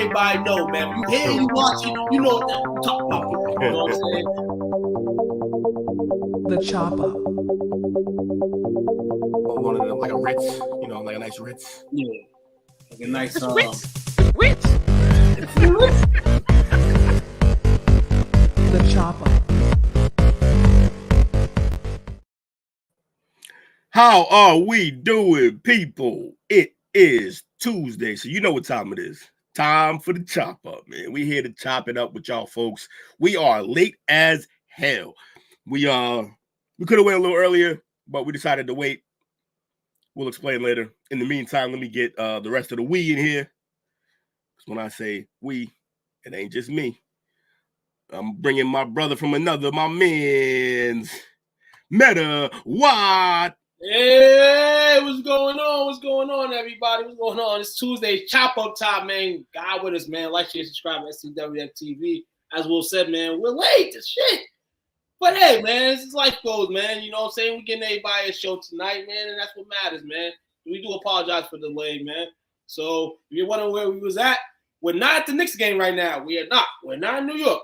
everybody know, man. You hear, you watching, you know what I'm talking about. You know what I'm saying? The chop up. One of them, like a Ritz, you know, like a nice Ritz. Yeah. Like a nice Ritz. The chop up. How are we doing, people? It is Tuesday, so you know what time it is. Time for the chop up, man. We here to chop it up with y'all folks. We are late as hell. We could have went a little earlier, but we decided to wait. We'll explain later. In the meantime, let me get the rest of the we in here. Because when I say we, it ain't just me. I'm bringing my brother from another, my man's Meta Watt. Hey, what's going on? What's going on, everybody? What's going on? It's Tuesday, chop up time, man. God with us, man. Like, share, subscribe to STWF TV. As Will said, man, we're late as shit. But hey, man, this is life goes, man. You know what I'm saying? We're getting everybody a show tonight, man, and that's what matters, man. We do apologize for the delay, man. So if you're wondering where we was at, we're not at the Knicks game right now. We are not. We're not in New York.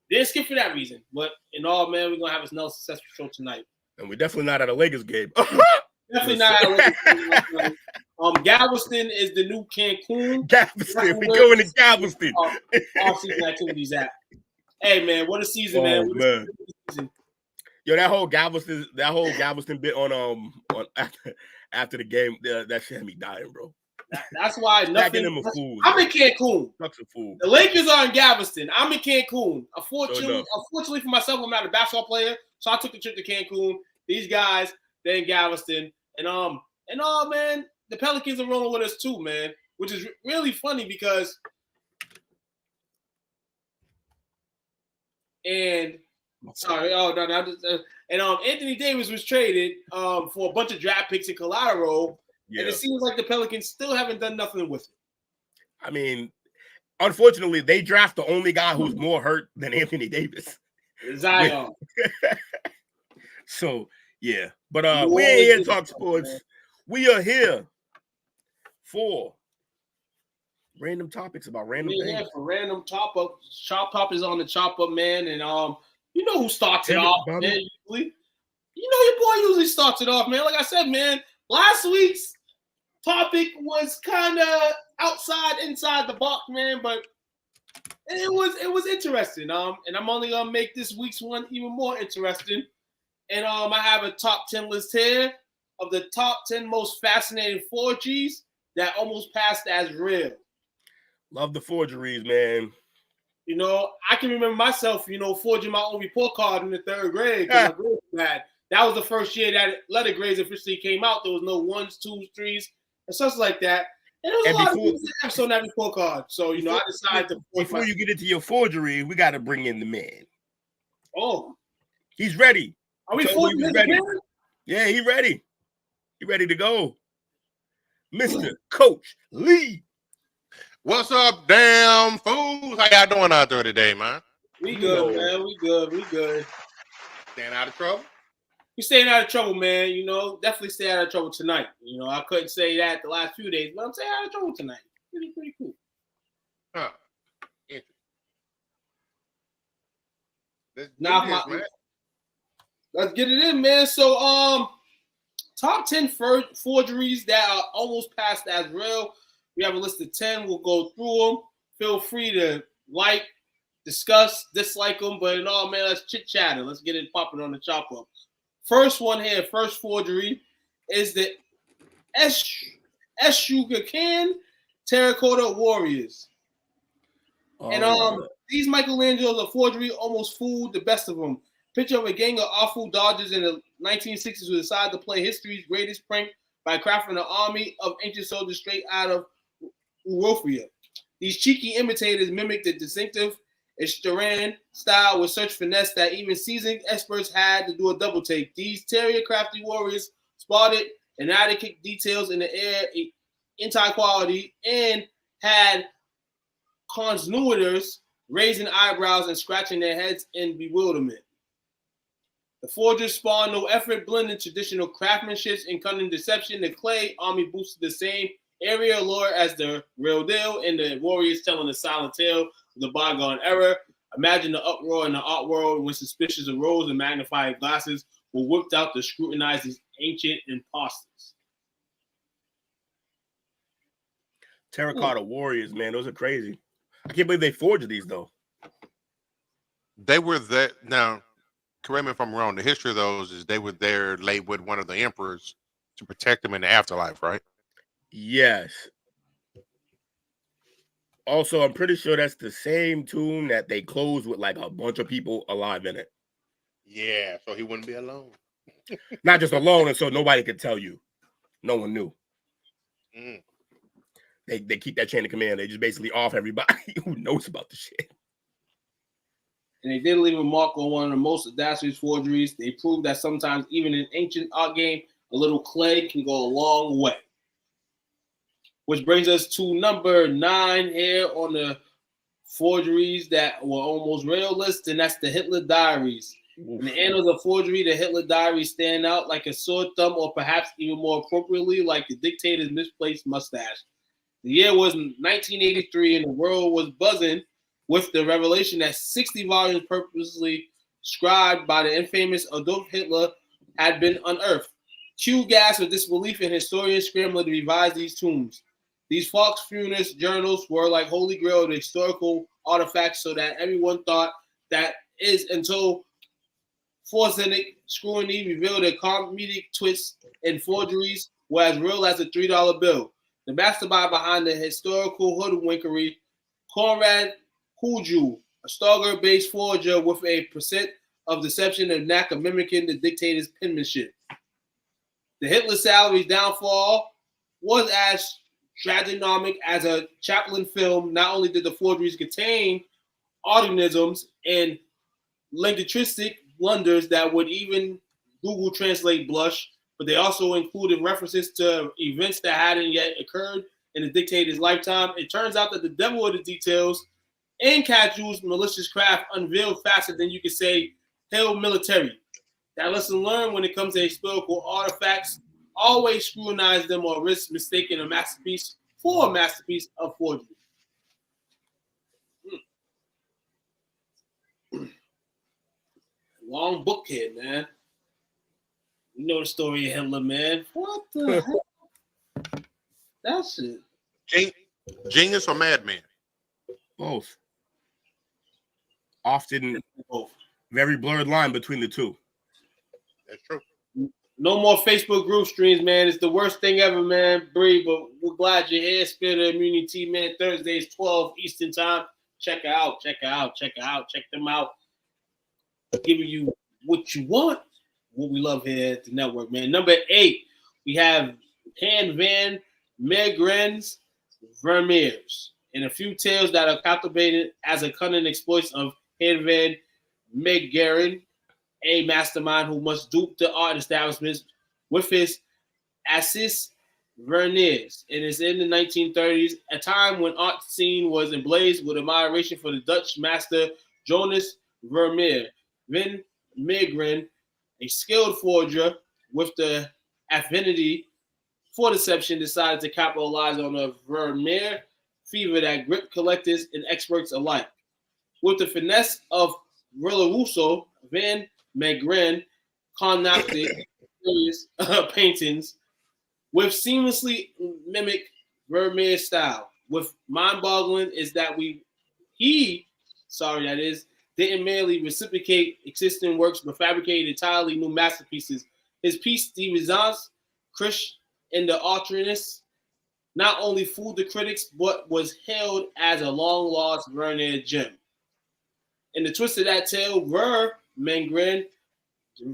Didn't skip for that reason. But in all, man, we're going to have another successful show tonight. And we're definitely not at a Lakers game. Definitely not at a Lakers game. Galveston is the new Cancun. Galveston. We going to Galveston. Off-season activities at. Hey, man, what a season, man. Man. Yo, that whole Galveston bit on after the game, that shit had me dying, bro. That's why nothing. I'm in Cancun. The Lakers are in Galveston. I'm in Cancun. Unfortunately for myself, I'm not a basketball player, so I took the trip to Cancun. These guys, they're in Galveston, and man, the Pelicans are rolling with us too, man, which is really funny because. And Anthony Davis was traded for a bunch of draft picks and collateral, and it seems like the Pelicans still haven't done nothing with it. I mean, unfortunately, they draft the only guy who's more hurt than Anthony Davis. Zion. So, yeah. But we ain't here to talk sports. Man. We are here for random topics about random things. Yeah, for random chop up. Chop up is on the chop up, man. And you know who starts it off, man, usually. You know your boy usually starts it off, man. Like I said, man, last week's topic was kind of inside the box, man, but it was interesting. And I'm only gonna make this week's one even more interesting. And I have a top 10 list here of the top 10 most fascinating forgeries that almost passed as real. Love the forgeries, man. You know, I can remember myself, forging my own report card in the third grade. That was the first year that letter grades officially came out. There was no 1s, 2s, 3s, and stuff like that. And there was a lot of things that have on that report card. So, I decided to. Before you get into your forgery, we got to bring in the man. Oh. He's ready. Are we forging this again? Yeah, he's ready. He's ready to go. Mr. Coach Lee. What's up, damn fools? How y'all doing out there today, man? We good, man. We good. Staying out of trouble? We staying out of trouble, man. Definitely stay out of trouble tonight. I couldn't say that the last few days, but I'm staying out of trouble tonight. Pretty cool. Huh. Let's get it in, man. So, top 10 forgeries that are almost passed as real. We have a list of 10. We'll go through them. Feel free to like, discuss, dislike them. But in all, man, let's chit-chatter. Let's get it popping on the chop up. First one here, first forgery, is the Eshugakan Terracotta Warriors. And these Michelangelos are forgery almost fooled the best of them. Picture of a gang of awful dodgers in the 1960s who decided to play history's greatest prank by crafting an army of ancient soldiers straight out of Eurofria. These cheeky imitators mimic the distinctive Ishtaran style with such finesse that even seasoned experts had to do a double take. These terrier-crafty warriors spotted inadequate details in the air, anti-quality, and had connoisseurs raising eyebrows and scratching their heads in bewilderment. The forgers spawned no effort, blending traditional craftsmanship and cunning deception. The clay army boosted the same area lore as the real deal, and the warriors telling a silent tale of the bygone era. Imagine the uproar in the art world when suspicions arose and magnifying glasses were whipped out to scrutinize these ancient imposters. Terracotta Warriors, man, those are crazy. I can't believe they forged these though. They were there. Now, correct me if I'm wrong. The history of those is they were there laid with one of the emperors to protect them in the afterlife, right? Yes. Also, I'm pretty sure that's the same tomb that they closed with like a bunch of people alive in it. Yeah, so he wouldn't be alone. Not just alone, and so nobody could tell you. No one knew. Mm. They keep that chain of command. They just basically off everybody who knows about the shit. And they did leave a mark on one of the most audacious forgeries. They proved that sometimes even in ancient art game, a little clay can go a long way. Which brings us to number 9 here on the forgeries that were almost realist, and that's the Hitler Diaries. Oof. In the annals of forgery, the Hitler Diaries stand out like a sore thumb, or perhaps even more appropriately, like the dictator's misplaced mustache. The year was 1983, and the world was buzzing with the revelation that 60 volumes purposely scribed by the infamous Adolf Hitler had been unearthed. Cue gas with disbelief, and historians scrambled to revise these tombs. These Fox-Funis journals were like holy grail of the historical artifacts, so that everyone thought that is until Forensic scrutiny revealed a comedic twist and forgeries were as real as a $3 bill. The mastermind behind the historical hoodwinkery, Conrad Huju, a Stargate-based forger with a percent of deception and knack of mimicking the dictator's penmanship. The Hitler salary's downfall was as tragicomic as a Chaplin film. Not only did the forgeries contain organisms and linguistic blunders that would even Google Translate blush, but they also included references to events that hadn't yet occurred in the dictator's lifetime. It turns out that the devil of the details and Caju's malicious craft unveiled faster than you could say Hail Military. That lesson learned when it comes to historical artifacts, always scrutinize them or risk mistaking a masterpiece for a masterpiece of forgery. Long book here, man. You know the story of Hitler, man. What the hell? That shit. Genius or madman? Both. Often both. Very blurred line between the two. That's true. No more Facebook group streams, man. It's the worst thing ever, man. Bree, but we're glad you're here. Spirit of Immunity, man. Thursdays, 12 Eastern time. Check it out. Check them out. Giving you what you want. What we love here at the network, man. Number 8, we have Han van Meegren's Vermeers, and a few tales that are captivated as a cunning exploits of Han van Meegeren, a mastermind who must dupe the art establishments with his Assis Vermeers. And it's in the 1930s, a time when art scene was ablaze with admiration for the Dutch master Jonas Vermeer. Van Meegeren, a skilled forger with the affinity for deception, decided to capitalize on a Vermeer fever that gripped collectors and experts alike. With the finesse of Russo, Van Meegeren concocted various paintings with seamlessly mimic Vermeer style. With mind-boggling is that didn't merely reciprocate existing works, but fabricated entirely new masterpieces. His piece, De Resistance, Krish and the Alternist, not only fooled the critics, but was hailed as a long-lost Vermeer gem. In the twist of that tale, Meegeren,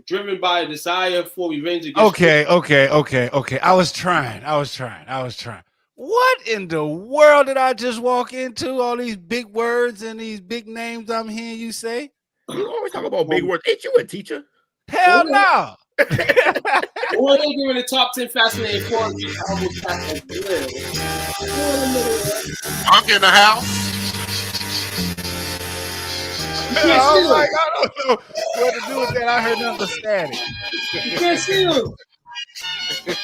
driven by a desire for revenge against... Okay. I was trying. What in the world did I just walk into? All these big words and these big names I'm hearing you say? You always talk about big words. Ain't you a teacher? Hell no. Well, they're giving the top 10 fascinating forgeries. Punk in the house. I was like, I don't know what to do with that. I heard nothing but static. You can't see them.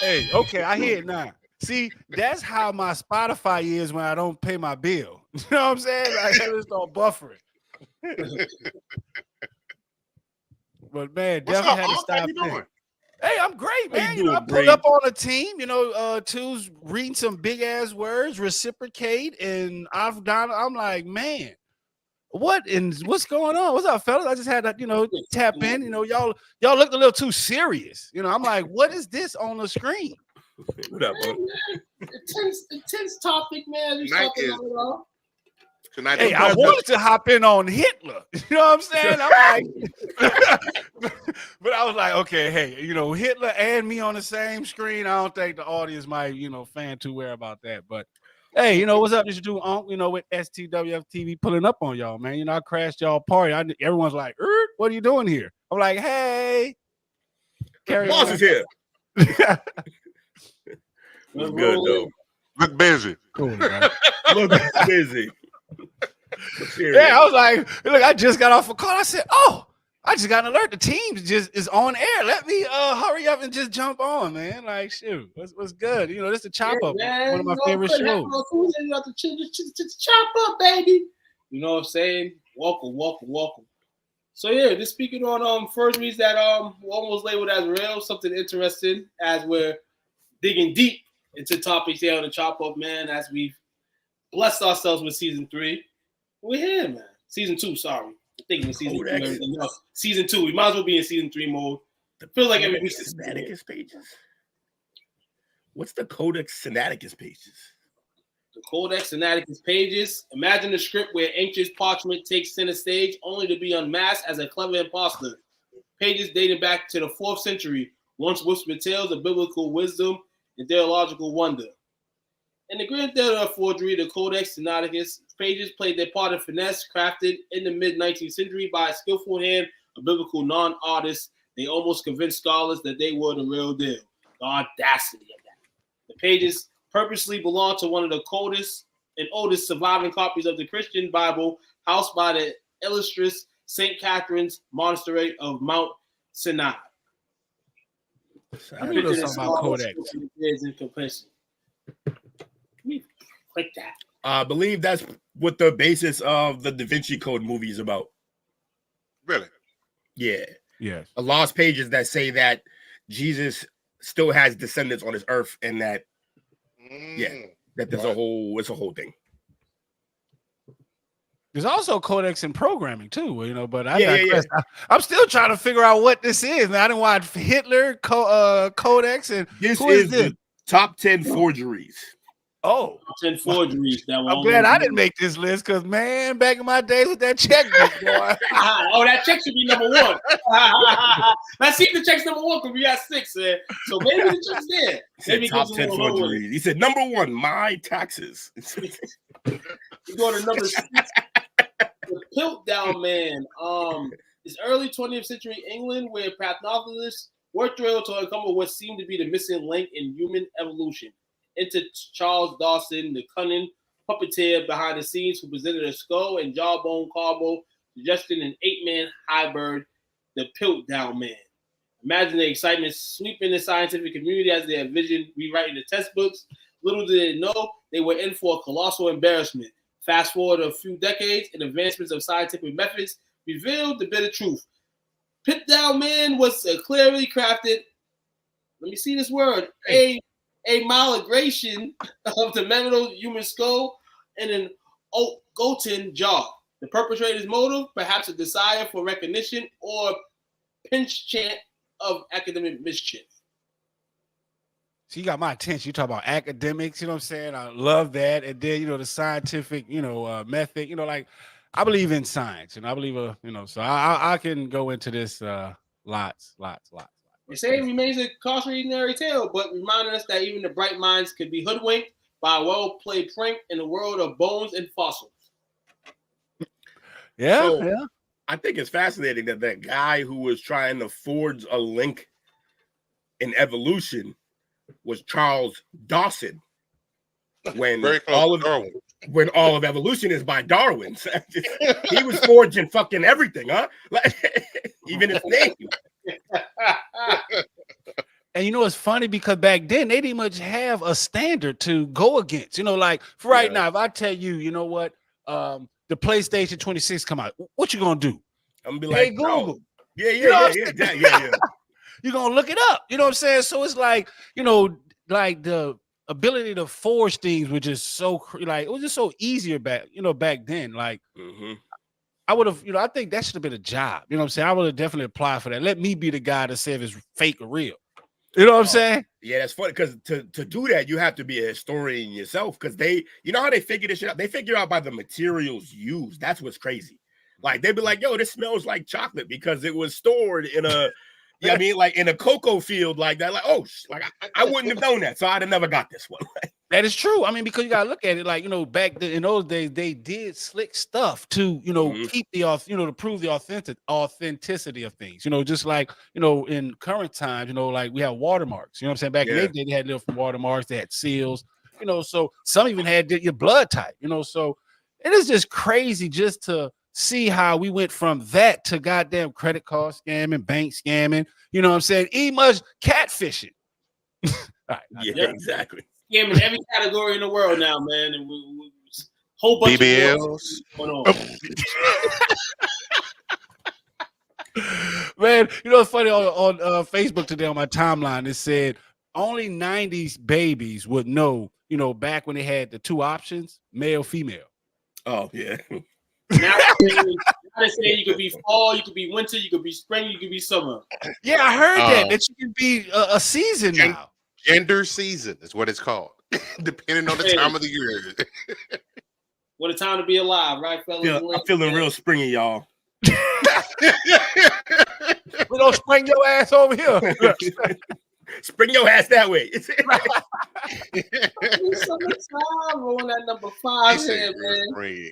Hey, okay, I hear it now. See, that's how my Spotify is when I don't pay my bill. You know what I'm saying? Like, I just don't buffer it. But man, What's definitely up, had to Unc? How stop you in. doing? Hey, I'm great, How you man. doing, I pulled Brady? up on a team. Two's reading some big ass words, reciprocate, and I'm like, man, what's going on? What's up, fellas? I just had to, tap in. Y'all looked a little too serious. I'm like, what is this on the screen? What up, bro? Intense topic, man. You Tonight talking is- about it all. Tonight, Hey, I wanted to hop in on Hitler. You know what I'm saying? I'm like, but I was like, okay, hey, Hitler and me on the same screen. I don't think the audience might, fan too well about that. But hey, what's up? This do with STWF TV pulling up on y'all, man. I crashed y'all party. Everyone's like, what are you doing here? I'm like, hey, Boss is here. What's good, though? look busy. Cool, right? Look busy. Yeah, I was like, look, I just got off a call. I said, oh, I just got an alert. The team is on air. Let me hurry up and just jump on, man. Like, shoot, what's good? This is the chop up, one of my favorite shows. Chop up, baby. You know what I'm saying? Welcome. So yeah, just speaking on first reads that almost labeled as real, something interesting as we're digging deep into topics here on the chop up, man. As we've blessed ourselves with season 3. We're here, man. Season 2, sorry. I'm thinking of season 2. Everything else. Season 2. We might as well be in season 3 mode. I feel like every week is Sinaiticus pages. What's the Codex Sinaiticus pages? The Codex Sinaiticus pages. Imagine a script where ancient parchment takes center stage, only to be unmasked as a clever imposter. Pages dating back to the 4th century, once whispered tales of biblical wisdom and theological wonder. In the grand theater of forgery, the Codex Sinaiticus pages played their part of finesse, crafted in the mid-19th century by a skillful hand of biblical non-artists. They almost convinced scholars that they were the real deal. The audacity of that. The pages purposely belong to one of the coldest and oldest surviving copies of the Christian Bible, housed by the illustrious St. Catherine's Monastery of Mount Sinai. I knew there was something about Codex. Like that. I believe that's what the basis of the Da Vinci Code movie is about. Really? Yeah. Yes. The lost pages that say that Jesus still has descendants on this earth, and that that there's it's a whole thing. There's also Codex in programming too, but I'm still trying to figure out what this is. Man, I didn't watch Hitler, Codex, and this is the top 10 forgeries. Oh, 10 forgeries. I'm glad I didn't make this list because, man, back in my days with that checkbook, boy. That check should be number 1. Let's see if the check's number 1 because we got 6, man. So maybe the check's there. Maybe top 10 forgeries. He said number 1, my taxes. You go to number 6. The Piltdown Man. It's early 20th century England where pathologists worked to uncover what seemed to be the missing link in human evolution. Enter Charles Dawson, the cunning puppeteer behind the scenes, who presented a skull and jawbone combo, suggesting an 8-man hybrid, the Piltdown Man. Imagine the excitement sweeping the scientific community as they envisioned rewriting the textbooks. Little did they know they were in for a colossal embarrassment. Fast forward a few decades, and advancements of scientific methods revealed the bitter truth. Piltdown Man was a clearly crafted, let me see this word, a malogration of the metal human skull and an Goten jaw. The perpetrator's motive, perhaps a desire for recognition or pinch chant of academic mischief. So you got my attention. You talk about academics, you know what I'm saying? I love that. And then, the scientific, method, like I believe in science and I believe, so I can go into this lots. They say it remains a cautionary tale, but reminding us that even the bright minds could be hoodwinked by a well-played prank in the world of bones and fossils. Yeah. I think it's fascinating that guy who was trying to forge a link in evolution was Charles Dawson. When all of evolution is by Darwin. He was forging fucking everything, huh? Even his name. And you know, it's funny because back then they didn't much have a standard to go against. You know, like for right now, if I tell you, you know what, the PlayStation 26 come out, what you gonna do? I'm gonna be Hey like, Google. Yeah. You're gonna look it up. You know what I'm saying? So it's like, you know, like the ability to forge things was just so like it was just so easier back then. Like I would have, you know, I think that should have been a job. You know what I'm saying? I would have definitely applied for that. Let me be the guy to say if it's fake or real. You know what I'm saying? Yeah, that's funny because to do that, you have to be a historian yourself because you know how they figure this shit out? They figure out by the materials used. That's what's crazy. Like they'd be like, yo, this smells like chocolate because it was stored in a I mean, like in a cocoa field like that. Like, oh, like I wouldn't have known that. So I'd have never got this one. That is true. I mean, because you gotta look at it like, you know, back in those days, they did slick stuff to, you know, keep the to prove the authenticity of things. You know, just like, you know, in current times, you know, like we have watermarks. You know what I'm saying? Back in the day, they had different watermarks, they had seals, you know, so some even had your blood type, you know. So it is just crazy just to see how we went from that to goddamn credit card scamming, bank scamming, you know what I'm saying? Much catfishing. Right, yeah, exactly. Scamming every category in the world now, man. And we whole bunch BBLs. of going on. Man, you know, it's funny on Facebook today on my timeline, it said only 90s babies would know, you know, back when they had the two options, male, female. Oh, yeah. Now they say you could be fall, you could be winter, you could be spring, you could be summer. Yeah, I heard that you can be a season now. Gender season is what it's called, depending on the time of the year. What a time to be alive, right, fellas? Yeah, I'm feeling real springy, y'all. We don't spring your ass over here. Spring your ass that way. Rolling at number 5 here, man.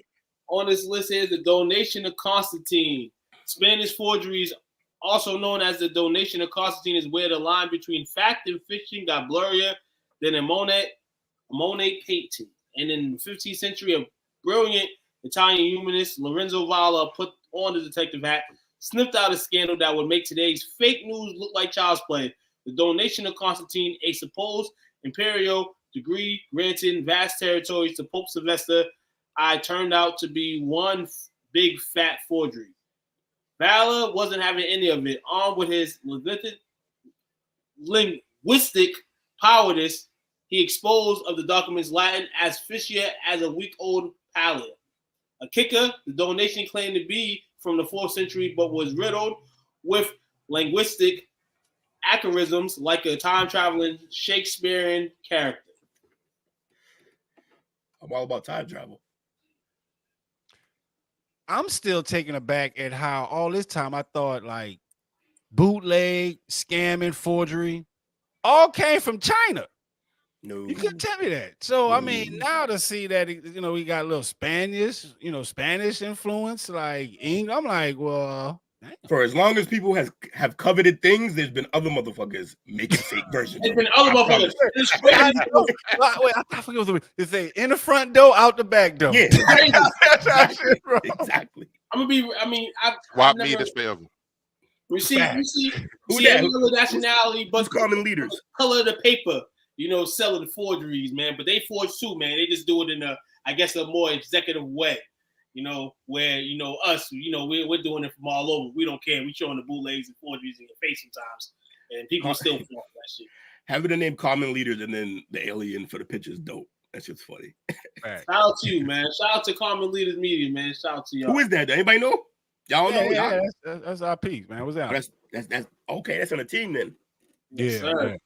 On this list here is the donation of Constantine. Spanish forgeries, also known as the donation of Constantine, is where the line between fact and fiction got blurrier than a Monet painting. And in the 15th century, a brilliant Italian humanist, Lorenzo Valla, put on the detective hat, sniffed out a scandal that would make today's fake news look like child's play. The donation of Constantine, a supposed imperial degree granted vast territories to Pope Sylvester I, turned out to be one big fat forgery. Valla wasn't having any of it. Armed with his linguistic cowardice, he exposed of the documents Latin as fishy as a week-old palate. A kicker, the donation claimed to be from the 4th century, but was riddled with linguistic acharisms like a time-traveling Shakespearean character. I'm all about time travel. I'm still taken aback at how all this time I thought like bootleg, scamming, forgery all came from China. No, you couldn't tell me that. So I mean, now to see that, you know, we got a little Spanish, you know, Spanish influence, like English. I'm like, well, damn. For as long as people have coveted things, there's been other motherfuckers making fake versions. There's been other motherfuckers. Wait, I forget what they say. In the front door, out the back door. Yeah, exactly. Swap me to spell. We see Who that? Other nationality, but common leaders. Color of the paper, you know, selling forgeries, man. But they forge too, man. They just do it in a more executive way. You know, where, you know, us, you know, we're doing it from all over. We don't care. We showing the bootlegs and forgeries in your face sometimes. And people still fall for that shit. Having the name common leaders and then the alien for the picture is dope. That's just funny. Right. Shout out to you, man. Shout out to Common Leaders Media, man. Shout out to y'all. Who is that? Anybody know? Y'all know? Yeah, that's our piece, man. What's that? That's okay. That's on the team then. Yes, sir.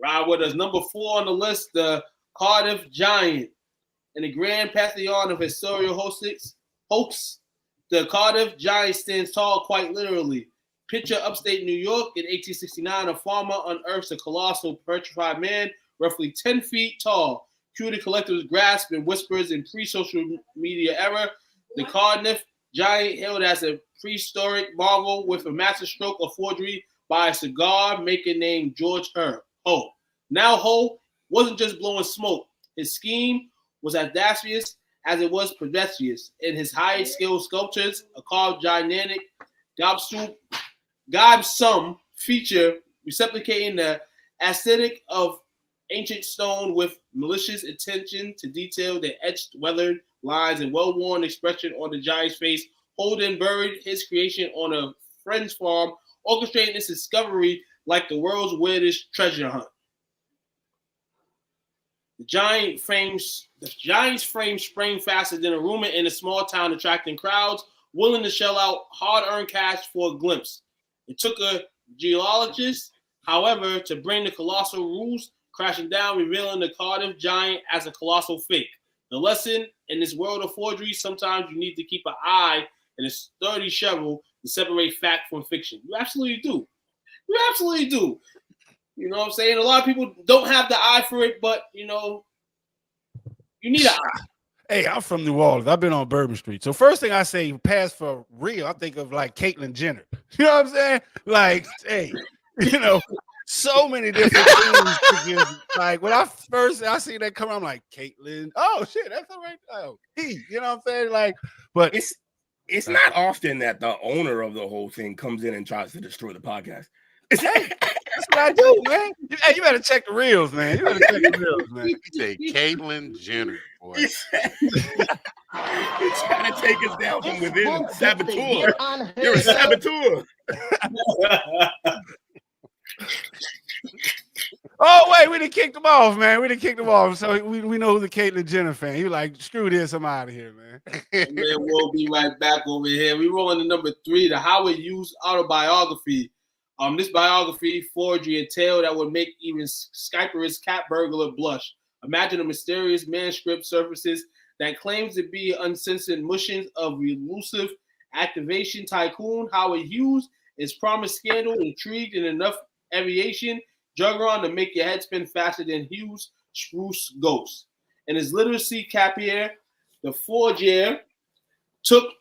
Ride with us. Number 4 on the list, the Cardiff Giant. In the grand pantheon of historical hoax, the Cardiff Giant stands tall, quite literally. Picture upstate New York in 1869, a farmer unearths a colossal petrified man, roughly 10 feet tall. Cue the collector's grasp and whispers in pre-social media era. The Cardiff Giant, hailed as a prehistoric marvel with a master stroke of forgery by a cigar maker named George Ho. Now Ho wasn't just blowing smoke. His scheme was as audacious as it was pedestrious. In his high-scale sculptures, a carved gigantic gobsum feature replicating the aesthetic of ancient stone with malicious attention to detail, the etched, weathered lines and well-worn expression on the giant's face. Holden buried his creation on a friend's farm, orchestrating its discovery like the world's weirdest treasure hunt. The giant's frame sprang faster than a rumor in a small town, attracting crowds willing to shell out hard-earned cash for a glimpse. It took a geologist, however, to bring the colossal ruse crashing down, revealing the Cardiff giant as a colossal fake. The lesson in this world of forgery: sometimes you need to keep an eye and a sturdy shovel to separate fact from fiction. You absolutely do. You absolutely do. You know what I'm saying? A lot of people don't have the eye for it, but, you know, you need an eye. Hey, I'm from New Orleans. I've been on Bourbon Street. So first thing I say, pass for real, I think of like Caitlyn Jenner. You know what I'm saying? Like, hey, you know, so many different things. Like when I see that come, I'm like, Caitlyn. Oh shit, that's all right. Oh, you know what I'm saying? Like, but it's not often that the owner of the whole thing comes in and tries to destroy the podcast. Hey, that's what I do, man. Hey, you better check the reels, man. You better check the reels, man. You say Caitlyn Jenner, boy. He's trying to take us down from within. Saboteur. You're a saboteur. Oh, wait, we done kicked him off, man. We done kicked him off. So we know who the Caitlyn Jenner fan. He like, screw this, I'm out of here, man. Man, we'll be right back over here. We rolling to number 3, the Howard Hughes autobiography. This biography, forgery, and tale that would make even Skyper's cat burglar blush. Imagine a mysterious manuscript surfaces that claims to be uncensored mushings of elusive activation tycoon Howard Hughes is promised scandal, intrigue, and enough aviation juggernaut to make your head spin faster than Hughes' spruce ghost. In his literacy capier, the forger took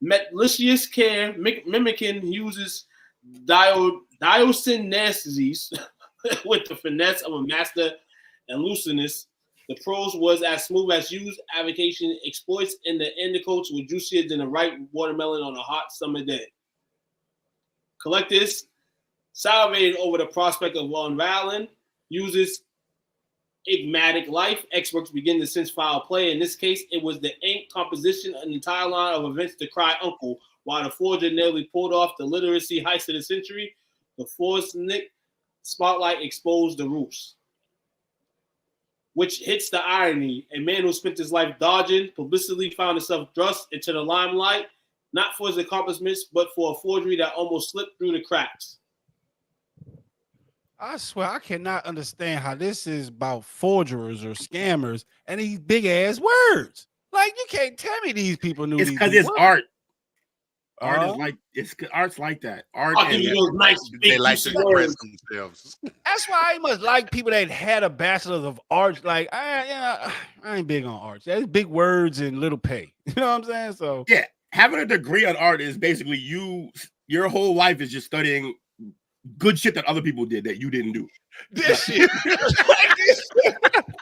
malicious care, mimicking Hughes's diosyntheses with the finesse of a master illusionist. The prose was as smooth as Hughes' avocation exploits, and the indicoats were juicier than a ripe watermelon on a hot summer day. Collectors salivated over the prospect of unveiling Hughes' enigmatic life. Experts begin to sense foul play. In this case, it was the ink composition, an entire line of events to cry uncle, while the forger nearly pulled off the literacy heist of the century. The Forsnick spotlight exposed the ruse, which hits the irony. A man who spent his life dodging publicity found himself thrust into the limelight, not for his accomplishments, but for a forgery that almost slipped through the cracks. I swear, I cannot understand how this is about forgers or scammers and these big ass words. Like, you can't tell me these people knew. It's because it's art. Art is like art's like that. Art and nice, they like to express themselves. That's why I must like people that had a bachelor's of arts. Like, I ain't big on arts. That's big words and little pay. You know what I'm saying? So yeah, having a degree on art is basically your whole life is just studying good shit that other people did that you didn't do. This shit.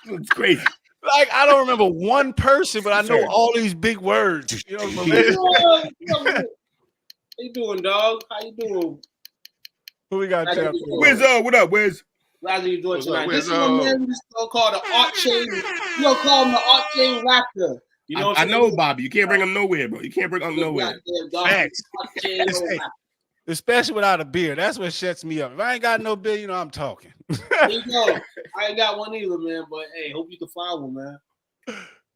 It's crazy. Like, I don't remember one person, but I know all these big words. You know what I mean? How you doing, dog? How you doing? Who we got? Wiz, what up, Wiz? Glad you doing tonight. This is a man who's called the Art Chain. You don't call him the Art Chain Raptor. You know I know, Bobby. You can't bring him nowhere, bro. You can't bring him nowhere. Facts. Especially without a beer. That's what shuts me up. If I ain't got no beer, you know I'm talking. There you go. I ain't got one either, man. But hey, hope you can find one, man.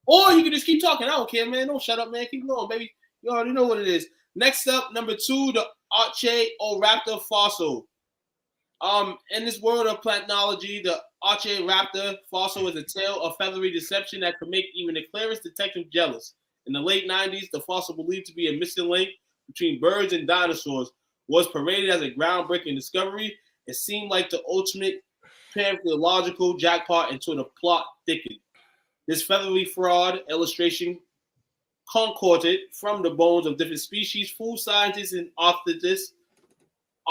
Or you can just keep talking. I don't care, man. Don't shut up, man. Keep going, baby. You already know what it is. Next up, number 2, the Arche Raptor fossil. In this world of planology, the Arche Raptor fossil is a tale of feathery deception that could make even the clearest detective jealous. In the late 90s, the fossil, believed to be a missing link between birds and dinosaurs, was paraded as a groundbreaking discovery. It seemed like the ultimate paleontological jackpot until the plot thickened. This feathery fraud illustration concocted from the bones of different species, food scientists and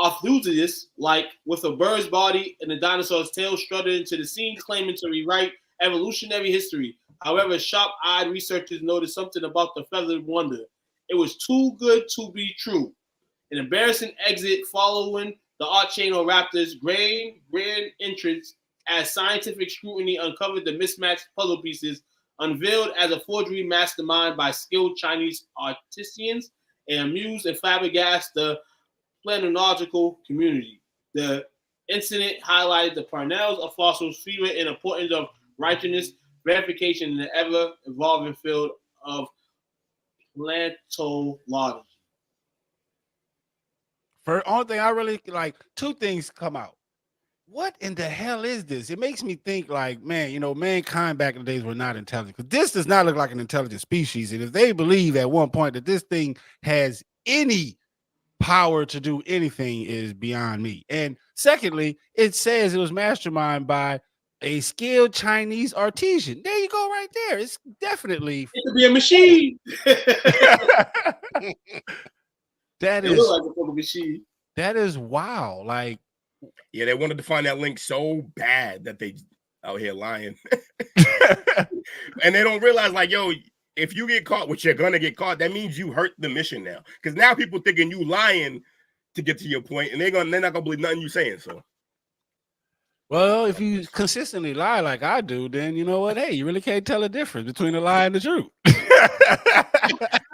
enthusiasts, like with a bird's body and a dinosaur's tail, strutted into the scene, claiming to rewrite evolutionary history. However, sharp-eyed researchers noticed something about the feathered wonder. It was too good to be true. An embarrassing exit following the art chain or Raptors' grand entrance as scientific scrutiny uncovered the mismatched puzzle pieces unveiled as a forgery mastermind by skilled Chinese artisans and amused and flabbergasted the planological community. The incident highlighted the parallels of fossils, fever, and importance of righteousness verification in the ever-evolving field of planetology. For only thing I really like, two things come out. What in the hell is this? It makes me think like, man, you know, mankind back in the days were not intelligent. Because this does not look like an intelligent species. And if they believe at one point that this thing has any power to do anything is beyond me. And secondly, it says it was masterminded by a skilled Chinese artisan. There you go, right there. It's definitely it could be a machine. That it is look like a fucking machine. That is wow. Like, yeah, they wanted to find that link so bad that they out here lying. And they don't realize, like, yo, if you get caught, which you're gonna get caught, that means you hurt the mission now. Because now people thinking you lying to get to your point, and they're not gonna believe nothing you saying. So, well, if you consistently lie like I do, then you know what? Hey, you really can't tell the difference between the lie and the truth.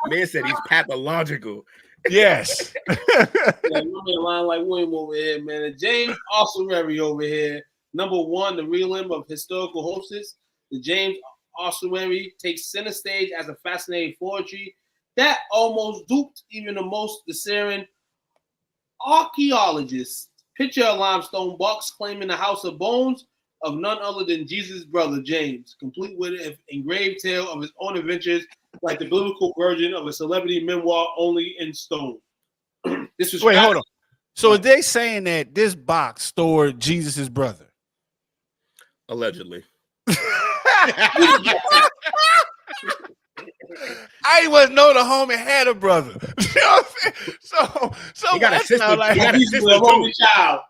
Man said he's pathological. Yes. Yeah, line like William over here, man. And James Ossuary over here. Number one, the real limb of historical hostess. The James Ossuary takes center stage as a fascinating forgery that almost duped even the most discerning archaeologists. Picture a limestone box claiming the house of bones of none other than Jesus' brother James, complete with an engraved tale of his own adventures, like the biblical version of a celebrity memoir, only in stone. This was hold on. So are they saying that this box stored Jesus' brother? Allegedly. I wasn't know the homie had a brother. You know what I'm saying? So he got a sister. Like, he got a sister only child.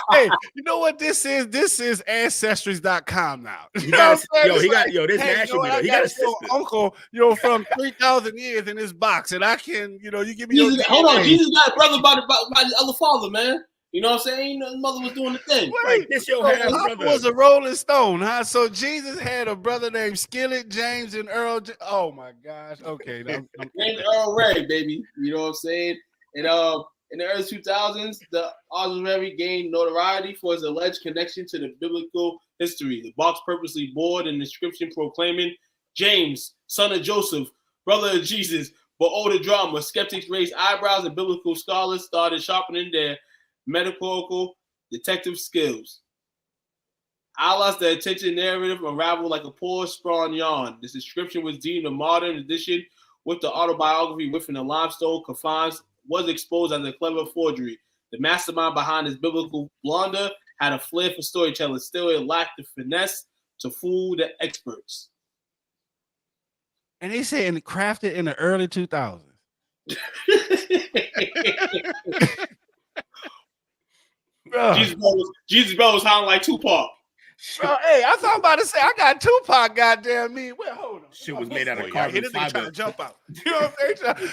Hey, you know what this is? This is ancestries.com now. He got this national. He got a sister. Uncle, from 3,000 years in this box, and I can, you give me. Hold on, Jesus got a brother by the other father, man. You know what I'm saying? His mother was doing the thing. Like this, your half brother was a Rolling Stone, huh? So Jesus had a brother named Skillet, James, and Earl. Oh my gosh. Okay, named Earl Ray, baby. You know what I'm saying? And in the early 2000s, the Ossuary gained notoriety for his alleged connection to the biblical history. The box purposely bore an inscription proclaiming James, son of Joseph, brother of Jesus. But older drama, skeptics raised eyebrows and biblical scholars started sharpening their medical detective skills. I lost the attention narrative unraveled like a poor spawn yarn. This inscription was deemed a modern addition with the autobiography within the limestone confines was exposed as a clever forgery. The mastermind behind this biblical blunder had a flair for storytelling. Still, it lacked the finesse to fool the experts. And they saying crafted in the early 2000s. Jesus bro was sounding like Tupac. Bro, hey, I thought about to say I got Tupac. Goddamn me! Wait, hold on. Shit was made out of carbon fiber. Trying to jump out. You know what I'm saying?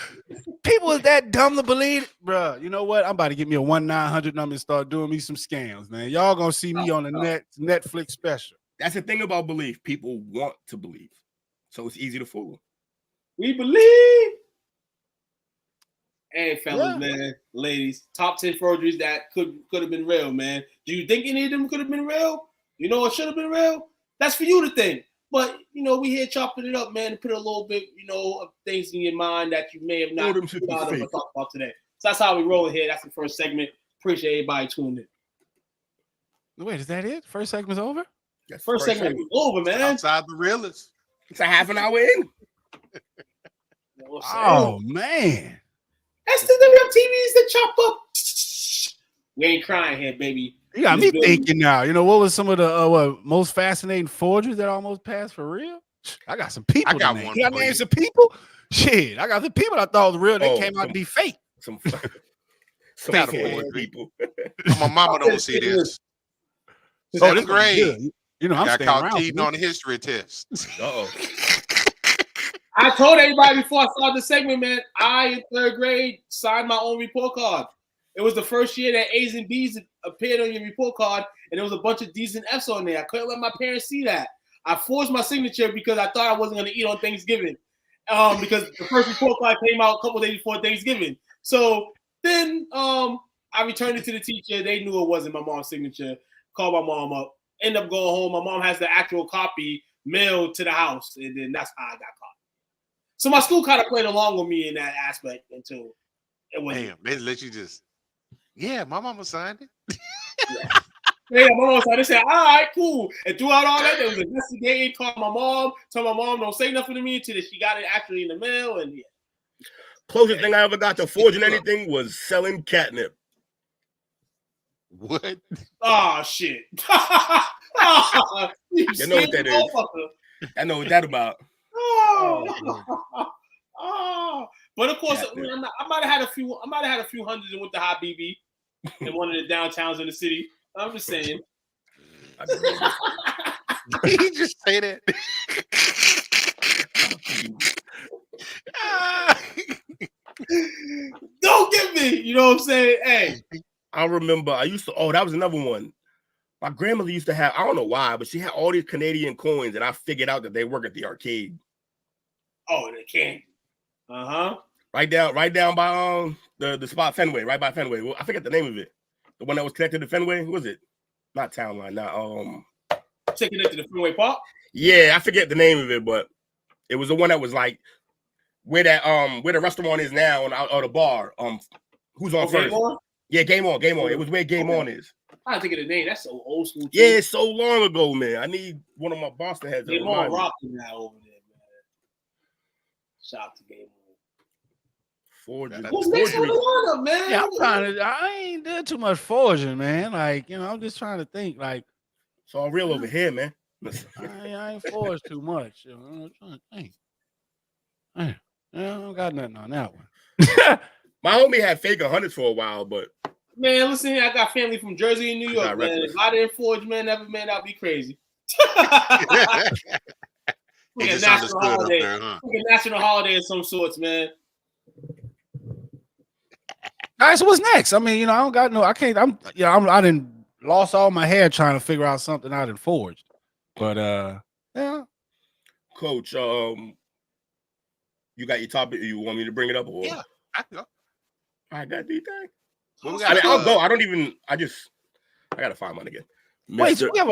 People is that dumb to believe, bro. You know what? I'm about to get me a 1-900 number and start doing me some scams, man. Y'all gonna see me on the Netflix special. That's the thing about belief. People want to believe, so it's easy to fool. We believe. Hey, fellas, man, ladies, top 10 forgeries that could have been real, man. Do you think any of them could have been real? You know what should have been real? That's for you to think. But, we here chopping it up, man, to put a little bit, of things in your mind that you may have not thought of or talked about today. So that's how we roll here. That's the first segment. Appreciate everybody tuning in. Wait, is that it? First segment's over? Yes, first segment is over, man. Outside the realist. It's a half an hour in. Oh, man. STWF TV's the chop up. We ain't crying here, baby. You got me thinking now. What was some of the most fascinating forgeries that almost passed for real? I got some people. I got one. You got names of people? Shit, I got the people I thought was real. They came out to be fake. Some fake people. My mama don't see this. Oh, this grade. I'm got staying caught around. cheating on the history test. I told everybody before I started the segment, man, I in third grade signed my own report card. It was the first year that A's and B's appeared on your report card, and there was a bunch of D's and F's on there. I couldn't let my parents see that. I forced my signature because I thought I wasn't going to eat on Thanksgiving, because the first report card came out a couple days before Thanksgiving. So then I returned it to the teacher. They knew it wasn't my mom's signature. Called my mom up. End up going home. My mom has the actual copy mailed to the house, and then that's how I got caught. So my school kind of played along with me in that aspect until it was. Damn, they let you just. Yeah, my mama signed it. Yeah, my mom signed it. They said, all right, cool. And throughout all that, they was investigating, called my mom, told my mom don't say nothing to me until she got it actually in the mail. And yeah. Closest thing I ever got to forging anything was selling catnip. What? Oh shit. You know what that is. I know what that about. But of course, I might have had a few hundreds and went to Habibi in one of the downtowns in the city. I'm just saying. Did he just say that? Don't get me. You know what I'm saying? Hey. I remember that was another one. My grandmother used to have, I don't know why, but she had all these Canadian coins, and I figured out that they work at the arcade. Oh, they can. Right down by the spot Fenway, right by Fenway. Well, I forget the name of it. The one that was connected to Fenway, what was it? Not Town Line, taking it to the Fenway Park. Yeah, I forget the name of it, but it was the one that was like where the restaurant is now, or the bar. Who's on first? On? Yeah, Game On. It was where Game On is. I think of the name. That's so old school. Too. Yeah, it's so long ago, man. I need one of my Boston heads. Game On rocking now over there, man. Shout out to Game On. What's next on the lineup, man? Yeah, I ain't doing too much forging, man. Like, I'm just trying to think. Like, it's all real over here, man. I ain't forged too much. I'm trying to think. I don't got nothing on that one. My homie had fake 100s for a while, but man, listen here, I got family from Jersey and New York, man. If I didn't forge, man, that'd be crazy. Like a national holiday. There, huh? Like a national holiday of some sorts, man. All right, so what's next? I mean, I don't got no. I can't. I didn't lost all my hair trying to figure out something I didn't forged. But yeah, Coach, you got your topic? You want me to bring it up? Or? Yeah, I can go. I got the thing. I'll go. I gotta find mine again. Wait, so we have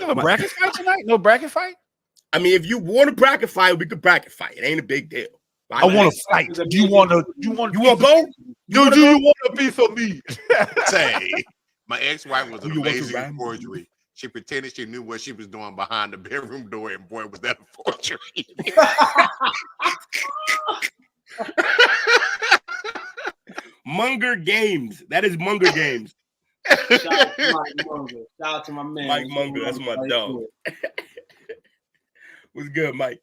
a bracket fight tonight? No bracket fight? I mean, if you want a bracket fight, we could bracket fight. It ain't a big deal. I want to fight. Do you want to? You want to go? Do you want to be for me? Say, my ex-wife was an amazing forgery. She pretended she knew what she was doing behind the bedroom door, and boy, was that a forgery. Munger Games. That is Munger Games. Shout out to Mike Munger. Shout out to my man. Mike Munger. That's my dog. What's good, Mike?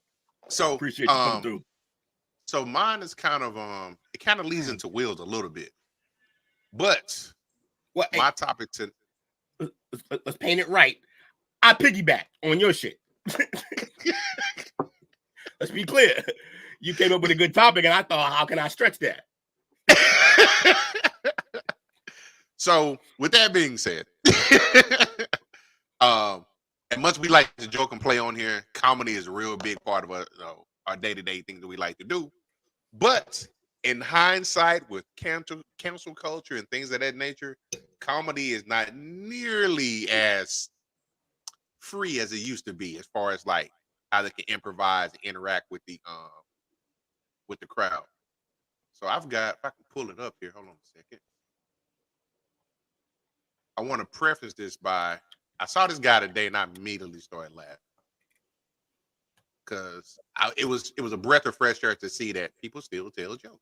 So appreciate you coming through. So mine is kind of it kind of leads into Will's a little bit, but my topic to let's paint it right. I piggyback on your shit. Let's be clear. You came up with a good topic, and I thought, how can I stretch that? So, with that being said, and much we like to joke and play on here, comedy is a real big part of our day-to-day things that we like to do. But in hindsight, with cancel culture and things of that nature, comedy is not nearly as free as it used to be, as far as like how they can improvise and interact with the crowd. So if I can pull it up here, hold on a second. I want to preface this by, I saw this guy today and I immediately started laughing. Because it was a breath of fresh air to see that people still tell jokes.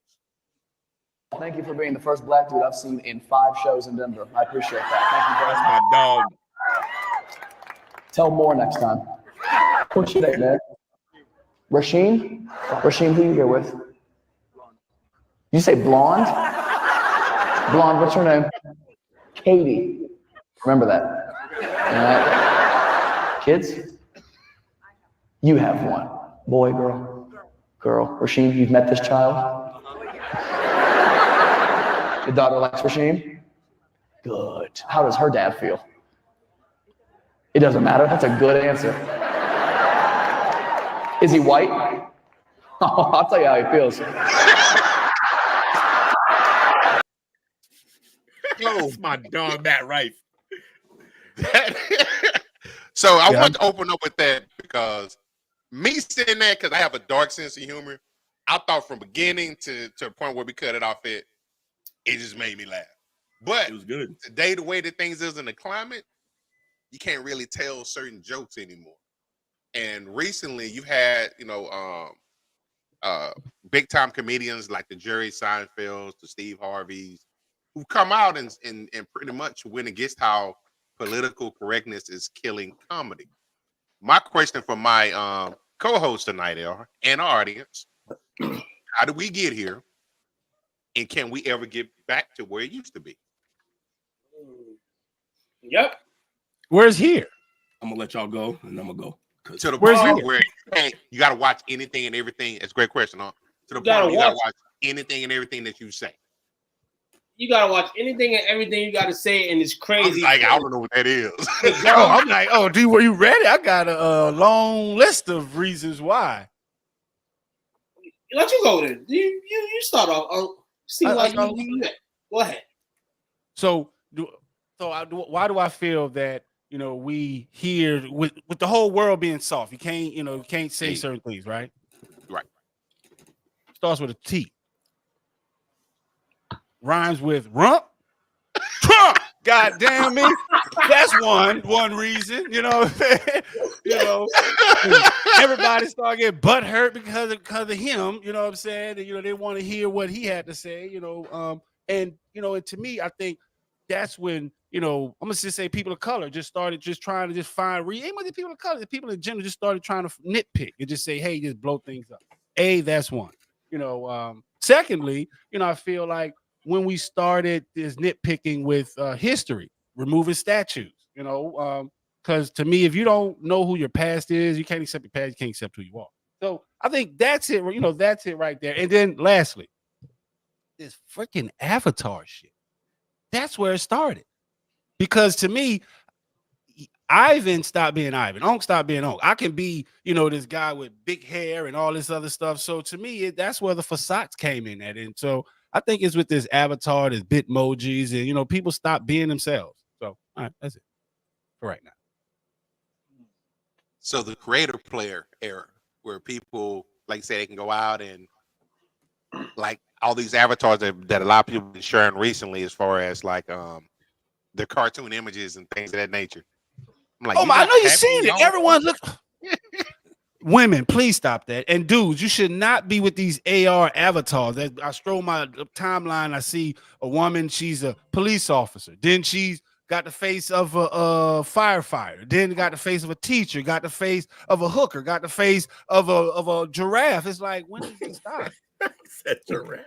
Thank you for being the first black dude I've seen in 5 shows in Denver. I appreciate that. Thank you guys. That's my dog. Tell more next time. What's your name, man? Rasheen? Rasheen, who you here with? You say blonde? Blonde, what's her name? Katie. Remember that. All right. Kids? You have one. Boy, girl? Girl. Rasheen, you've met this child? Your daughter likes Rasheen? Good. How does her dad feel? It doesn't matter. That's a good answer. Is he white? Oh, I'll tell you how he feels. That's my dog, Matt Rife. So I want to open up with that because me saying that, because I have a dark sense of humor, I thought from beginning to a point where we cut it off it just made me laugh. But It was good. today, the way that things is in the climate, you can't really tell certain jokes anymore. And recently, you've had, big time comedians like the Jerry Seinfelds, the Steve Harveys, who come out and pretty much went against how political correctness is killing comedy. My question for my co-host tonight and our audience: how did we get here, and can we ever get back to where it used to be? Yep. Where's here? I'm gonna let y'all go, and I'm gonna go. To the Where's point he? where you got to watch anything and everything. It's a great question, huh? To the point gotta where you got to watch. watch anything and everything that you say. You gotta watch anything and everything you gotta say, and it's I'm crazy. like, I don't know what that is. Oh, I'm like, oh, dude, were you ready? I got a long list of reasons why. Let you go then. You start off. See why you go ahead. So why do I feel that we here with the whole world being soft? You can't say certain things, right? Right. Starts with a T. Rhymes with rump. Trump. God damn me. That's one reason. Everybody started getting butthurt because of him. You know what I'm saying? And, they want to hear what he had to say. And to me, I think that's when I'm gonna just say people of color just started trying to find ain't the people of color, the people in general just started trying to nitpick and just say, hey, just blow things up. That's one. Secondly, I feel like when we started this nitpicking with history, removing statues, because to me, if you don't know who your past is, you can't accept your past, you can't accept who you are. So I think that's it. That's it right there. And then lastly, this freaking Avatar shit. That's where it started. Because to me, Ivan stopped being Ivan. Onk stopped being Onk. I can be, this guy with big hair and all this other stuff. So to me, that's where the facades came in at. And so I think it's with this avatar, this bitmojis, and people stop being themselves. So all right, that's it for right now. So the creator player era, where people, like I say, they can go out and like all these avatars that a lot of people have been sharing recently, as far as like the cartoon images and things of that nature. I'm like, I know you've seen it. Everyone look. Women, please stop that. And dudes, you should not be with these AR avatars. I stroll my timeline, I see a woman, she's a police officer. Then she's got the face of a firefighter. Then got the face of a teacher. Got the face of a hooker. Got the face of a giraffe. It's like, when does it stop? Said giraffe.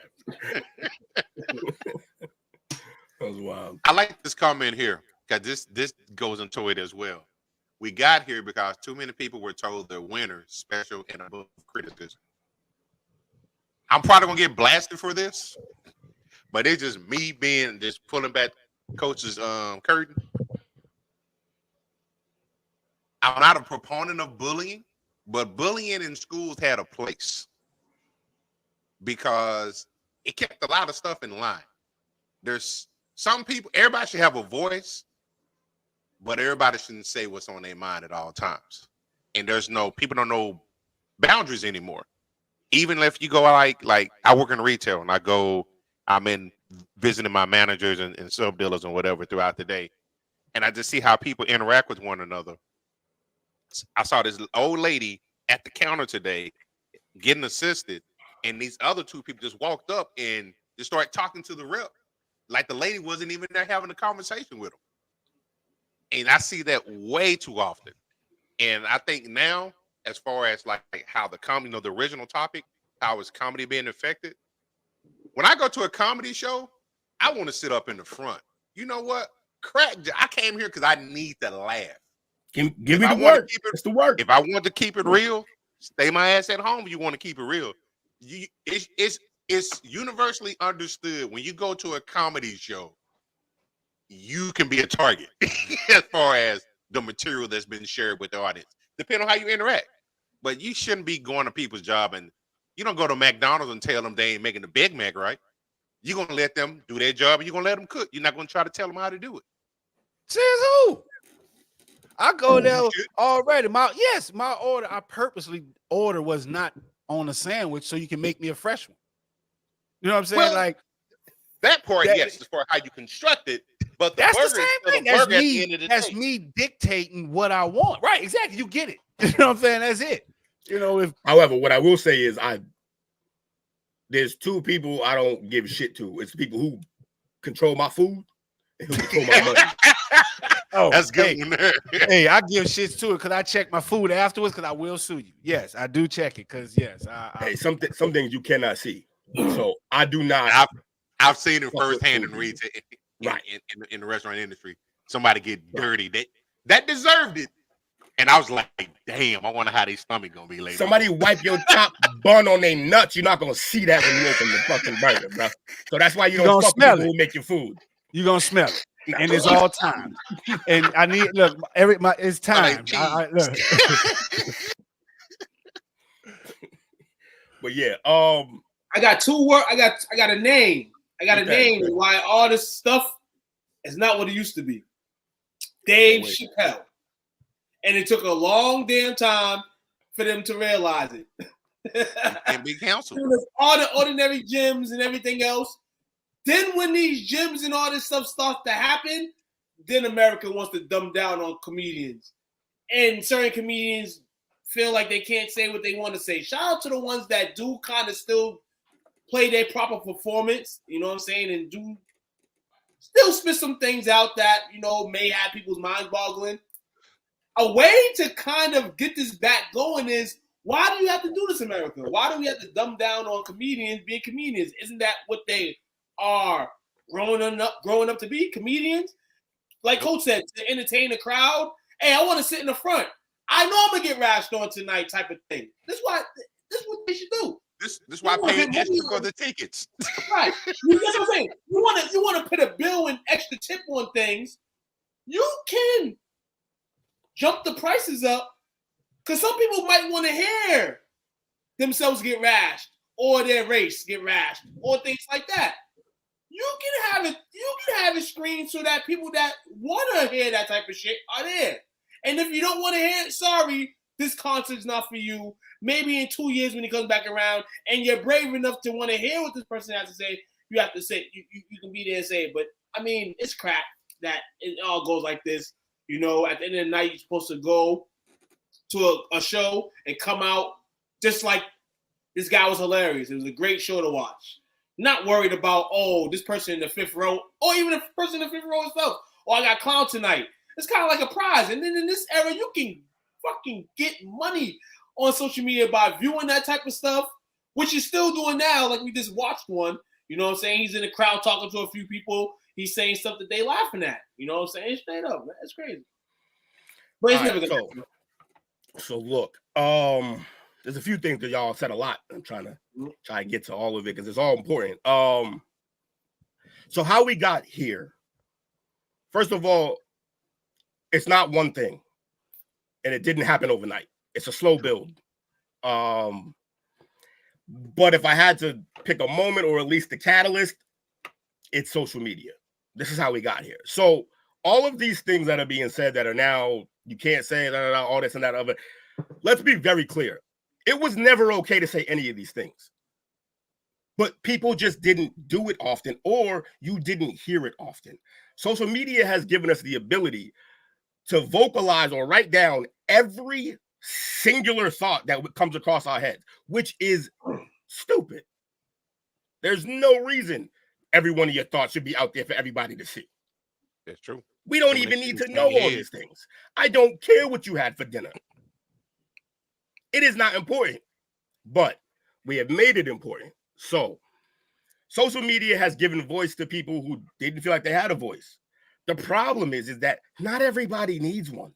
That was wild. I like this comment here because this goes into it as well. We got here because too many people were told they're winners, special, and above criticism. I'm probably gonna get blasted for this, but it's just me being just pulling back Coach's curtain. I'm not a proponent of bullying, but bullying in schools had a place because it kept a lot of stuff in line. There's some people, everybody should have a voice, but everybody shouldn't say what's on their mind at all times. And people don't know boundaries anymore. Even if you go like I work in retail and I'm in visiting my managers and sub dealers and whatever throughout the day. And I just see how people interact with one another. I saw this old lady at the counter today getting assisted, and these other two people just walked up and just started talking to the rep. Like the lady wasn't even there having a conversation with them. And I see that way too often. And I think now, as far as like how the comedy, the original topic, how is comedy being affected? When I go to a comedy show, I want to sit up in the front. You know what? I came here because I need to laugh. Give me the work. It's the work. If I want to keep it real, stay my ass at home. If you want to keep it real, it's universally understood when you go to a comedy show, you can be a target as far as the material that's been shared with the audience, depending on how you interact. But you shouldn't be going to people's job, and you don't go to McDonald's and tell them they ain't making the Big Mac right. You're going to let them do their job, and you're going to let them cook. You're not going to try to tell them how to do it. Says who? I go there already. My order, I purposely order was not on a sandwich so you can make me a fresh one. You know what I'm saying? Well, like that part, yes, as far as how you construct it. But the that's burger the same thing. is at the end of the That's day. me dictating what I want. Right, exactly. You get it. You know what I'm saying? That's it. You know, however, what I will say is there's two people I don't give a shit to. It's people who control my food and who control my money. Oh, that's good. Hey, I give shits to it because I check my food afterwards because I will sue you. Yes, I do check it because yes, hey, some things you cannot see. So I do not. I've seen it firsthand in retail, right? In the restaurant industry, somebody get dirty that deserved it, and I was like, damn, I wonder how their stomach gonna be later. Somebody wipe your top bun on their nuts. You're not gonna see that when you open the fucking burger, bro. So that's why you don't fuck with people who make your food. You're gonna smell it. And it's all time. And I need it's time. Look. But yeah, I got two words. I got a name. I got a name why all this stuff is not what it used to be. Dave Chappelle. And it took a long damn time for them to realize it. And big council. All the ordinary gyms and everything else. Then when these gyms and all this stuff starts to happen, then America wants to dumb down on comedians. And certain comedians feel like they can't say what they want to say. Shout out to the ones that do kind of still play their proper performance, you know what I'm saying, and do still spit some things out that, you know, may have people's minds boggling. A way to kind of get this back going is, why do you have to do this, America? Why do we have to dumb down on comedians being comedians? Isn't that what they are growing up to be, comedians? Like Coach said, to entertain the crowd. Hey, I want to sit in the front. I know I'm gonna get rashed on tonight, type of thing. This is what they should do. This is why I pay extra for the tickets. Right. That's what I'm saying. You want to put a bill and extra tip on things. You can jump the prices up because some people might want to hear themselves get rashed or their race get rashed or things like that. You can have it screened so that people that want to hear that type of shit are there. And if you don't want to hear it, sorry, this concert's not for you. Maybe in 2 years when he comes back around and you're brave enough to want to hear what this person has to say, you have to say, you can be there and say it. But, I mean, it's crap that it all goes like this. You know, at the end of the night, you're supposed to go to a show and come out just like this guy was hilarious. It was a great show to watch. Not worried about, this person in the fifth row, or even the person in the fifth row itself. I got clown tonight. It's kind of like a prize. And then in this era, you can fucking get money on social media by viewing that type of stuff, which you're still doing now. Like we just watched one. You know what I'm saying? He's in the crowd talking to a few people. He's saying stuff that they laughing at. You know what I'm saying? Straight up, man. It's crazy. But it's never gonna happen. So look, there's a few things that y'all said a lot. I'm trying to get to all of it because it's all important. So how we got here, first of all, it's not one thing, and it didn't happen overnight. It's a slow build. But if I had to pick a moment or at least the catalyst, it's social media. This is how we got here. So all of these things that are being said that are now, you can't say all this and that other. Let's be very clear. It was never okay to say any of these things. But people just didn't do it often, or you didn't hear it often. Social media has given us the ability to vocalize or write down every singular thought that comes across our heads, which is stupid. There's no reason every one of your thoughts should be out there for everybody to see. That's true. We don't even need to know all these things. I don't care what you had for dinner. It is not important, but we have made it important. So social media has given voice to people who didn't feel like they had a voice. The problem is that not everybody needs one.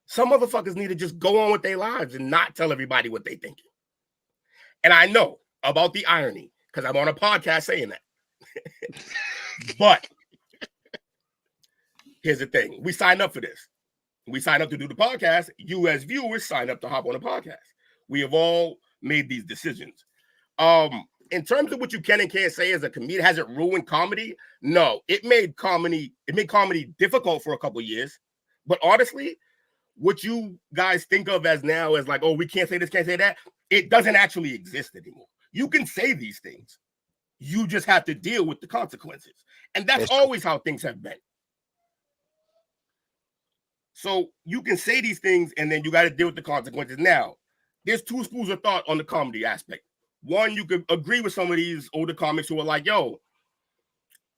Some motherfuckers need to just go on with their lives and not tell everybody what they thinking. And I know about the irony because I'm on a podcast saying that. But here's the thing. We signed up for this. We signed up to do the podcast. You as viewers signed up to hop on the podcast. We have all made these decisions. In terms of what you can and can't say as a comedian, has it ruined comedy? No, it made comedy difficult for a couple of years. But honestly, what you guys think of as now as like, oh, we can't say this, can't say that, it doesn't actually exist anymore. You can say these things. You just have to deal with the consequences. And that's always how things have been. So you can say these things and then you got to deal with the consequences. Now, there's two schools of thought on the comedy aspect. One, you could agree with some of these older comics who are like, yo,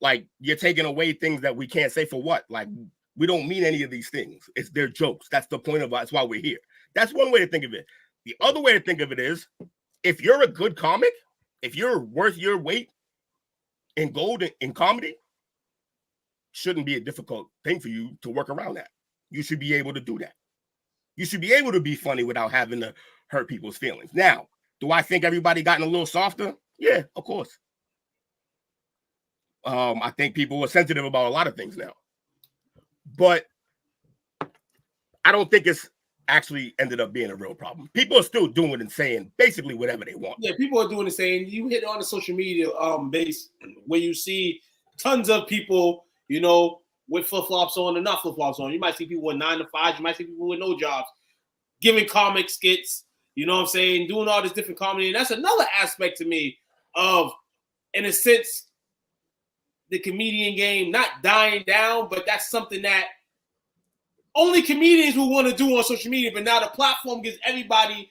like, you're taking away things that we can't say for what? Like, we don't mean any of these things. It's their jokes. That's the point of it. That's why we're here. That's one way to think of it. The other way to think of it is, if you're a good comic, if you're worth your weight in gold in comedy, shouldn't be a difficult thing for you to work around that. You should be able to do that. You should be able to be funny without having to hurt people's feelings. Now, do I think everybody gotten a little softer? Yeah, of course. I think people are sensitive about a lot of things now. But I don't think it's actually ended up being a real problem. People are still doing and saying basically whatever they want. Yeah, people are doing the same. You hit on the social media base where you see tons of people, you know, with flip-flops on and not flip-flops on. You might see people with 9 to 5. You might see people with no jobs giving comic skits. You know what I'm saying? Doing all this different comedy. And that's another aspect to me of, in a sense, the comedian game not dying down, but that's something that only comedians will want to do on social media. But now the platform gives everybody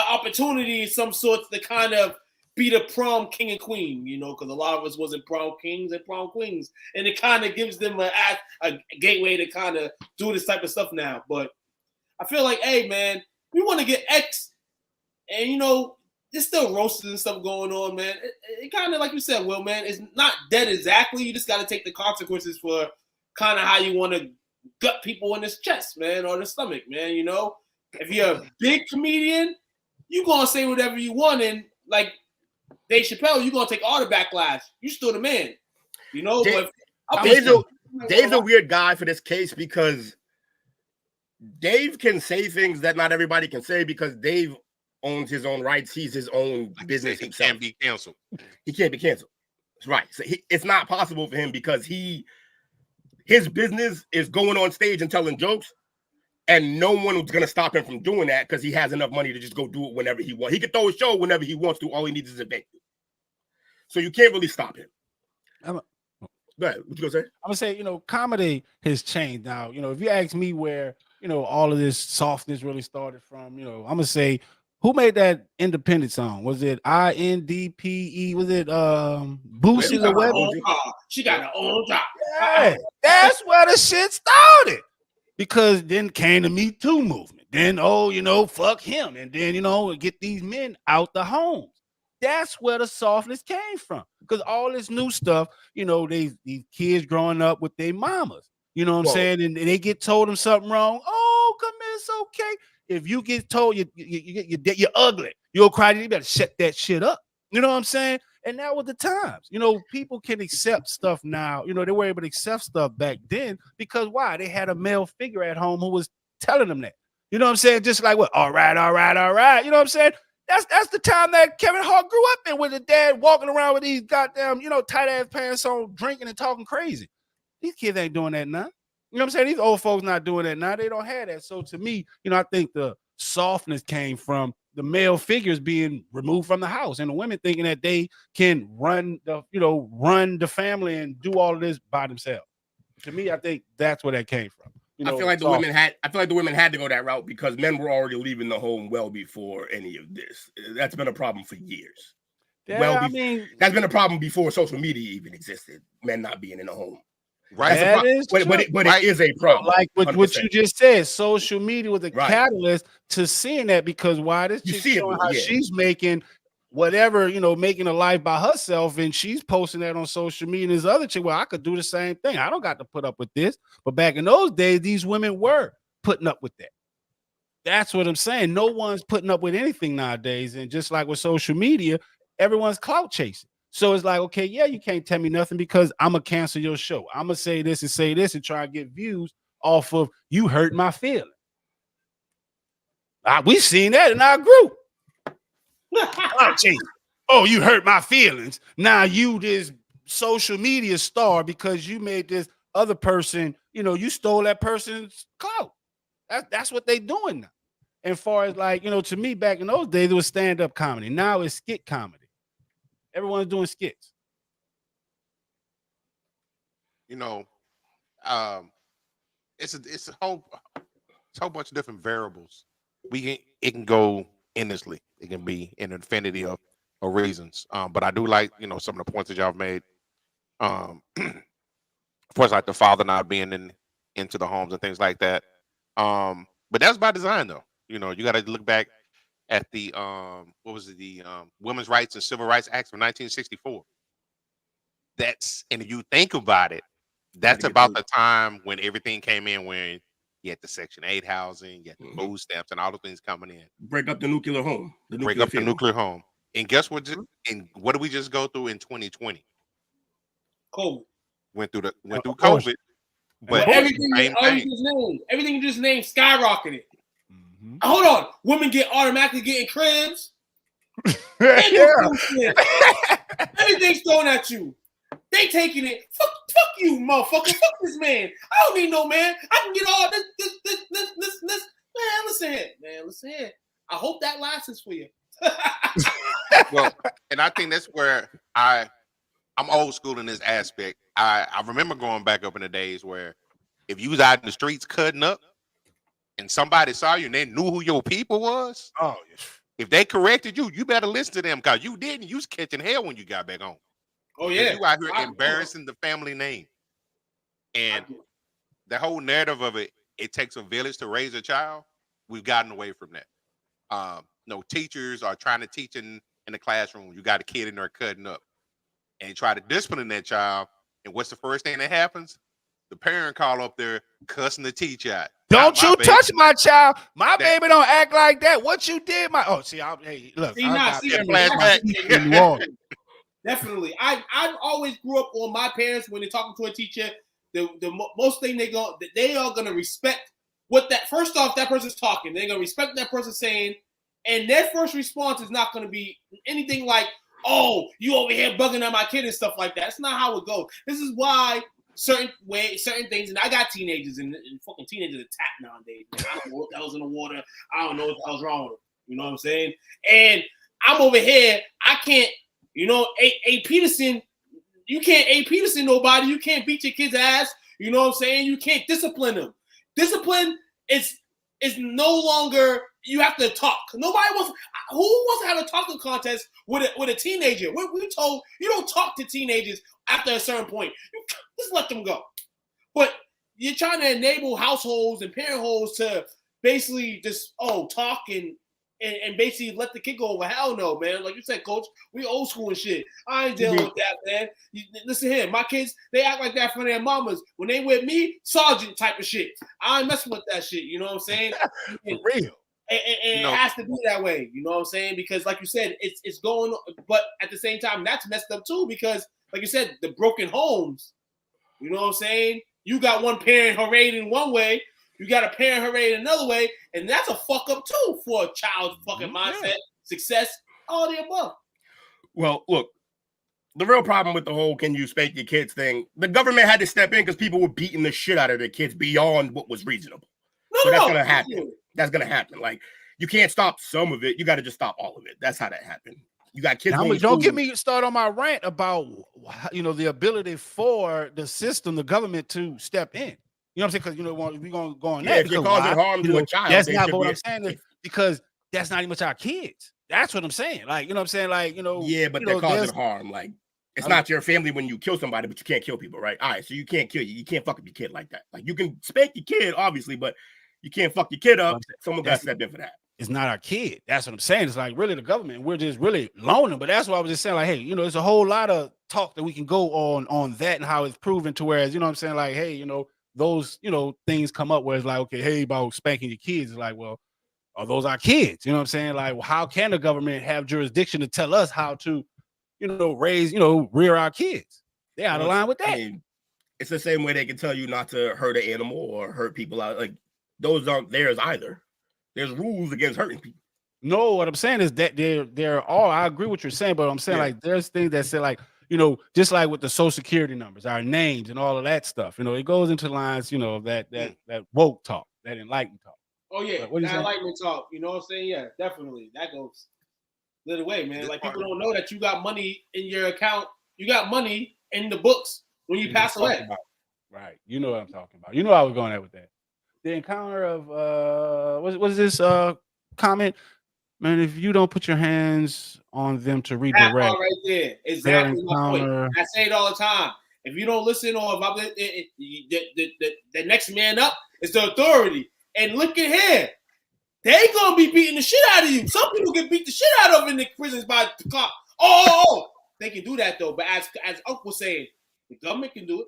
opportunity of some sorts to kind of be the prom king and queen, you know, because a lot of us wasn't prom kings and prom queens. And it kind of gives them a gateway to kind of do this type of stuff now. But I feel like, hey, man, we want to get X. And, you know, there's still roasting and stuff going on, man. It kind of, like you said, Will, man, it's not dead exactly. You just got to take the consequences for kind of how you want to gut people in this chest, man, or the stomach, man, you know? If you're a big comedian, you're going to say whatever you want. And, like Dave Chappelle, you're going to take all the backlash. You still the man, you know? Dave's a weird guy for this case because Dave can say things that not everybody can say because Dave owns his own rights. He's his own business himself. He can't be canceled. He can't be canceled. That's right. So it's not possible for him because his business is going on stage and telling jokes, and no one was going to stop him from doing that because he has enough money to just go do it whenever he wants. He can throw a show whenever he wants to. All he needs is a venue. So you can't really stop him. Go ahead. What you gonna say? I'm gonna say, you know, comedy has changed now. You know, if you ask me where, you know, all of this softness really started from, you know, I'm gonna say, who made that independent song? Was it INDPE? Was it Boosie the Web? She got her own job. Yeah, that's where the shit started. Because then came the Me Too movement. Then, oh, you know, fuck him. And then, you know, get these men out the homes. That's where the softness came from. Because all this new stuff, you know, these kids growing up with their mamas. You know what I'm saying? And they get told them something wrong. Oh, come here, it's okay. If you get told you're ugly, you'll cry, you better shut that shit up. You know what I'm saying? And now with the times, you know, people can accept stuff now. You know, they were able to accept stuff back then because why? They had a male figure at home who was telling them that. You know what I'm saying? Just like what? All right. You know what I'm saying? That's the time that Kevin Hart grew up in, with the dad walking around with these goddamn, you know, tight ass pants on, drinking and talking crazy. These kids ain't doing that now. You know what I'm saying? These old folks not doing that now. They don't have that. So to me, you know, I think the softness came from the male figures being removed from the house and the women thinking that they can run the family and do all of this by themselves. To me, I think that's where that came from. You know, I feel like the women had to go that route because men were already leaving the home well before any of this. That's been a problem for years. Yeah, that's been a problem before social media even existed. Men not being in the home. Right. But it is a problem. Like what you just said, social media was a catalyst to seeing that, because why? This chick showing how she's making whatever, you know, making a life by herself, and she's posting that on social media. And this other chick, well, I could do the same thing. I don't got to put up with this. But back in those days, these women were putting up with that. That's what I'm saying. No one's putting up with anything nowadays. And just like with social media, everyone's clout chasing. So it's like, okay, yeah, you can't tell me nothing because I'm gonna cancel your show. I'm gonna say this and try to get views off of you hurt my feelings. We've seen that in our group. Oh, geez. Oh, you hurt my feelings. Now you this social media star because you made this other person, you stole that person's clout. That's what they doing now. And far as like, to me back in those days, it was stand-up comedy. Now it's skit comedy. Everyone's doing skits. It's a whole bunch of different variables. It can go endlessly. It can be an infinity of reasons. But I do like, some of the points that y'all made. Of course, like the father not being into the homes and things like that. But that's by design, though. You got to look back at the the Women's Rights and Civil Rights Act of 1964. And if you think about it, that's about the time when everything came in, when you had the Section 8 housing, you had the food stamps, and all the things coming in. Break up the nuclear home. The nuclear home. And guess what? And what did we just go through in 2020? COVID. Went through COVID. But everything you just named skyrocketed. Hold on. Women automatically getting cribs. Everything's thrown at you. They taking it. Fuck you, motherfucker. Fuck this man. I don't need no man. I can get all this. Man, listen here. I hope that lasts for you. Well, and I think that's where I'm old school in this aspect. I remember going back up in the days where if you was out in the streets cutting up and somebody saw you and they knew who your people was, if they corrected you, you better listen to them, because you didn't. You was catching hell when you got back home. Oh, yeah. You out here embarrassing the family name. And the whole narrative of it takes a village to raise a child. We've gotten away from that. Teachers are trying to teach in the classroom. You got a kid in there cutting up and try to discipline that child. And what's the first thing that happens? The parent call up there cussing the teacher out. Don't you touch my child. My baby don't act like that. What you did, hey, look. Definitely. I always grew up on my parents when they're talking to a teacher. The most thing they are gonna respect first off, that person's talking. They're gonna respect that person saying, and their first response is not gonna be anything like, "Oh, you over here bugging on my kid" and stuff like that. That's not how it goes. This is why certain things, and I got teenagers, and fucking teenagers attack nowadays. Man. I don't know what the hell's in the water. I don't know what the hell's wrong with them. You know what I'm saying? And I'm over here. I can't. A Peterson, you can't A Peterson nobody. You can't beat your kid's ass. You know what I'm saying? You can't discipline them. Discipline is no longer, you have to talk. Who wants to have a talking contest with a teenager? We're told you don't talk to teenagers after a certain point. You just let them go. But you're trying to enable households and parentholds to basically just talk and basically let the kid go over. Hell no, man. Like you said, Coach, we old school and shit. I ain't dealing with that, man. Listen here, my kids, they act like that for their mamas. When they with me, sergeant type of shit. I ain't messing with that shit. You know what I'm saying? For real. And it has to be that way. You know what I'm saying? Because like you said, it's going, but at the same time, that's messed up too, because like you said, the broken homes, you know what I'm saying? You got one parent arrayed in one way, you got a parent arrayed another way, and that's a fuck up too for a child's fucking mindset, success, all the above. Well, look, the real problem with the whole "can you spank your kids" thing, the government had to step in because people were beating the shit out of their kids beyond what was reasonable. That's gonna happen. That's gonna happen. Like, you can't stop some of it. You got to just stop all of it. That's how that happened. You got kids. Don't get me started on my rant about the ability for the system, the government to step in. You know what I'm saying? Because we're gonna go on that. If you're causing harm to a child, that's not what I'm saying. Because that's not even our kids. That's what I'm saying. Like, you know what I'm saying? Like, yeah, but they're causing harm. Like, it's not your family when you kill somebody, but you can't kill people, right? All right, so you can't kill you. You can't fuck up your kid like that. Like, you can spank your kid, obviously, but you can't fuck your kid up. Someone got to step in for that. It's not our kid. That's what I'm saying. It's like really the government. We're just really loaning. But that's why I was just saying, like, hey, there's a whole lot of talk that we can go on that and how it's proven to whereas, you know what I'm saying? Like, hey, those, things come up where it's like, okay, hey, about spanking your kids. It's like, well, are those our kids? You know what I'm saying? Like, well, how can the government have jurisdiction to tell us how to raise, rear our kids. They're out of line with that. I mean, it's the same way they can tell you not to hurt an animal or hurt people out. Like those aren't theirs either. There's rules against hurting people. No, what I'm saying is that they're all. I agree with what you're saying, but I'm saying like there's things that say like just like with the social security numbers, our names, and all of that stuff. It goes into lines. That woke talk, that enlightened talk. Oh yeah, that enlightenment talk. You know what I'm saying? Yeah, definitely. That goes little way, man. Like people don't know that you got money in your account. You got money in the books when you pass away. Right. You know what I'm talking about. You know I was going at with that. The encounter of what is this comment? Man, if you don't put your hands on them to redirect, that part right there, exactly my point. I say it all the time. If you don't listen, or if I'm the next man up is the authority. And look at here, they gonna be beating the shit out of you. Some people get beat the shit out of in the prisons by the cop. Oh, they can do that though. But as Uncle was saying, the government can do it.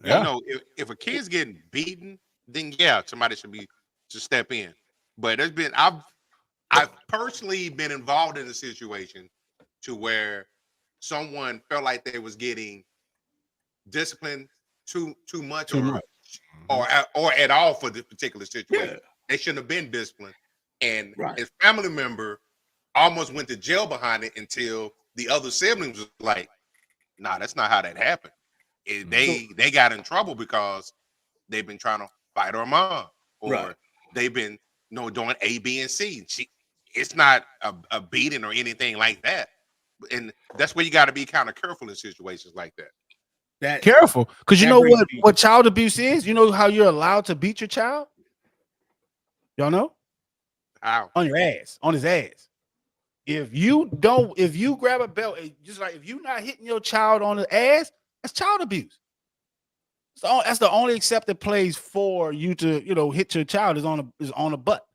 Yeah. If a kid's getting beaten, then somebody should step in. But I've personally been involved in a situation to where someone felt like they was getting disciplined too much or at all for this particular situation. Yeah. They shouldn't have been disciplined. And his family member almost went to jail behind it until the other siblings was like, nah, that's not how that happened. They got in trouble because they've been trying to fight her mom, or they've been doing A, B, and C. It's not a beating or anything like that. And that's where you got to be kind of careful in situations like that. Careful, because you know what child abuse is? You know how you're allowed to beat your child? Y'all know? How? On your ass, on his ass. If you grab a belt, just like if you're not hitting your child on the ass, that's child abuse. So that's the only accepted place for you to, hit your child is on a butt.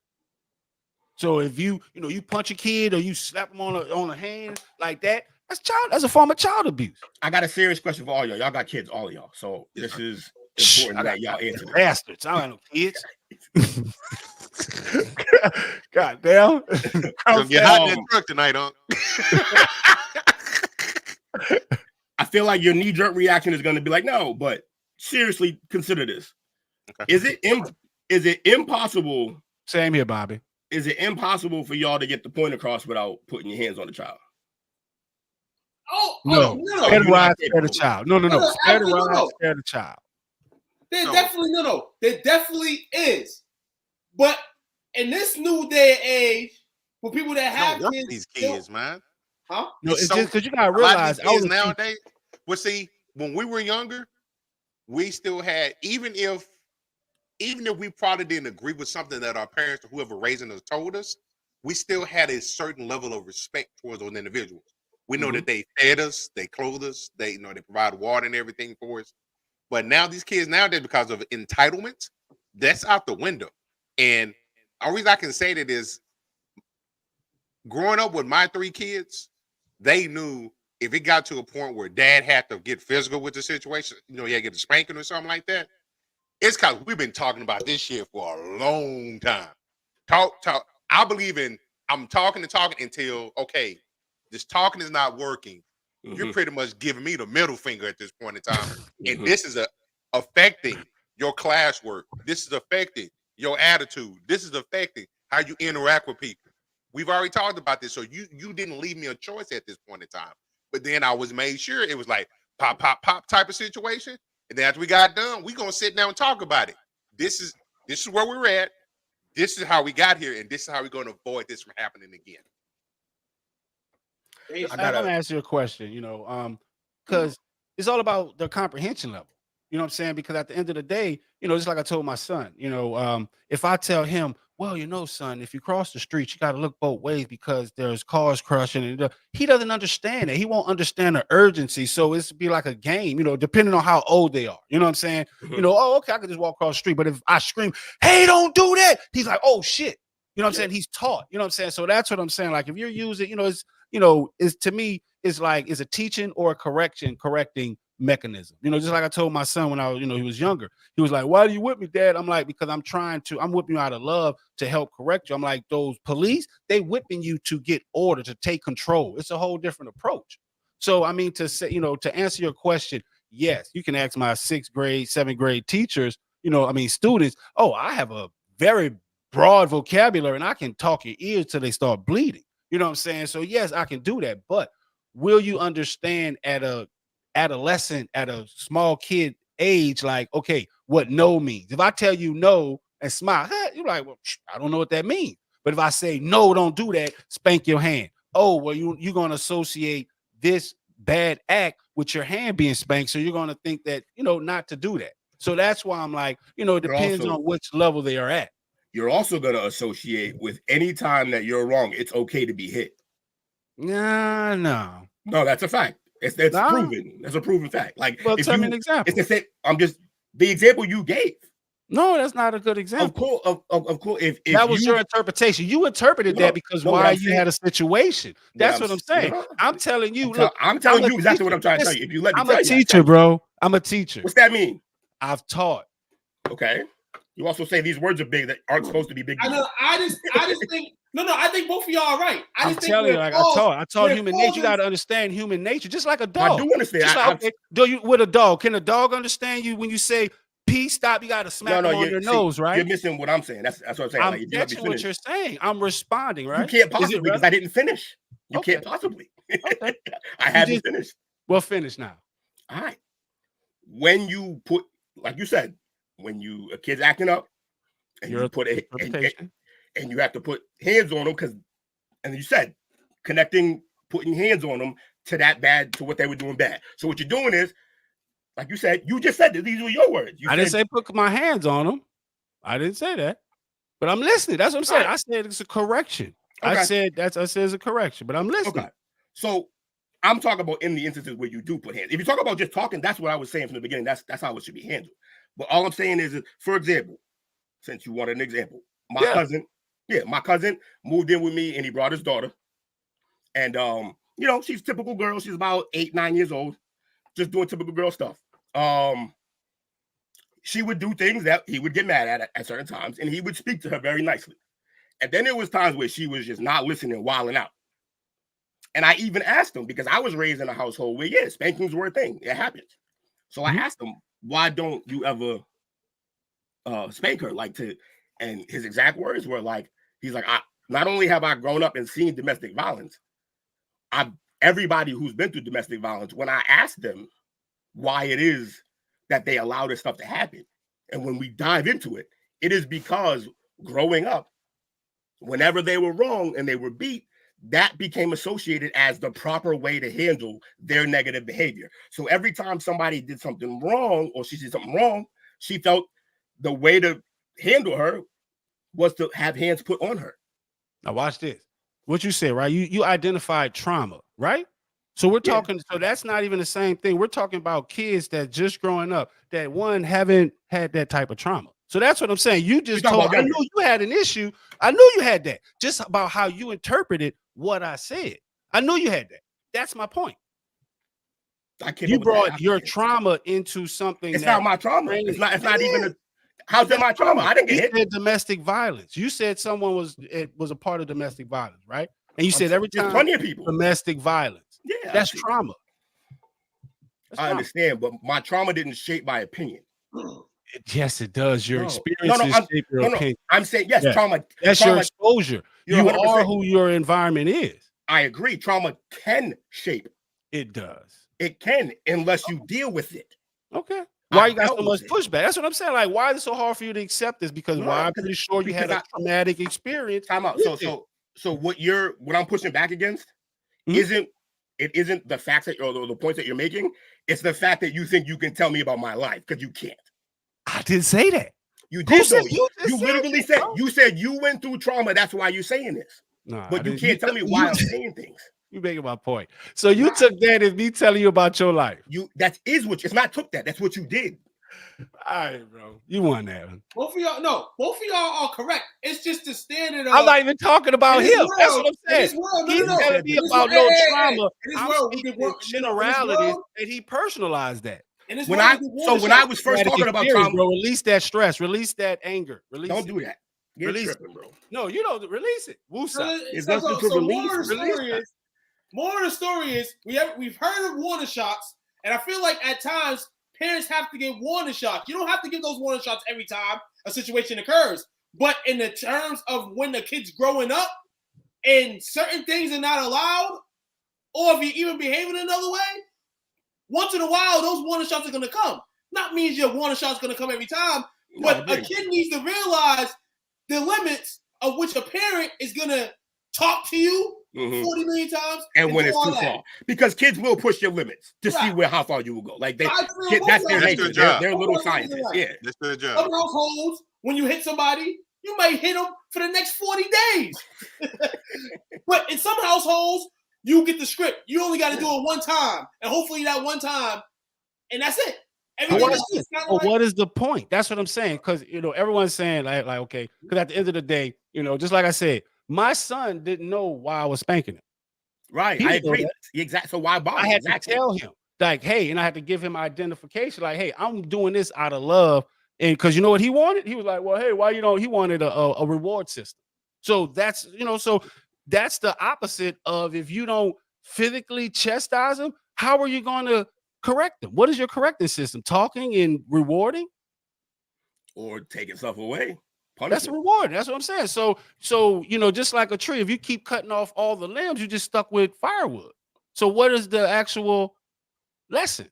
So if you punch a kid or you slap him on the hand like that, that's a form of child abuse. I got a serious question for all y'all. Y'all got kids, all of y'all. So this is important that y'all answer this. Bastards. I don't have no kids. God damn. Get hot in that truck tonight, huh? I feel like your knee-jerk reaction is going to be like, no, but seriously, consider this. Okay. Is it impossible? Same here, Bobby. Is it impossible for y'all to get the point across without putting your hands on the child? No. Spare the child. No. Spare the child. There definitely is. But in this new day and age, for people that have kids, these kids, man. Huh? No, it's just because you gotta realize nowadays. Well, see, when we were younger, we still had, even if we probably didn't agree with something that our parents or whoever raising us told us, we still had a certain level of respect towards those individuals. We know that they fed us, they clothed us, they provide water and everything for us. But now these kids nowadays, because of entitlement, that's out the window. And the only reason I can say that is, growing up with my 3 kids, they knew if it got to a point where dad had to get physical with the situation, he had to get a spanking or something like that, it's because we've been talking about this shit for a long time. Talk. I believe in, I'm talking until, okay, this talking is not working. You're pretty much giving me the middle finger at this point in time. And this is affecting your classwork. This is affecting your attitude. This is affecting how you interact with people. We've already talked about this. So you didn't leave me a choice at this point in time. But then I was made sure it was like pop, pop, pop type of situation. And then after we got done, we're going to sit down and talk about it. This is where we're at. This is how we got here. And this is how we're going to avoid this from happening again. I'm going to ask you a question, because it's all about the comprehension level. You know what I'm saying? Because at the end of the day, just like I told my son, if I tell him, well, son, if you cross the street, you got to look both ways because there's cars crushing. And he doesn't understand it. He won't understand the urgency. So it's be like a game, depending on how old they are. You know what I'm saying? Okay, I could just walk across the street. But if I scream, hey, don't do that, he's like, oh, shit. You know what I'm saying? He's taught. You know what I'm saying? So that's what I'm saying. Like if you're using, it's to me, it's like it's a teaching or a correcting mechanism. Just like I told my son when he was younger. He was like, why do you whip me, Dad? I'm like, because I'm whipping you out of love to help correct you. I'm like, those police, they whipping you to get order, to take control. It's a whole different approach. So I mean, to say, to answer your question, yes, you can ask my 6th grade, 7th grade teachers, students. Oh, I have a very broad vocabulary and I can talk your ears till they start bleeding. You know what I'm saying? So yes, I can do that. But will you understand at a adolescent, at a small kid age, like, okay, what no means? If I tell you no and smile, you're like, well, I don't know what that means. But if I say no, don't do that, spank your hand. Oh, well, you're going to associate this bad act with your hand being spanked. So you're going to think that, not to do that. So that's why I'm like, it depends on which level they are at. You're also going to associate with any time that you're wrong, it's okay to be hit. No, that's a fact. It's proven. That's a proven fact. Like, well, tell me an example. It's the same. The example you gave. No, that's not a good example. Of course. If that was your interpretation, you interpreted that because you had a situation. That's what I'm saying. I'm telling you. I'm telling you exactly what I'm trying to tell you. If you let me, I'm a teacher, bro. I'm a teacher. What's that mean? I've taught. Okay. You also say these words are big that aren't supposed to be big. I know. I just think I think both of y'all are right. I'm telling you, like I taught human nature. You got to understand human nature, just like a dog. I do understand. With a dog, can a dog understand you when you say peace, stop? You got to smack them on your nose, right? You're missing what I'm saying. That's what I'm saying. I'm catching what you're saying. I'm responding, right? You can't possibly because I didn't finish. You can't possibly. Okay. I haven't finished. Well, finish now. All right. When you put, like you said, when a kid's acting up, and you put and you have to put hands on them and you said putting hands on them to what they were doing bad. So what you're doing is, like you said, you just said that these were your words. I didn't say put my hands on them. I didn't say that, but I'm listening. That's what I'm saying. Right. I said it's a correction. Okay. I said it's a correction, but I'm listening. Okay. So I'm talking about in the instances where you do put hands. If you talk about just talking, that's what I was saying from the beginning. That's how it should be handled. But all I'm saying is, for example, since you wanted an example, my cousin moved in with me and he brought his daughter. And she's a typical girl. She's about 8-9 years old, just doing typical girl stuff. She would do things that he would get mad at certain times, and he would speak to her very nicely. And then there was times where she was just not listening, wilding out. And I even asked him, because I was raised in a household where, spankings were a thing. It happens. So I asked him, why don't you ever spank her? And his exact words were like, he's like, not only have I grown up and seen domestic violence, everybody who's been through domestic violence, when I asked them why it is that they allow this stuff to happen, and when we dive into it, it is because growing up, whenever they were wrong and they were beat, that became associated as the proper way to handle their negative behavior. So every time somebody did something wrong or she did something wrong, she felt the way to handle her was to have hands put on her. Now watch this. What you said, right? You identified trauma, right? So we're talking, so that's not even the same thing. We're talking about kids that just growing up, that haven't had that type of trauma. So that's what I'm saying. You just told, I knew you had an issue. I knew you had that. Just about how you interpreted what I said. I knew you had that. That's my point. You brought your trauma into something. It's not my trauma. It's not even how's that my trauma? I didn't get hit. Domestic violence. You said someone was a part of domestic violence, right? And you said every time plenty of people domestic violence. Yeah, that's trauma. I understand, but my trauma didn't shape my opinion. Yes, it does. Your experiences shape your opinion. I'm saying yes, trauma. That's your exposure. You are who your environment is. I agree. Trauma can shape. It does. It can, unless you deal with it. Okay. Why you got so much pushback? That's what I'm saying. Like, why is it so hard for you to accept this? Because I'm pretty sure you had a traumatic experience. Time out. So what I'm pushing back against isn't the facts or the points that you're making. It's the fact that you think you can tell me about my life because you can't. I didn't say that. You did. You literally said you said you went through trauma. That's why you're saying this. No, but you can't tell me why I'm saying things. You making my point. So you took that as me telling you about your life. It's not took that. That's what you did. All right, bro. You won that. Both of y'all are correct. It's just the standard of, I'm not even talking about him. That's what I'm saying. He's telling me about no trauma. I'm speaking generalities, and he personalized that. When I was first talking about trauma, bro, release that stress, release that anger. Don't do that. Release it, bro. No, you don't release it. Woosah. It's nothing to release. More of the story is we've heard of warning shots, and I feel like at times parents have to give warning shots. You don't have to give those warning shots every time a situation occurs, but in the terms of when the kid's growing up and certain things are not allowed, or if you're even behaving another way, once in a while those warning shots are going to come. Not means your warning shot's going to come every time, but a kid needs to realize the limits of which a parent is going to talk to you 40 million times. And when it's too far. Because kids will push your limits to see how far you will go. Like that's their nature. They're little scientists. Yeah. That's their job. Some households, when you hit somebody, you might hit them for the next 40 days. But in some households, you get the script. You only got to do it one time. And hopefully that one time, and that's it. What is the point? That's what I'm saying. Because everyone's saying like okay, because at the end of the day, just like I said, my son didn't know why I was spanking him. Right. I agree. Exactly. So why bother? I had to tell him, like, hey, and I had to give him identification, like, hey, I'm doing this out of love. And because you know what he wanted? He was like, well, hey, why he wanted a reward system. So that's so that's the opposite of if you don't physically chastise him, how are you going to correct them? What is your correcting system? Talking and rewarding? Or taking stuff away. That's a reward. That's what I'm saying. So just like a tree, if you keep cutting off all the limbs, you're just stuck with firewood. So what is the actual lesson?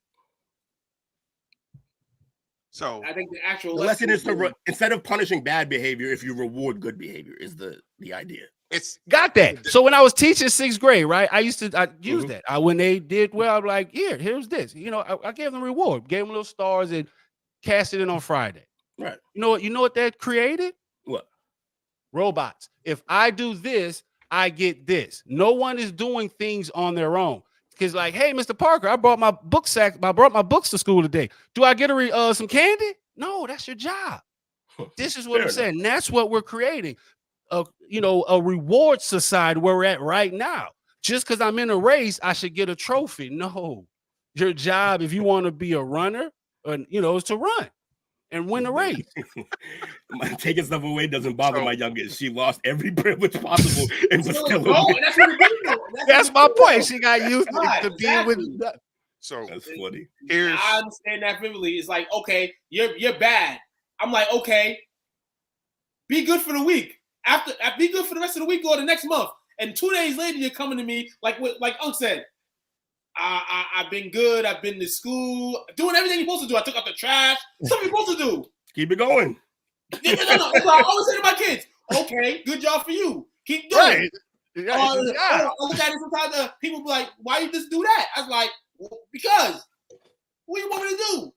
So I think the actual lesson is to instead of punishing bad behavior, if you reward good behavior, is the idea. It's got that. So when I was teaching 6th grade, right, I used to use that. When they did well, I'm like, here's this. I gave them a reward, gave them little stars, and cast it in on Friday. Right. You know what that created? What? Robots. If I do this, I get this. No one is doing things on their own. Because like, hey, Mr. Parker, I brought my books to school today. Do I get some candy? No, that's your job. This is what I'm saying. That's what we're creating. A reward society where we're at right now. Just because I'm in a race, I should get a trophy. No, your job, if you want to be a runner, is to run and win a race. Taking stuff away doesn't bother my youngest. She lost every privilege possible and was still that's my point. She got used to being with. So that's funny. I understand that vividly. It's like, okay, you're bad. I'm like, okay, be good for the week. After be good for the rest of the week or the next month. And 2 days later, you're coming to me like Unc said. I've been good. I've been to school, doing everything you're supposed to do. I took out the trash. Something you're supposed to do. Keep it going. No. That's what I always say to my kids. Okay, good job for you. Keep doing it. I look at it sometimes. People be like, "Why you just do that?" I was like, well, "Because what do you want me to do?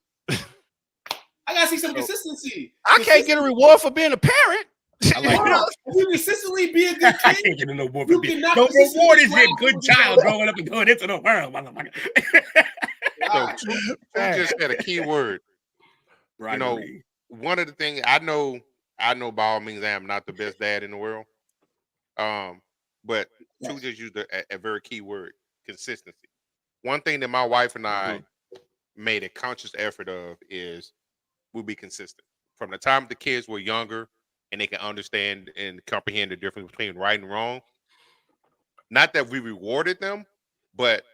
I gotta see some consistency. I can't get a reward for being a parent." I like that. If you consistently be a good kid, I can't get no reward for being. The reward is your good child growing up and going into the world, motherfucker. So, you just said a key word. Right. One of the things I know by all means I am not the best dad in the world. But two just used a very key word: consistency. One thing that my wife and I made a conscious effort of is we'll be consistent. From the time the kids were younger and they can understand and comprehend the difference between right and wrong. Not that we rewarded them, but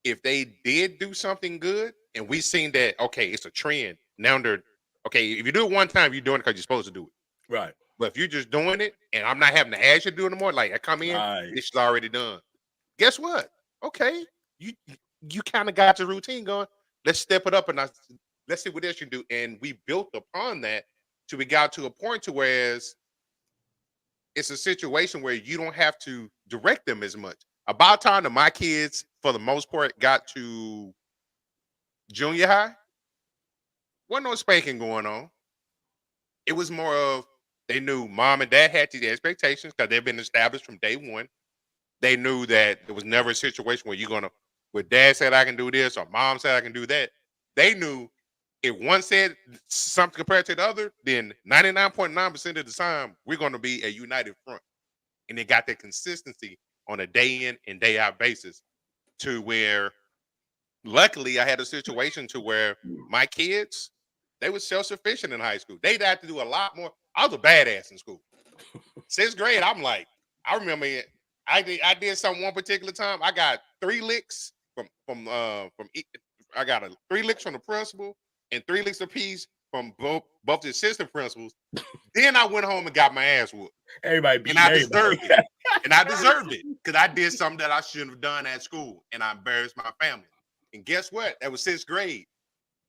if they did do something good and we seen that, okay, it's a trend. Now they're, okay, if you do it one time, you're doing it because you're supposed to do it. Right. But if you're just doing it and I'm not having to ask you to do it anymore, like I come in, this is already done. Guess what? Okay, you kind of got your routine going. Let's step it up and let's see what else you do. And we built upon that till we got to a point to whereas it's a situation where you don't have to direct them as much. About time that my kids, for the most part, got to junior high, wasn't no spanking going on. It was more of they knew mom and dad had these expectations because they've been established from day one. They knew that there was never a situation where dad said I can do this or mom said I can do that. They knew if one said something compared to the other, then 99.9% of the time, we're going to be a united front. And they got that consistency on a day in and day out basis to where, luckily, I had a situation to where my kids, they were self-sufficient in high school. They'd have to do a lot more. I was a badass in school. 6th grade, I'm like, I remember I did something one particular time. I got 3 licks I got 3 licks from the principal and 3 licks apiece from both the assistant principals. Then I went home and got my ass whooped. Everybody beat and I deserved it. And I deserved it because I did something that I shouldn't have done at school, and I embarrassed my family. And guess what? That was 6th grade.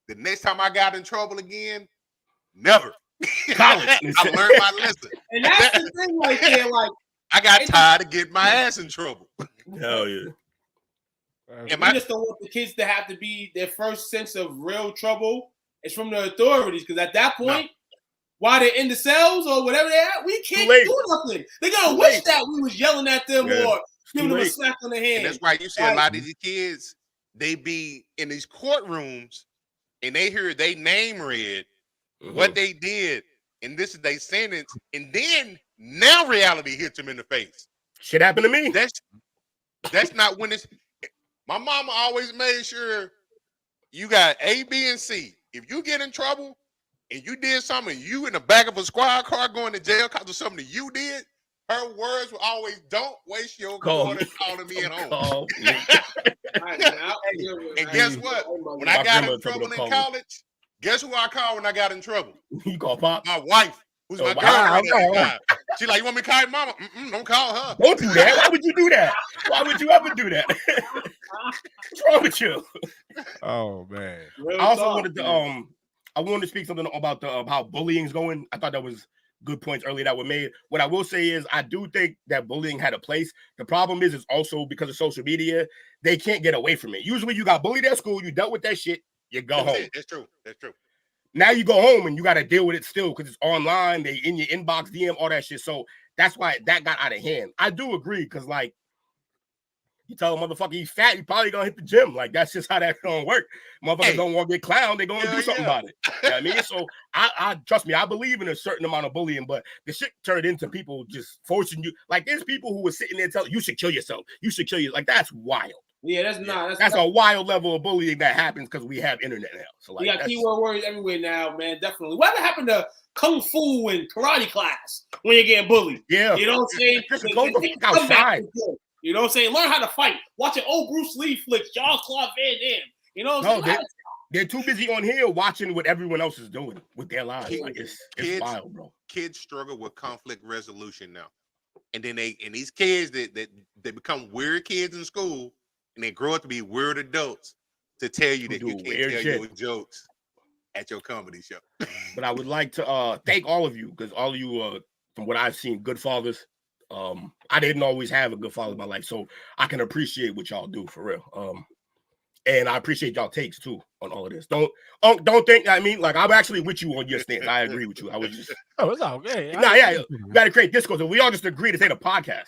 The next time I got in trouble again, never. College. I learned my lesson. And that's the thing right there. Like, I got tired of getting my ass in trouble. Hell yeah. We just don't want the kids to have to be their first sense of real trouble. It's from the authorities, because at that point, while they're in the cells or whatever they're at, we can't do nothing. They're gonna wish that we was yelling at them or giving them a smack on the hand. And that's why you see a lot of these kids, they be in these courtrooms and they hear their name read, what they did, and this is their sentence, and then now reality hits them in the face. Shit happened to me. That's not when it's. My mama always made sure you got A, B, and C. If you get in trouble and you did something, you in the back of a squad car going to jail because of something that you did, her words were always, "Don't waste your quarter calling me at home." And guess what? When I got in trouble in college, guess who I called when I got in trouble? You call Pop? My wife, who's my girlfriend. She like, "You want me to call your mama?" Don't call her. Don't do that. Why would you do that? Why would you ever do that? What's wrong with you? Oh man. I also wanted to speak something about how bullying's going. I thought that was good points earlier that were made. What I will say is I do think that bullying had a place. The problem is also because of social media, they can't get away from it. Usually you got bullied at school, you dealt with that shit, you go home. That's true. That's true. Now you go home and you got to deal with it still because it's online. They in your inbox, DM, all that shit. So that's why that got out of hand. I do agree because, like, you tell a motherfucker he's fat, he probably gonna hit the gym. Like, that's just how that's gonna work. Motherfuckers don't want to get clowned. They're gonna do something about it. You know what I mean? So I trust me, I believe in a certain amount of bullying, but the shit turned into people just forcing you. Like, there's people who were sitting there telling you should kill yourself. You should kill you. Like, that's wild. Yeah, that's not. That's a wild level of bullying that happens because we have internet now. So like, we got keyword words everywhere now, man. Definitely. Whatever happened to kung fu and karate class when you're getting bullied? Yeah, you know what I'm saying? Just go outside. You know what I'm saying? Learn how to fight. Watching old Bruce Lee flicks, Jean-Claude Van Damme. You know what I'm saying? They're too busy on here watching what everyone else is doing with their lives. Like, it's wild, bro. Kids struggle with conflict resolution now, and then these kids that they become weird kids in school. And they grow up to be weird adults to tell you that you can't tell your jokes at your comedy show. But I would like to thank all of you because all of you, from what I've seen, good fathers. I didn't always have a good father in my life, so I can appreciate what y'all do for real. And I appreciate y'all takes too on all of this. Don't think. I mean, like, I'm actually with you on your stance. I agree with you. I was just it's okay. You gotta create discourse. We all just agree to say the podcast.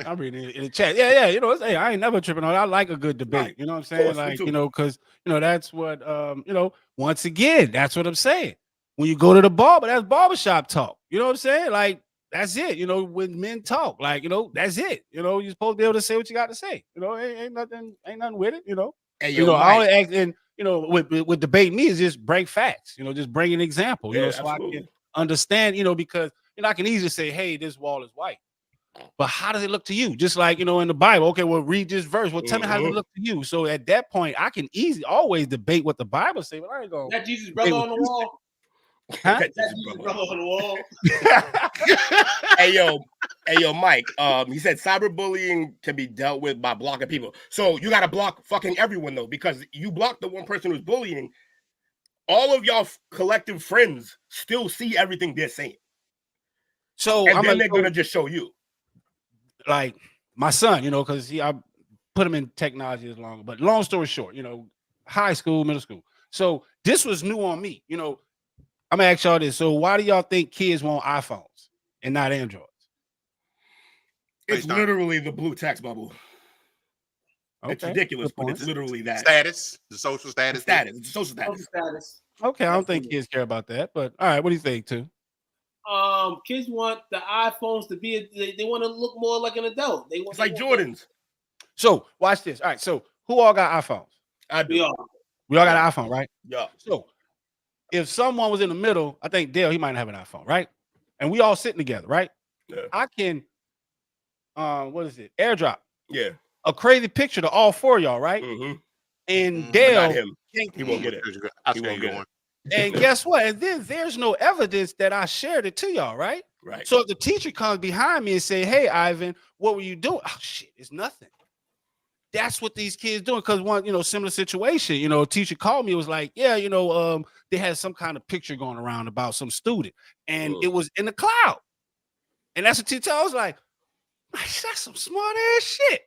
I'm reading in the chat. Yeah. You know, hey, I ain't never tripping on it. I like a good debate. Right. You know what I'm saying? Like, you know, because that's what you know, once again, that's what I'm saying. When you go to the barber, that's barbershop talk. You know what I'm saying? Like, that's it. You know, when men talk, like, you know, that's it. You know, you're supposed to be able to say what you got to say. You know, ain't nothing with it, you know. Hey, you know, I only act and you know, with debate me is just bring facts, you know, just bring an example, you know, so absolutely. I can understand, you know, because you know, I can easily say, hey, this wall is white. But how does it look to you? Just like, you know, in the Bible, okay, well, read this verse. Well, tell me how does it look to you? So at that point, I can always debate what the Bible says, but I ain't going that Jesus brother on the wall. Huh? That Jesus brother on the wall. Hey yo, Mike. He said cyberbullying can be dealt with by blocking people. So you gotta block fucking everyone though, because you block the one person who's bullying, all of y'all collective friends still see everything they're saying. So and then they're gonna just show you. Like my son, you know, because I put him in technology as long, but long story short, you know, high school, middle school. So this was new on me. You know, I'm gonna ask y'all this. So why do y'all think kids want iPhones and not Androids? It's literally the blue text bubble. Okay. It's ridiculous, but it's literally that. Status, the social status. The social status. Okay, I don't think kids care about that, but all right, what do you think, too? Kids want the iPhones to be they want to look more like an adult. It's like Jordans. So watch this. All right, so who all got iPhones? I do. We all got an iPhone, right? Yeah. So if someone was in the middle, I think Dale, he might have an iPhone, right? And we all sitting together, right? Yeah. I can what is it? AirDrop. Yeah. A crazy picture to all four of y'all, right? Mm-hmm. And But Dale not him. He won't get it. I He see where won't you're get going. And guess what? And then there's no evidence that I shared it to y'all, right? Right. So if the teacher comes behind me and say, "Hey, Ivan, what were you doing?" Oh shit, it's nothing. That's what these kids doing. Because one, similar situation, a teacher called me, was like, yeah, they had some kind of picture going around about some student, and it was in the cloud. And that's what teacher, I was like, that's some smart ass shit.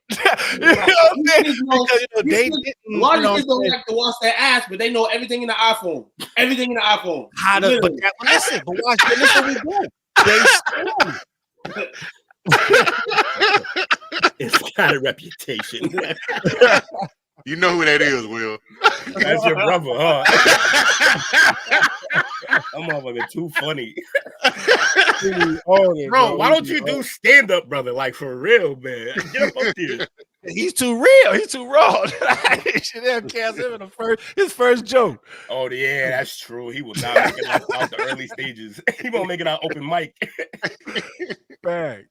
You know what I'm saying? Because they didn't. A lot of kids don't like to wash their ass, but they know everything in the iPhone. Everything in the iPhone. How to? But listen, but watch. Listen, we do. They stole it. It's got a reputation. You know who that is, Will. That's your brother, huh? I'm motherfucker too funny. Bro, why don't you do stand-up, brother? Like, for real, man. Get up here. He's too real. He's too raw. He should have cast him in his first joke. Oh, yeah, that's true. He will not make it out the early stages. He won't make it out open mic. Bang.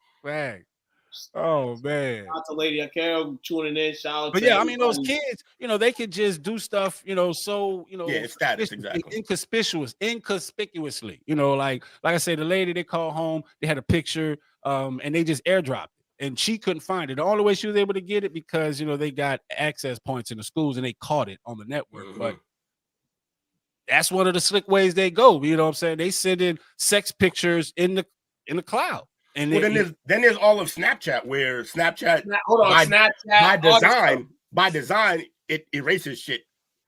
Oh man! Shout out to Lady Carol tuning in. Shout out. But yeah, I mean, those kids, they could just do stuff, so it's status, exactly. Inconspicuously, like I said, the lady, they called home, they had a picture, and they just airdropped it, and she couldn't find it. The only way she was able to get it because they got access points in the schools and they caught it on the network. But that's one of the slick ways they go. You know what I'm saying? They send in sex pictures in the cloud. And then there's all of Snapchat, where Snapchat Snapchat by design it erases shit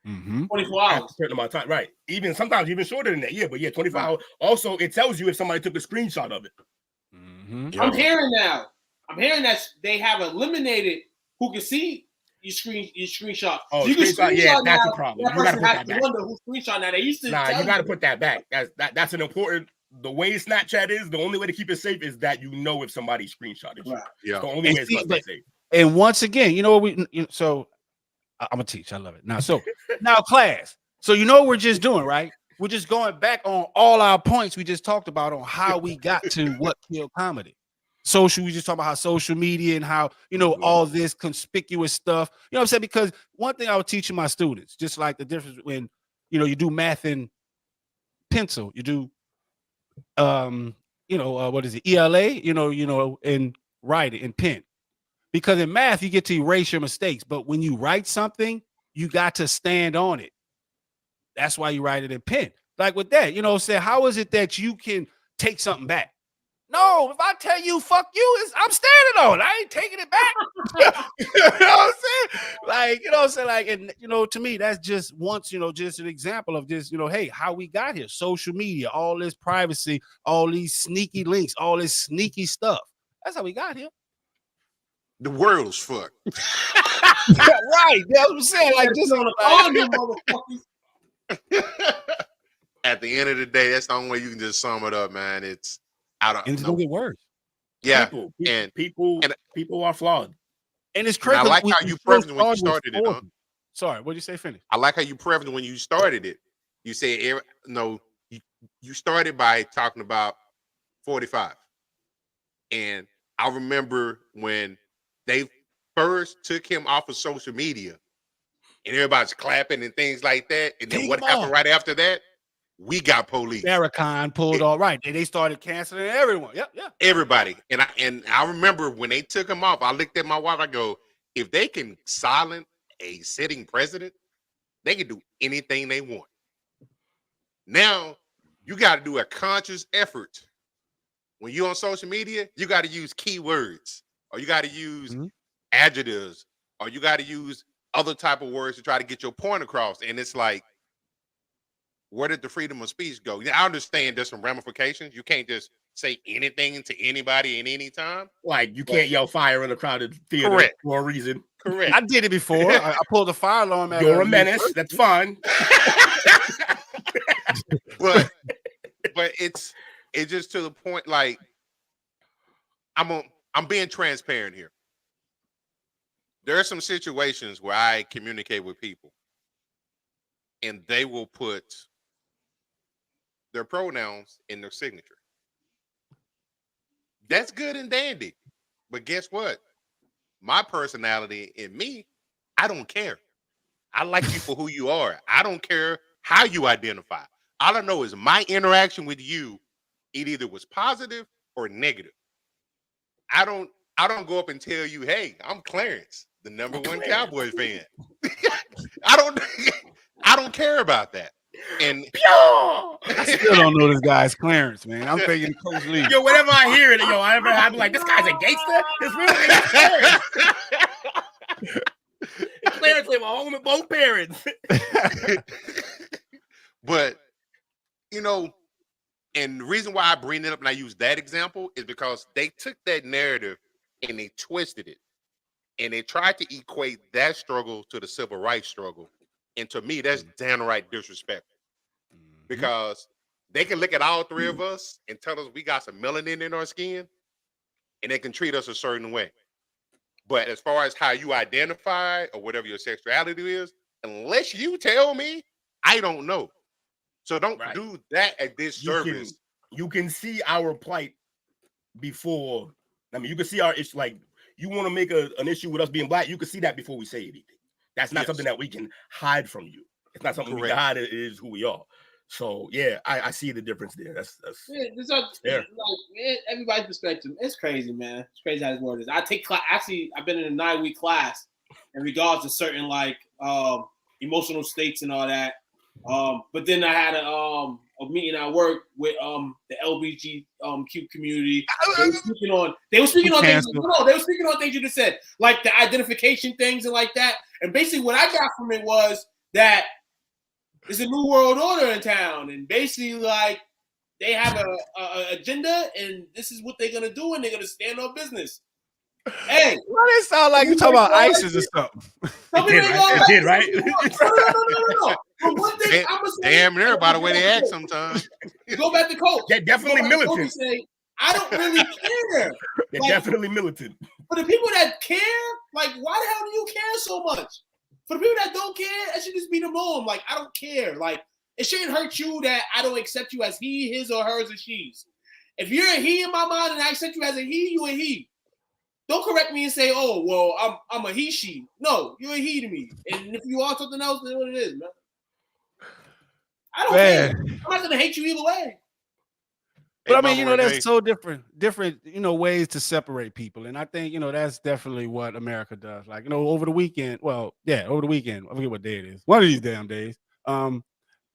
24 hours. A certain amount of time, right? Sometimes even shorter than that. Yeah, but 24 hours. Also, it tells you if somebody took a screenshot of it. Yep. I'm hearing that they have eliminated who can see your screenshot. Oh, so you can screenshot yeah, that's now, a problem. That person has to wonder who screenshot now. They used to you got to put that back. That's an important. The way Snapchat is, the only way to keep it safe is that if somebody screenshotted you. Right. Yeah. The only way it's going to stay safe. And once again, so I'm gonna teach. I love it. Now class. So what we're just doing, right? We're just going back on all our points we just talked about on how we got to what killed comedy. We just talk about how social media and how, all this conspicuous stuff, what I'm saying? Because one thing I was teaching my students, just like the difference when, you do math in pencil, you do what is it? ELA, and write it in pen. Because in math, you get to erase your mistakes. But when you write something, you got to stand on it. That's why you write it in pen. Like with that, say, how is it that you can take something back? No, if I tell you, fuck you, I'm standing on it. I ain't taking it back. You know what I'm saying? Like, and to me, that's just just an example of this, hey, how we got here. Social media, all this privacy, all these sneaky links, all this sneaky stuff. That's how we got here. The world's fucked. Right. That's what I'm saying. Like, just on the motherfuckers. At the end of the day, that's the only way you can just sum it up, man. It's out of it's gonna get worse. Yeah, people are flawed. And it's crazy. I like how you prefaced when you started it. Huh? Sorry, what did you say? Finish. I like how you prefaced when you started it. You said you started by talking about 45, and I remember when they first took him off of social media, and everybody's clapping and things like that. And then what happened right after that? We got police. Farrakhan pulled all right. They started canceling everyone. Yep. Everybody. And I remember when they took him off, I looked at my wife, I go, if they can silence a sitting president, they can do anything they want. Now, you got to do a conscious effort. When you're on social media, you got to use keywords, or you got to use adjectives, or you got to use other type of words to try to get your point across. And it's like, where did the freedom of speech go? I understand there's some ramifications. You can't just say anything to anybody at any time. Like, you can't yell fire in a crowded theater for a reason. Correct. I did it before. I pulled a fire alarm. You're a menace. That's fine. but it's just to the point. Like, I'm being transparent here. There are some situations where I communicate with people, and they will put their pronouns in their signature. That's good and dandy, But guess what? My personality and me, I don't care. I like you for who you are. I don't care how you identify. All I know is my interaction with you, it either was positive or negative. I don't go up and tell you, hey, I'm Clarence, the #1 Cowboys fan. I don't care about that. And I still don't know this guy's Clarence, man. I'm thinking Coach Lee. Yo, whenever I hear it, I'm like, this guy's a gangster. His real name is Clarence. Clarence live home with both parents. But and the reason why I bring it up and I use that example is because they took that narrative and they twisted it. And they tried to equate that struggle to the civil rights struggle. And to me, that's downright disrespectful. Because they can look at all three of us and tell us we got some melanin in our skin, and they can treat us a certain way. But as far as how you identify or whatever your sexuality is, unless you tell me, I don't know. So don't do that at this service. You can see our plight before. I mean, you can see our issue. Like, you want to make an issue with us being black, you can see that before we say anything. That's not something that we can hide from you. It's not something we can hide. It is who we are. So yeah, I see the difference there. That's like everybody's perspective. It's crazy, man. It's crazy how this word is. I take class. Actually, I've been in a 9-week class in regards to certain emotional states and all that. But then I had a meeting at work with the LBGQ community. They were speaking on things. No, they were speaking on things you just said, like the identification things and like that. And basically, what I got from it was that there's a new world order in town, and basically, like, they have a agenda, and this is what they're gonna do, and they're gonna stand on business. Hey, why does it sound like you talking about ISIS or something? It did, right? No. One thing damn near by the way they act sometimes. Go back to coach. They're definitely militant. I don't really care. They're definitely militant. For the people that care, like, why the hell do you care so much? For the people that don't care, that should just be the norm. Like, I don't care. Like, it shouldn't hurt you that I don't accept you as he, his, or hers, or she's. If you're a he in my mind and I accept you as a he, you a he. Don't correct me and say, oh, well, I'm a he, she. No, you're a he to me. And if you are something else, then what it is, man. I don't care. I'm not going to hate you either way. But I mean, that's so different, ways to separate people. And I think, that's definitely what America does. Like, over the weekend, I forget what day it is. One of these damn days, I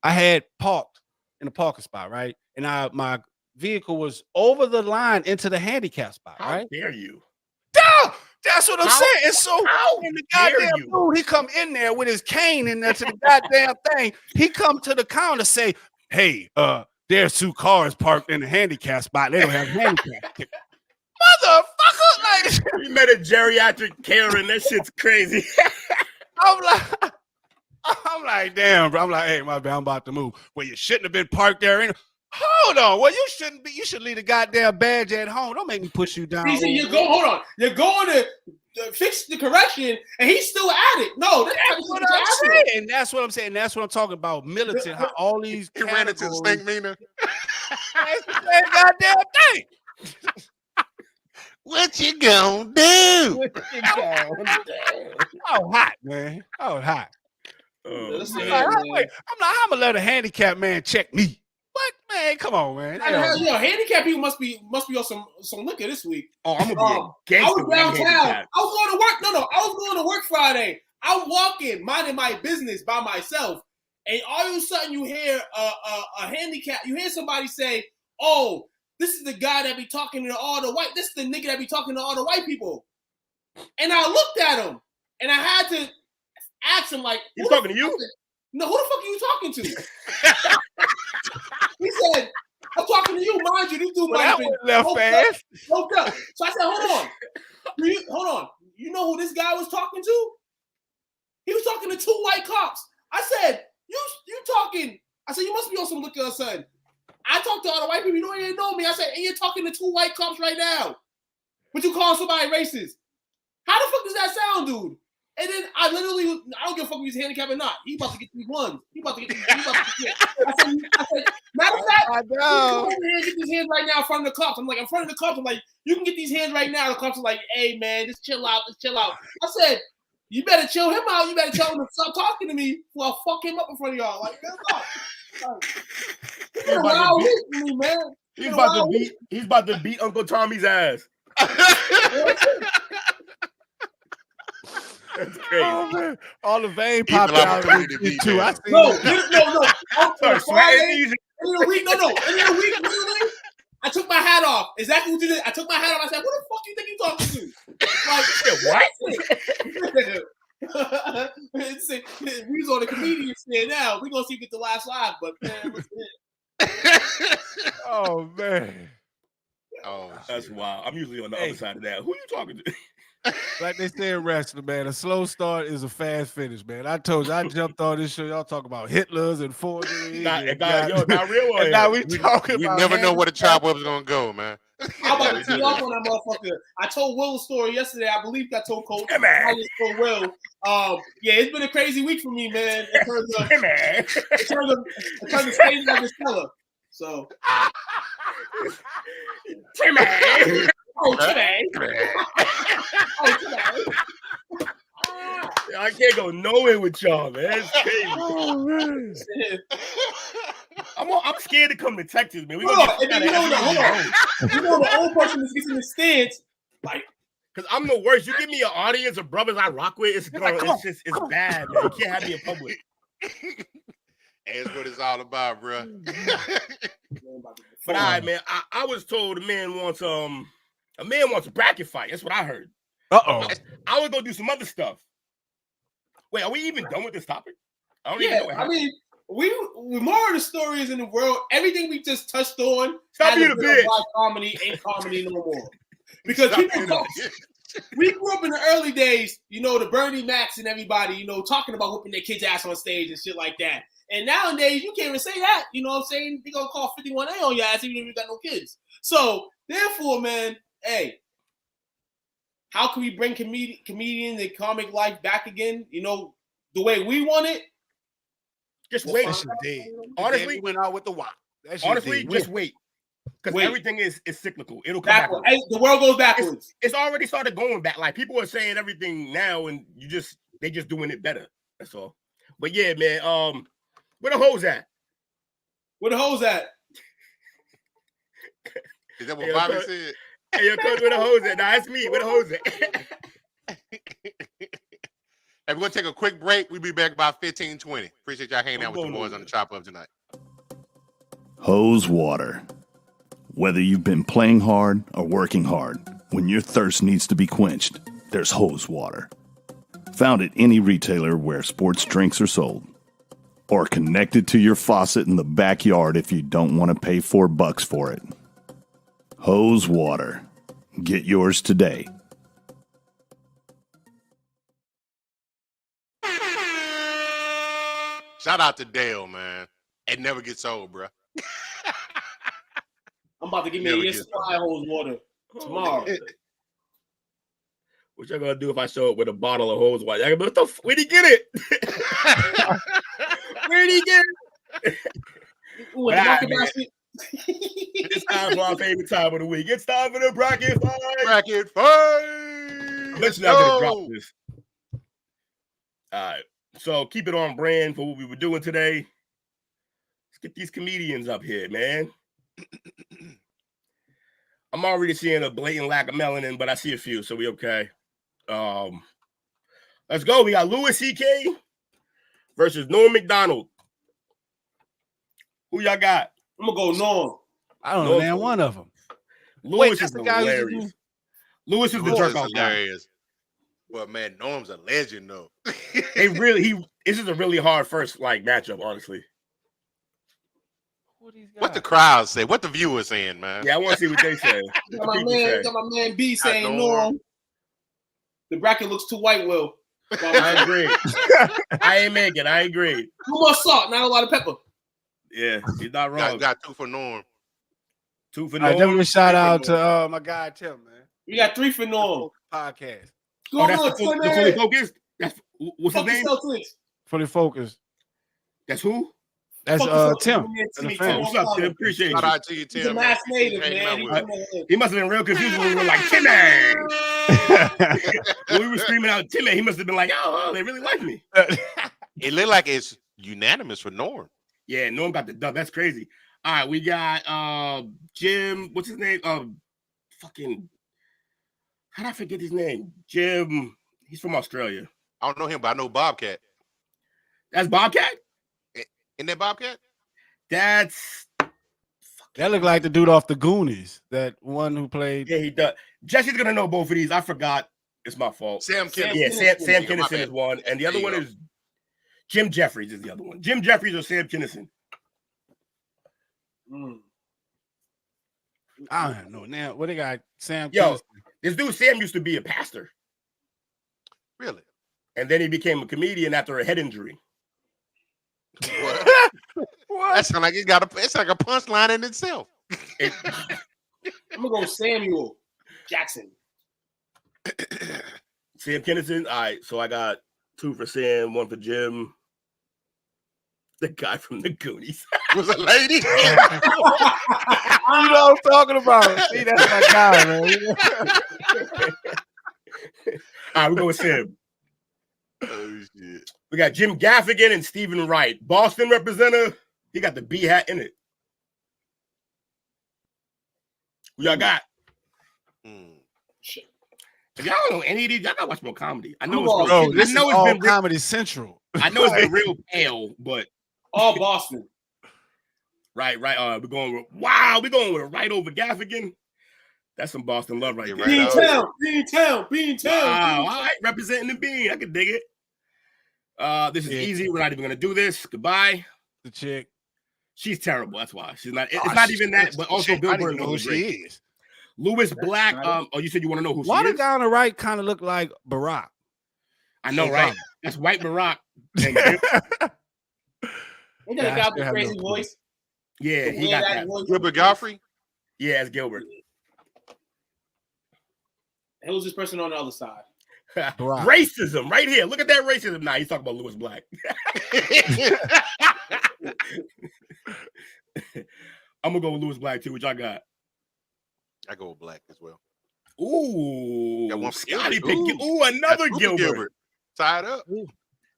had parked in a parking spot, right? And my vehicle was over the line into the handicap spot, right? How dare you? That's what I'm saying. And so when the goddamn dude, he come in there with his cane in there to the goddamn thing. He come to the counter say, hey, there's 2 cars parked in the handicap spot. They don't have handicap. Motherfucker! Like, you met a geriatric Karen. That shit's crazy. I'm like, damn, bro. I'm like, hey, my bad, I'm about to move. Well, you shouldn't have been parked there. Hold on. Well, you shouldn't be. You should leave the goddamn badge at home. Don't make me push you down. Hold on. You're going to fix the correction, and he's still at it. No, that's what I'm saying. That's what I'm saying. That's what I'm talking about. Militant. How all these categories think meaner. That's the same goddamn thing. What you gonna do? Oh, hot, man. Oh, hot. I'm like, I'm gonna let a handicapped man check me. What, man? Come on, man. Handicapped people must be on some liquor this week. Oh, I'm gonna be a gangster. I was downtown. I was going to work. No, I was going to work Friday. I'm walking, minding my business by myself, and all of a sudden you hear a handicap. You hear somebody say, "Oh, this is the guy that be talking to all the white. This is the nigga that be talking to all the white people." And I looked at him, and I had to ask him, like, "He's talking to you?" No, who the fuck are you talking to? He said, I'm talking to you, mind you. This dude might have been woke up. So I said, hold on. You know who this guy was talking to? He was talking to 2 white cops. I said, you talking. I said, you must be on some liquor or something. I talked to all the white people. You know, you didn't know me. I said, and you're talking to 2 white cops right now. But you call somebody racist. How the fuck does that sound, dude? And then I don't give a fuck if he's handicapped or not. He about to get these ones. I said, Matter of fact, I know. come over here and get these hands right now in front of the cops. I'm like, in front of the cops. I'm like, you can get these hands right now. The cops are like, hey man, just chill out, I said, you better chill him out. You better tell him to stop talking to me before I fuck him up in front of y'all. Like, He's about to beat Uncle Tommy's ass. That's crazy. Oh, man. All the vein popped out of me too. I see No. End of the week, literally, I took my hat off. Exactly what you did. I took my hat off. I said, "Who the fuck you think you talking to?" Like, what? We was on the comedian stand now. We're gonna see if we get the last live, but man, oh man. Oh, that's wild. I'm usually on the other side of that. Who are you talking to? Like they say in wrestling, man, a slow start is a fast finish, man. I told you, I jumped on this show. Y'all talk about Hitlers and forgeries. Not real. And now we talking we about. never know where the chop up is gonna go, man. I'm about to tee off on that motherfucker. I told Will a story yesterday. I believe I told Coach. Hey, man. I just told Will. Yeah, it's been a crazy week for me, man. In terms of staying like this fella. So. Timmy. Oh, Timmy. I can't go nowhere with y'all, man. It's crazy. Oh, man. I'm scared to come to Texas, man. You know the old person is getting the stance, like, because I'm the worst. You give me an audience of brothers I rock with, it's bad, man. You can't have me in public. That's what it's all about, bro. But all right, man. I was told a man wants a bracket fight. That's what I heard. Uh-oh. I was gonna do some other stuff. Wait, are we even done with this topic? I don't even know what happened. I mean, we more of the stories in the world. Everything we just touched on. Stop being a bitch. Comedy ain't comedy no more. Because we grew up in the early days, the Bernie Macs and everybody, talking about whooping their kids' ass on stage and shit like that. And nowadays, you can't even say that. You know what I'm saying? They're going to call 51A on your ass even if you got no kids. So, therefore, man, hey, how can we bring comedian and comic life back again? The way we want it? Just wait. Honestly, went out with the wop. Honestly, just wait. Because everything is cyclical. It'll come backwards. The world goes backwards. It's already started going back. Like, people are saying everything now, and they just doing it better. That's all. But yeah, man, where the hoes at? Where the hoes at? Is that what Bobby said? Hey, yo, Coach, where the hoes at? Nah, that's me. Where the hoes at? Hey, we're going to take a quick break. We'll be back about 15-20. Appreciate y'all hanging out with the boys on the Chop Up tonight. Hose water. Whether you've been playing hard or working hard, when your thirst needs to be quenched, there's hose water. Found at any retailer where sports drinks are sold. Or connected to your faucet in the backyard if you don't want to pay $4 for it. Hose water. Get yours today. Shout out to Dale, man. It never gets old, bro. I'm about to give me a supply hose water tomorrow. What y'all gonna do if I show up with a bottle of hose water? Where'd he get it? Where'd he get it? It's time for our favorite time of the week. It's time for the bracket fight. Bracket fight. Let's not gonna drop this. All right. So keep it on brand for what we were doing today. Let's get these comedians up here, man. I'm already seeing a blatant lack of melanin, but I see a few, so we okay. Let's go. We got Louis C.K. versus Norm Macdonald. Who y'all got? I'm gonna go Norm. I don't know, man. One of them. Louis is hilarious. Louis is the jerk off guy. Well, man, Norm's a legend, though. This is a really hard first matchup, honestly. What the crowd say? What the viewers saying, man? Yeah, I want to see what they say. Got my man B saying Norm. The bracket looks too white, Will. I agree. I ain't making. I agree. Too much salt, not a lot of pepper. Yeah, he's not wrong. Got 2 for Norm. 2 for Norm. Give a shout out to my guy Tim, man. We got 3 for Norm. Podcast. That's the Fully Focused? What's his name? Fully Focused. That's who? That's Tim. Oh, what's up, Tim? Appreciate Shout you. out to you, Tim. He's a mass native, Hanging man. out with us. He must have been real confused when we were like, Timmy. When we were screaming out Timmy, he must have been like, oh, they really like me. It looked like it's unanimous for Norm. Yeah, Norm got the dub. That's crazy. All right, we got Jim. What's his name? Fucking. How did I forget his name? Jim. He's from Australia. I don't know him, but I know Bobcat. That's Bobcat? Isn't that Bobcat? That's. That looked like the dude off the Goonies. That one who played. Yeah, he does. Jesse's gonna know both of these. I forgot. It's my fault. Sam Kinison. Yeah, Sam Yeah, my Kinison bad. is one, and the other There you one go. is Jim Jeffries is the other one. Jim Jeffries or Sam Kinison. I don't know. Now, what they got? Sam. Yo, Kinison. this dude Sam used to be a pastor, Really? and then he became a comedian after a head injury. What? That sounds like it's like a punchline in itself. It- I'm gonna go Samuel Jackson. Sam Kinison. All right, so I got 2 for Sam, 1 for Jim. The guy from the Goonies. Was a lady. You know what I'm talking about. See, that's my guy, man. All right, we go with Sam. Oh shit. We got Jim Gaffigan and Stephen Wright. Boston representative. He got the B hat in it. Who y'all got? If y'all don't know any of these, y'all gotta watch more comedy. I know it's Bro, this I know is it's all been real, Comedy Central. I know it's been real pale, but All Boston. right. We're going with we're going with right over Gaffigan. That's some Boston love right there. Right. Beantown. Wow, all right, representing the bean. I can dig it. This is Yeah. easy. We're not even gonna do this. Goodbye. The chick. She's terrible. That's why she's not. It's not even that, but also Bill I don't Burr even know who knows she great. is. Lewis Black. Oh, you said you want to know who Why she the is? guy on the right kind of look like Barack? I know, Hey, right? Tom. That's White Barack. Ain't that Yeah, a I guy still with the have crazy no clue. voice? Yeah, he got that. voice. Gilbert Godfrey. Yeah, it's Gilbert. Who was this person on the other side? Barack. Racism, right here. Look at that racism. Nah, he's talking about Lewis Black. I'm gonna go with Lewis Black too. What y'all got? I go with Black as well. Ooh, Got one for Scotty Gilbert. picked. Ooh, another That's Gilbert. Tied up.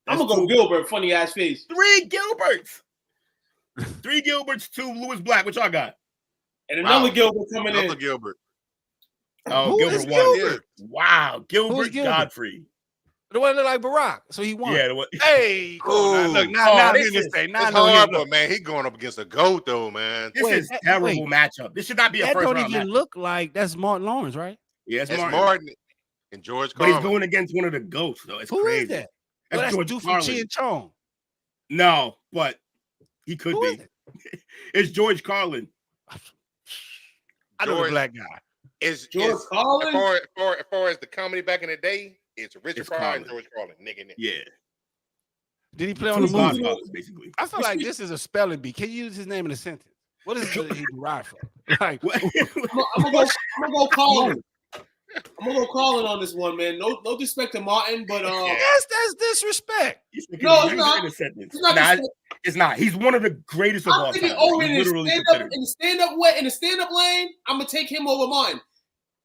I'm gonna go Gilbert. Funny ass face. 3 Gilberts. 3 Gilberts, 2 Lewis Black. What y'all got? And another Wow. Gilbert coming Another in. Gilbert. Oh, Who Gilbert is won. Gilbert? Wow, Gilbert Gilbert? Godfrey. The one that look like Barack, so he won. Yeah, the one. Hey, Ooh. look, Oh, now this this is- say, now It's I know hard, he but man, he going up against a GOAT though, man. This Wait, is terrible wait. matchup. This should not be a that first don't round even matchup. look like that's Martin Lawrence, right? Yeah, it's It's Martin. Martin and George But he's Carlin. going against one of the GOATs, though. It's Who crazy. is that? That's That's George dude from Carlin. Chi and Chong. No, but he could Who be. is it? It's George Carlin. I know the George- black guy. It's George Carlin? As far as the comedy back in the day, it's Richard It's Pryor and Carlin. George Carlin. Nigga. Yeah. Did he play on the Two movie? Godfathers, basically. I feel like this is a spelling bee. Can you use his name in a sentence? What is it he derived from? Like, What? I'm gonna go Carlin. I'm gonna go Carlin on this one, man. No disrespect to Martin, but that's disrespect. No, it's not. In a sentence. It's not Nah, disrespect. it's not. He's one of the greatest of all I'm time. thinking over He's in literally the stand-up lane. I'm gonna take him over Martin.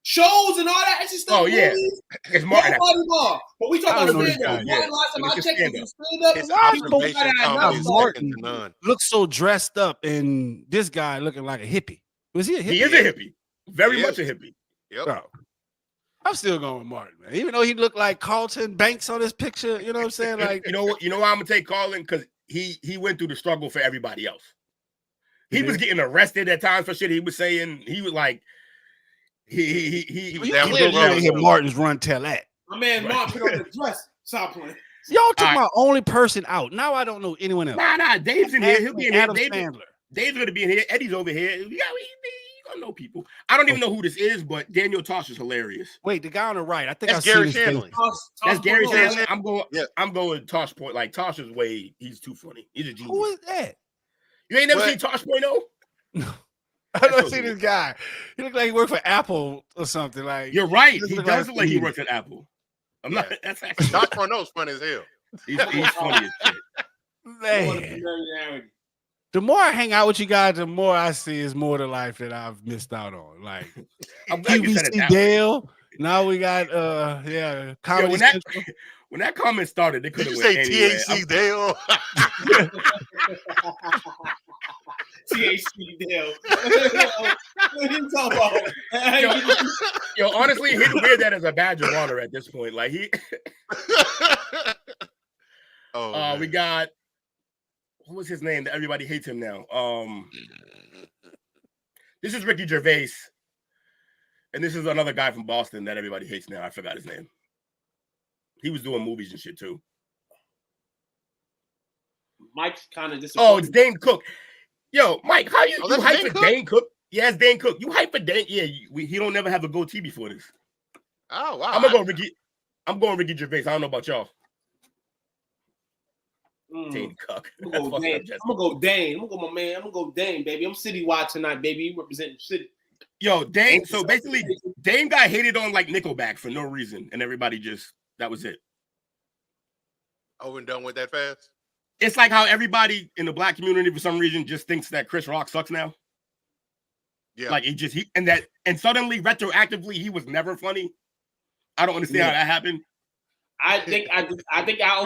Shows and all that extra stuff. Oh, yeah. movies, It's Martin. nobody more. But we talk I about don't know this stand-up. guy, Martin, last time It's I a checked, stand-up. was stand-up. His Why is observation Martin- comedy is Martin- second to none. Looks so dressed up, and this guy looking like a hippie. Was he a hippie? He is a hippie. Very He much is. a hippie. Yep. Bro, I'm still going with Martin, man. Even though he looked like Carlton Banks on this picture, you know what I'm saying? Like, You know what? You know why I'm gonna take Carlin? Because he went through the struggle for everybody else. He was getting arrested at times for shit he was saying. He was like, he you down with clearly the ain't hear road. Martin's run tell that. My man Martin put on the dress. Stop playing. Y'all took All right. my only person out. Now I don't know anyone else. Nah, Dave's in here. He'll be in here. Adam Dave's Sandler. gonna be in here. Eddie's over here. Yeah, we gonna know people. I don't even know who this is, but Daniel Tosh is hilarious. Wait, the guy on the right. I think That's I've Gary seen his Shandling. face. That's Gary Sandler. Sandler. I'm going Yeah. Tosh Point. Like Tosh is way. He's too funny. He's a genius. Who is that? You ain't never What? seen Tosh Point? No. I don't That's see okay. this guy. He looked like he worked for Apple or something. Like, You're right. He He look does like look like he a works at Apple. I'm not. Yeah. That's actually. Doc Cornell's funny as hell. He's funny as shit. What a man. familiarity. The more I hang out with you guys, the more I see is more the life that I've missed out on. Like I'm glad you said it QVC that way. Dale. Now we got Comedy Central. When that comment started, they could Did have you went say anywhere. THC Dale? THC Dale. What are you talking about? Yo, honestly, he'd wear that as a badge of honor at this point. Like he we got what was his name that everybody hates him now? This is Ricky Gervais. And this is another guy from Boston that everybody hates now. I forgot his name. He was doing movies and shit too. Mike's kind of disappointed. Oh, it's Dane Cook. Yo, Mike, how you hype for Cook? Dane Cook? Yeah, it's Dane Cook. You hype for Dane? Yeah, he don't never have a goatee before this. Oh wow. I'm going Ricky Gervais. I don't know about y'all. Dane Cook. I'm gonna go Dane. I'm gonna go Dane. I'm gonna go my man. I'm gonna go Dane, baby. I'm citywide tonight, baby. You representing the city. Yo, Dane. So basically, Dane got hated on like Nickelback for no reason, and everybody just that was it. Over and done with that fast. It's like how everybody in the black community for some reason just thinks that Chris Rock sucks now. Yeah, like and suddenly retroactively he was never funny. I don't understand how that happened. I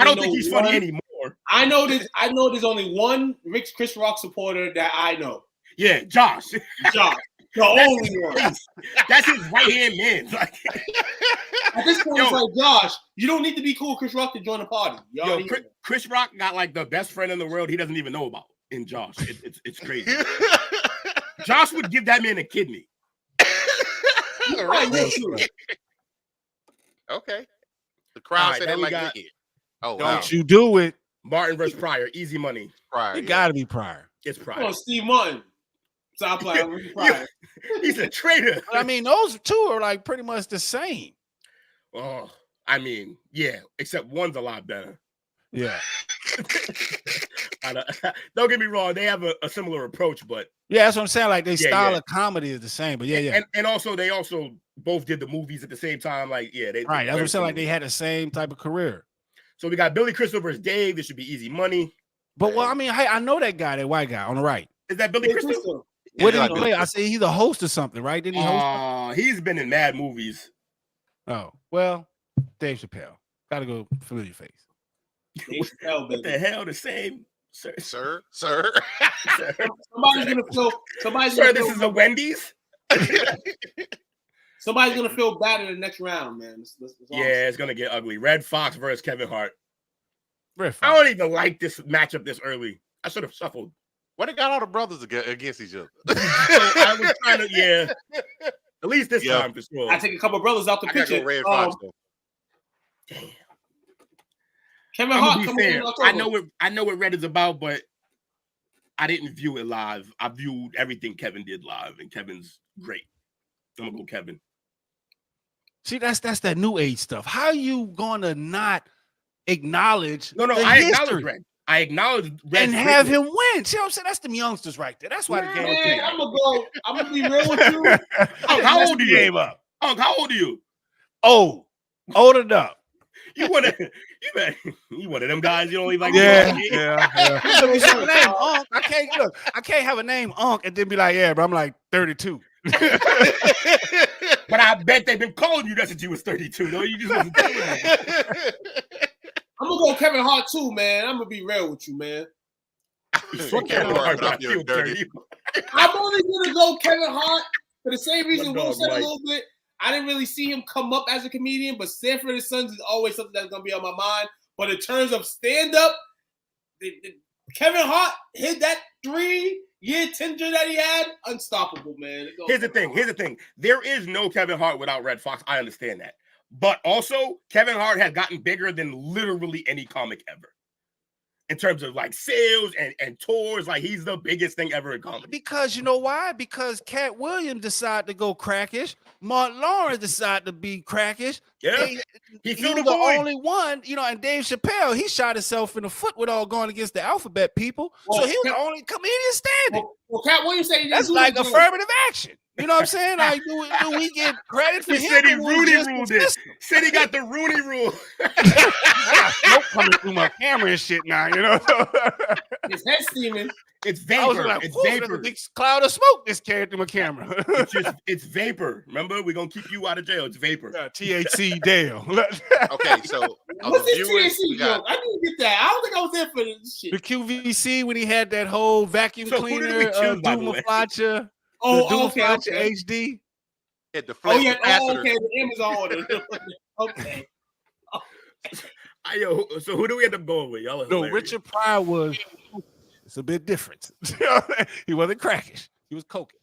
don't think he's funny anymore. I know there's only one Chris Rock supporter that I know. Yeah, Josh. The only one. That's his right-hand man. Like, at this point, it's like, Josh, you don't need to be cool with Chris Rock to join the party. Chris Rock got like the best friend in the world he doesn't even know about in Josh. It's crazy. Josh would give that man a kidney. Okay. The crowd said that like wicked. Oh, wow. Don't you do it. Martin versus Pryor. Easy money. Pryor. It gotta be Pryor. It's Pryor. Come on, Steve Martin. Stop playing. Pryor. He's a traitor. But I mean, those two are like pretty much the same. Oh, I mean, yeah, except one's a lot better. Yeah. Don't get me wrong, they have a similar approach, but yeah, that's what I'm saying. Like their style of comedy is the same, but and also they also both did the movies at the same time. Like, yeah, they right. That's what I'm saying. Like they had the same type of career. So we got Billy Crystal versus Dave. This should be easy money. But well, I mean, hey, I know that guy, that white guy on the right. Is that Billy Crystal? What did he play? I say he's a host or something, right? Did he host? He's been in mad movies. Oh, well, Dave Chappelle. Gotta go familiar face. Dave Chappelle, baby. What the hell? The same, sir. Somebody's gonna feel. This is a Wendy's. Somebody's gonna feel bad in the next round, man. That's it's gonna get ugly. Red Fox versus Kevin Hart. Red Fox. I don't even like this matchup this early. I should have shuffled. Why they got all the brothers against each other? So I was trying to, at least this time for sure. I take a couple of brothers out the picture. Go Red Fox, though. Damn. Kevin Hart. I know what Red is about, but I didn't view it live. I viewed everything Kevin did live, and Kevin's great. I'm gonna go Kevin. See, that's that new age stuff. How are you gonna not acknowledge? I acknowledge Red. I acknowledge Red and have him win. See what I'm saying? That's them youngsters right there. That's why the game. Man, I'm gonna be real with you. How old are you? How old are you? Oh, old enough. You one of them guys you don't even like. Yeah. Unc. I can't have a name Unc and then be like, yeah, but I'm like 32. But I bet they've been calling you that since you was 32, though. You just wasn't telling them. I'm gonna go Kevin Hart too, man. I'm gonna be real with you, man. Kevin Hart, but I feel dirty. I'm only gonna go Kevin Hart for the same reason Will said a little bit. I didn't really see him come up as a comedian, but Sanford and Sons is always something that's gonna be on my mind. But in terms of stand-up, Kevin Hart hit that 3-year tenure that he had, unstoppable, man. Here's the thing. There is no Kevin Hart without Red Fox. I understand that. But also, Kevin Hart has gotten bigger than literally any comic ever. In terms of like sales and tours, like he's the biggest thing ever in comedy. Because you know why? Because Cat Williams decided to go crackish. Mark Lawrence decided to be crackish. Yeah, he was the only one, and Dave Chappelle, he shot himself in the foot with all going against the alphabet people. So he was the only comedian standing. Well, Cat Williams said that's like affirmative action. You know what I'm saying? Like, do we get credit for him? He said he Rooney ruled it. Said he got the Rooney rule. I got smoke coming through my camera and shit now, His head steaming. It's I vapor. was like, It's there's a vapor. big cloud of smoke this carried through my camera. It's vapor. Remember, we're gonna keep you out of jail. It's vapor. Yeah, THC Dale. Okay, so What's this viewers, THC joke? I didn't get that. I don't think I was there for this shit. The QVC when he had that whole vacuum So who did we cleaner, choose, by the way? Dumaflacha, Oh, the okay, Dumaflacha okay. HD. hit the Oh flip yeah. Oh, capacitor. okay. The Amazon order. Okay. So who do we end up going with? Y'all are No, hilarious. Richard Pryor was. It's a bit different. He wasn't crackish. He was coking.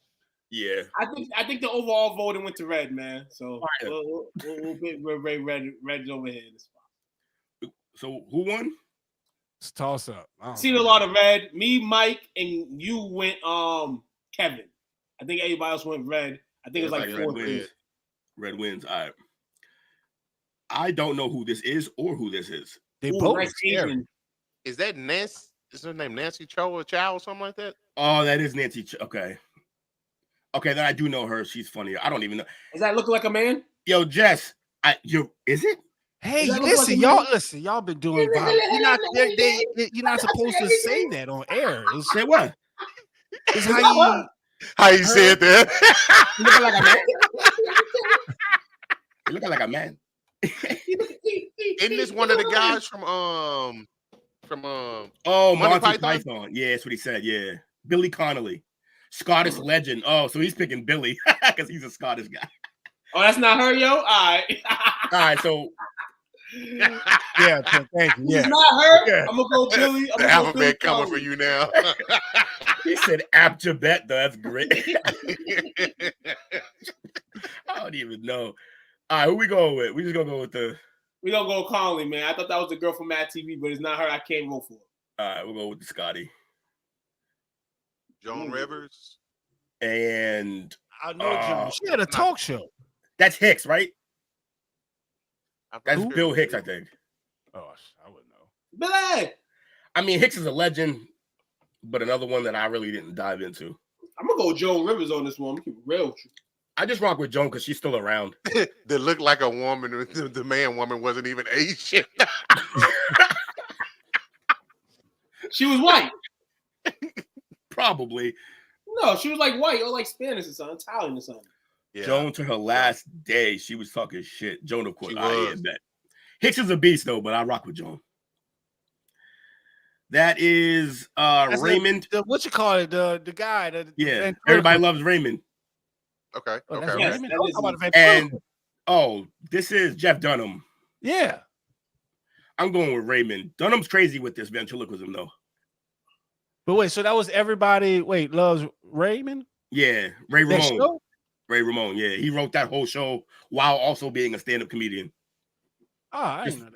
Yeah. I think the overall voting went to red, man. So Fire. we'll get red over here. So who won? It's a toss up. Seen a lot of red. Me, Mike, and you went Kevin. I think everybody else went red. I think it was like Red 4 wins. Red wins. All right. I don't know who this is or who this is. They Ooh, both nice scary. Asian. Is that Nancy? Is her name Nancy Cho or Chow or something like that? Oh, that is Nancy. Okay. Okay, then I do know her. She's funny. I don't even know. Is that looking like a man? Yo, Jess, is it? Hey, Does that look listen, like a y'all been doing violence. You're not supposed to say that on air. Say what? It's how you. How you said that? You looking like a man? You looking like a man? Isn't this one of the guys from Oh, Monty Monty Python? Python. Yeah, that's what he said. Yeah. Billy Connolly. Scottish legend. Oh, so he's picking Billy because he's a Scottish guy. Oh, that's not her, yo. All right. All right, so Yeah, thank you. It's Yeah. not her. Yeah. I'm gonna go Billy. The alphabet coming for you now. he said Abjabet, though. That's great. I don't even know. All right, who we going with? We just gonna go with the. We gonna go Conley, man. I thought that was the girl from Mad TV, but it's not her. I can't vote for. All right, we'll go with the Scotty. Joan Rivers. And I know Joan. She had a talk show. that's Hicks, right? That's Who? Bill Hicks, I think. Oh, I wouldn't know. Billy. I mean, Hicks is a legend, but another one that I really didn't dive into. I'm gonna go Joan Rivers on this one. I'm gonna keep it real with you. I just rock with Joan because she's still around. That looked like a woman. The man woman wasn't even Asian. She was white. Probably. No, she was like white or like Spanish or something, Italian or something. Yeah. Joan to her last day, she was talking shit. Joan, of course. She I was. am that. Hicks is a beast, though, but I rock with Joan. That is That's Raymond. What you call it? The guy. Yeah, everybody loves Raymond. Okay. Oh, Okay. that's Yes, Raymond? that I'm is talking about And Ventriloquist. this is Jeff Dunham. Yeah. I'm going with Raymond. Dunham's crazy with this ventriloquism, though. But wait, so that was everybody. Wait, loves Raymond? Yeah, Ray That Ramon. show? Ray Ramon, yeah. He wrote that whole show while also being a stand-up comedian. Oh, I Just- didn't know that.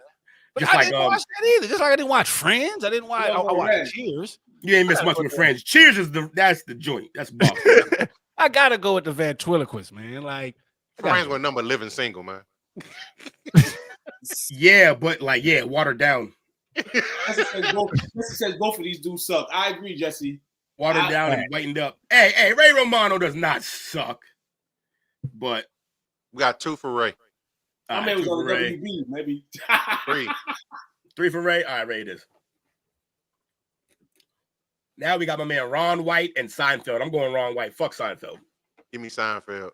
But just I like, didn't watch that either. Just like I didn't watch Friends. I didn't watch. I Oh, watched Red. Cheers. You ain't missed much with Friends. Cheers is that's the joint. That's boss. I gotta go with the ventriloquist, man. Like, Friends with a number living single, man. Yeah, but watered down. Jesse says both of these dudes suck. I agree, Jesse. Watered down and whitened up. Hey, Ray Romano does not suck. But We got 2 for Ray. I mean, it was 2 on for the Ray. WB, maybe. 3. 3 for Ray. All right, Ray it is. Now we got my man Ron White and Seinfeld. I'm going Ron White. Fuck Seinfeld. Give me Seinfeld.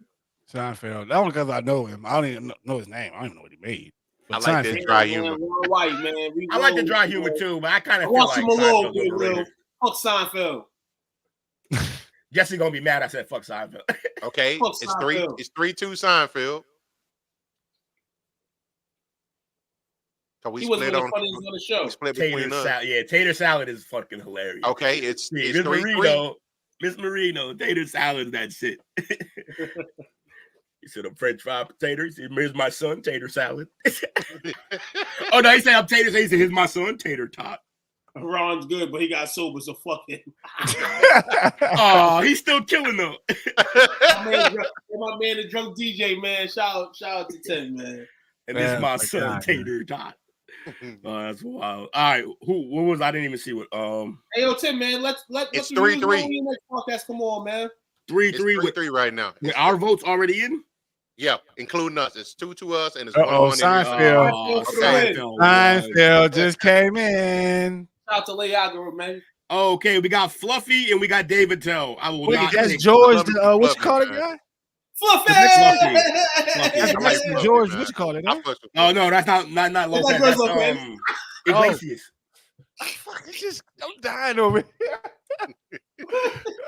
Seinfeld. That one because I know him. I don't even know his name. I don't even know what he made. But I like Seinfeld. that dry Man, humor. Ron White, man. I like the dry humor too, but I kind I of feel watched like him a little Seinfeld's bit, overrated. Will. Fuck Seinfeld. Jesse gonna be mad I said fuck Seinfeld. Okay. Fuck It's 3. Seinfeld. It's 3-2 Seinfeld. So we He wasn't split really on. funny on the show. We split Tater between us. salad. Yeah, tater salad is fucking hilarious. Okay. It's Miss 3-3. Marino. Miss Marino, tater salad is that shit. He said, I'm French fried potatoes. He said, here's my son, tater salad. Oh, no, he said, I'm tater. He said, here's my son, tater tot. Ron's good, but he got sober, so fuck it. Oh, he's still killing them. my man, the drunk DJ, man. Shout out to Tim, man. And this is my my son, God, tater tot. Oh, that's wild. All right, what was I didn't even see what Hey, yo, Tim, man, let's It's the 3-3. news know in the next podcast. Come on, man. 3-3 with 3-3 right now. our votes already in. Yeah, including us. It's 2 to us, and it's Uh-oh, 1-1. Seinfeld. Oh, Seinfeld. Seinfeld. Seinfeld just came in. Shout out to Leaga, man. Okay, we got Fluffy and we got David Tell. I will Wait, not that's pick George. Fluffy, What you call it, man. guy? Fluffy. Fluffy. That's I like Mexican Fluffy, George. man. What you call it? I Huh? fucks with Oh Fluffy. no, that's not Lopez. that That's Lopez? Iglesias. Fuck, I'm dying over here.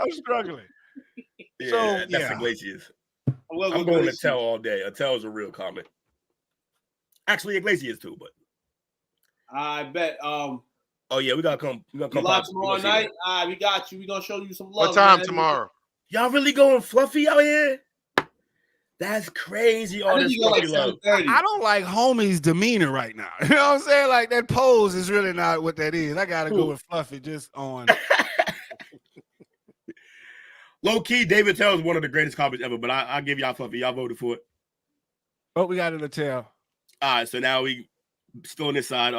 I'm struggling. Yeah, So, that's yeah. Iglesias. I'm I'm going to Tell all day. Tell is a real comment. Actually, Iglesias too, but I bet. oh yeah, we gotta come. We gotta You come live by. tomorrow night. All right, we got you. We gonna show you some love. What time man. tomorrow? Y'all really going Fluffy out here? That's crazy. I All think this you go like Fluffy love. 7:30. I don't like homie's demeanor right now. You know what I'm saying? Like that pose is really not what that is. I gotta go with Fluffy just on. Low key, David Tell is one of the greatest comments ever, but I'll give y'all Fluffy. Y'all voted for it. What we got in the tail? All right, so now we still on this side.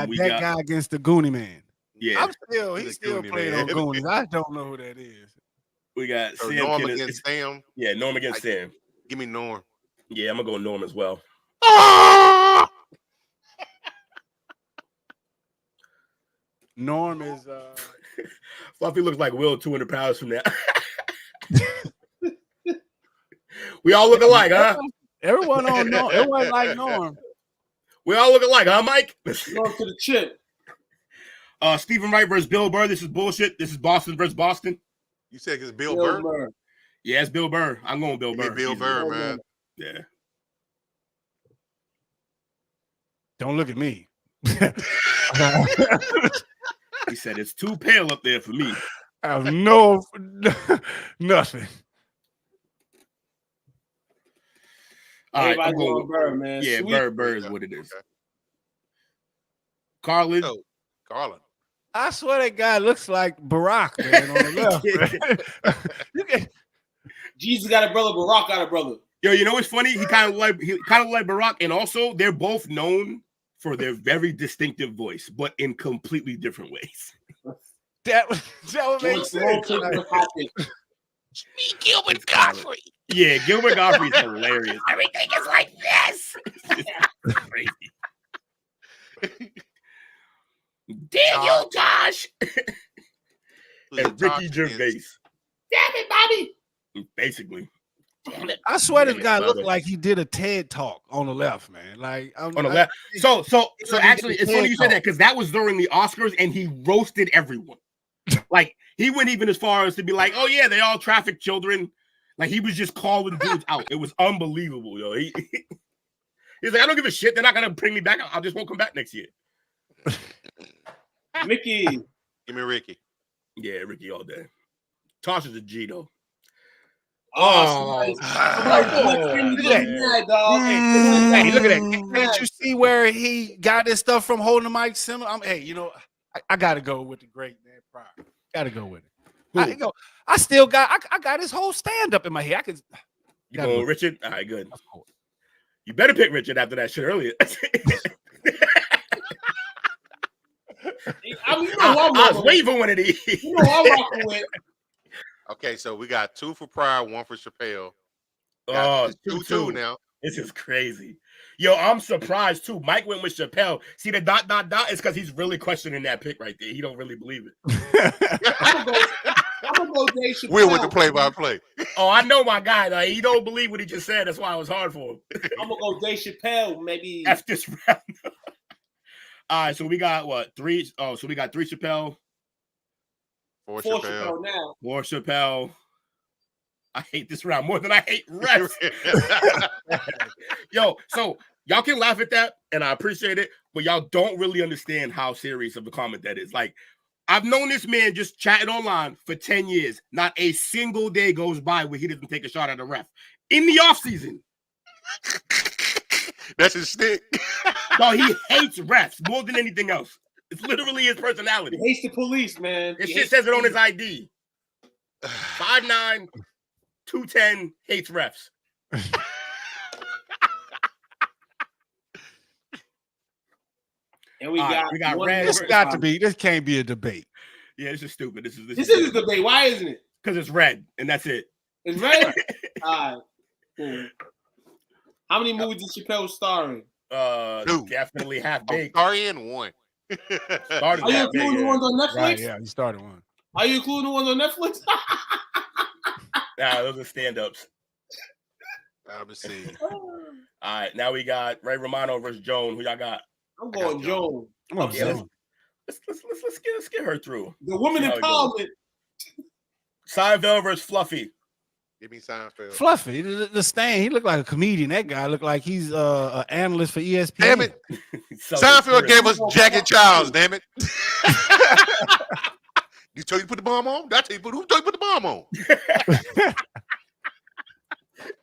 We got guy against the Goonie Man. Yeah, He's still Goonie playing Man. on Goonies. I don't know who that is. we got So Sam Norm Kenneth. against Sam. Yeah, Norm against Sam. Give me Norm. Yeah, I'm gonna go Norm as well. Norm is Fluffy looks like Will 200 pounds from now. We all look alike, huh? everyone on Norm. Everyone like Norm. We all look alike, huh, Mike? Go to the chip. Stephen Wright versus Bill Burr. This is bullshit. This is Boston versus Boston. You said it's Bill Burr? Yeah, it's Bill Burr. I'm going Bill Burr. Bill Burr, man. Yeah. Don't look at me. He said it's too pale up there for me. I have no nothing. All right, Everybody I'm going going Burr, man. Yeah, Sweet. Burr is what it is. Carlin. Oh, Carlin. I swear that guy looks like Barack, man, on the left. Jesus got a brother, Barack got a brother. Yo, you know what's funny? He kind of like Barack, and also they're both known for their very distinctive voice, but in completely different ways. That would make sense. Gilbert Godfrey. Yeah, Gilbert Godfrey is hilarious. Everything is like this. It's crazy. Damn you, Josh. And Ricky Gervais. Damn it, Bobby. Basically. Damn it. I swear this guy looked like he did a TED talk on the left, man. Like on the left. So actually, it's funny you said that because that was during the Oscars and he roasted everyone. Like he went even as far as to be like, "Oh yeah, they all traffic children." Like he was just calling dudes out. It was unbelievable, yo. He's like, "I don't give a shit. They're not gonna bring me back. I just won't come back next year." Mickey, give me Ricky. Yeah, Ricky all day. Tosh is a G though. Hey, look at that. Can't you see where he got his stuff from holding the mic similar? Hey, you know, I gotta go with the great man Pryor. Gotta go with it. I got his whole stand up in my head. You going with Richard? All right, good. You better pick Richard after that shit earlier. I mean, I was waiting for one of these. You know I'm rocking with. Okay, so we got 2 for Pryor, 1 for Chappelle. Oh, 2-2 now. This is crazy. Yo, I'm surprised too. Mike went with Chappelle. See the ... is because he's really questioning that pick right there. He don't really believe it. I'm gonna go Dave Chappelle. We're with the play-by-play. Oh, I know my guy. Like, he don't believe what he just said. That's why it was hard for him. I'm gonna go Dave Chappelle. Maybe F this round. All right, so we got what 3? Oh, so we got 3 Chappelle. 4 Chappelle now. 4 Chappelle. I hate this round more than I hate refs. Yo, so y'all can laugh at that, and I appreciate it, but y'all don't really understand how serious of a comment that is. Like, I've known this man just chatting online for 10 years. Not a single day goes by where he doesn't take a shot at a ref. In the offseason. That's his stick. No, he hates refs more than anything else. It's literally his personality. He hates the police, man. This shit says it on his ID. 5'9", 210, hates refs. And we got Red. This can't be a debate. Yeah, this is stupid. This is a debate. Why isn't it? Because it's red, and that's it. It's red? All right. Cool. How many movies did Chappelle star in? 2. Definitely half baked. Sorry, in 1. Started Are you that including big, the ones on Netflix? Right, yeah, you started one. Are you including the ones on Netflix? Nah, those are stand-ups. Let me see. All right, now we got Ray Romano versus Joan. Who y'all got? I'm going Joan. Come on, Yeah, Joan. let's get her through. The women See how it goes. empowerment. Seinfeld versus Fluffy. Give me Seinfeld. Fluffy, the Stain. He looked like a comedian. That guy looked like he's an analyst for ESPN. Damn it. So Seinfeld gave us Jack and Charles, damn it. You told you to put the bomb on? Who told you to put the bomb on?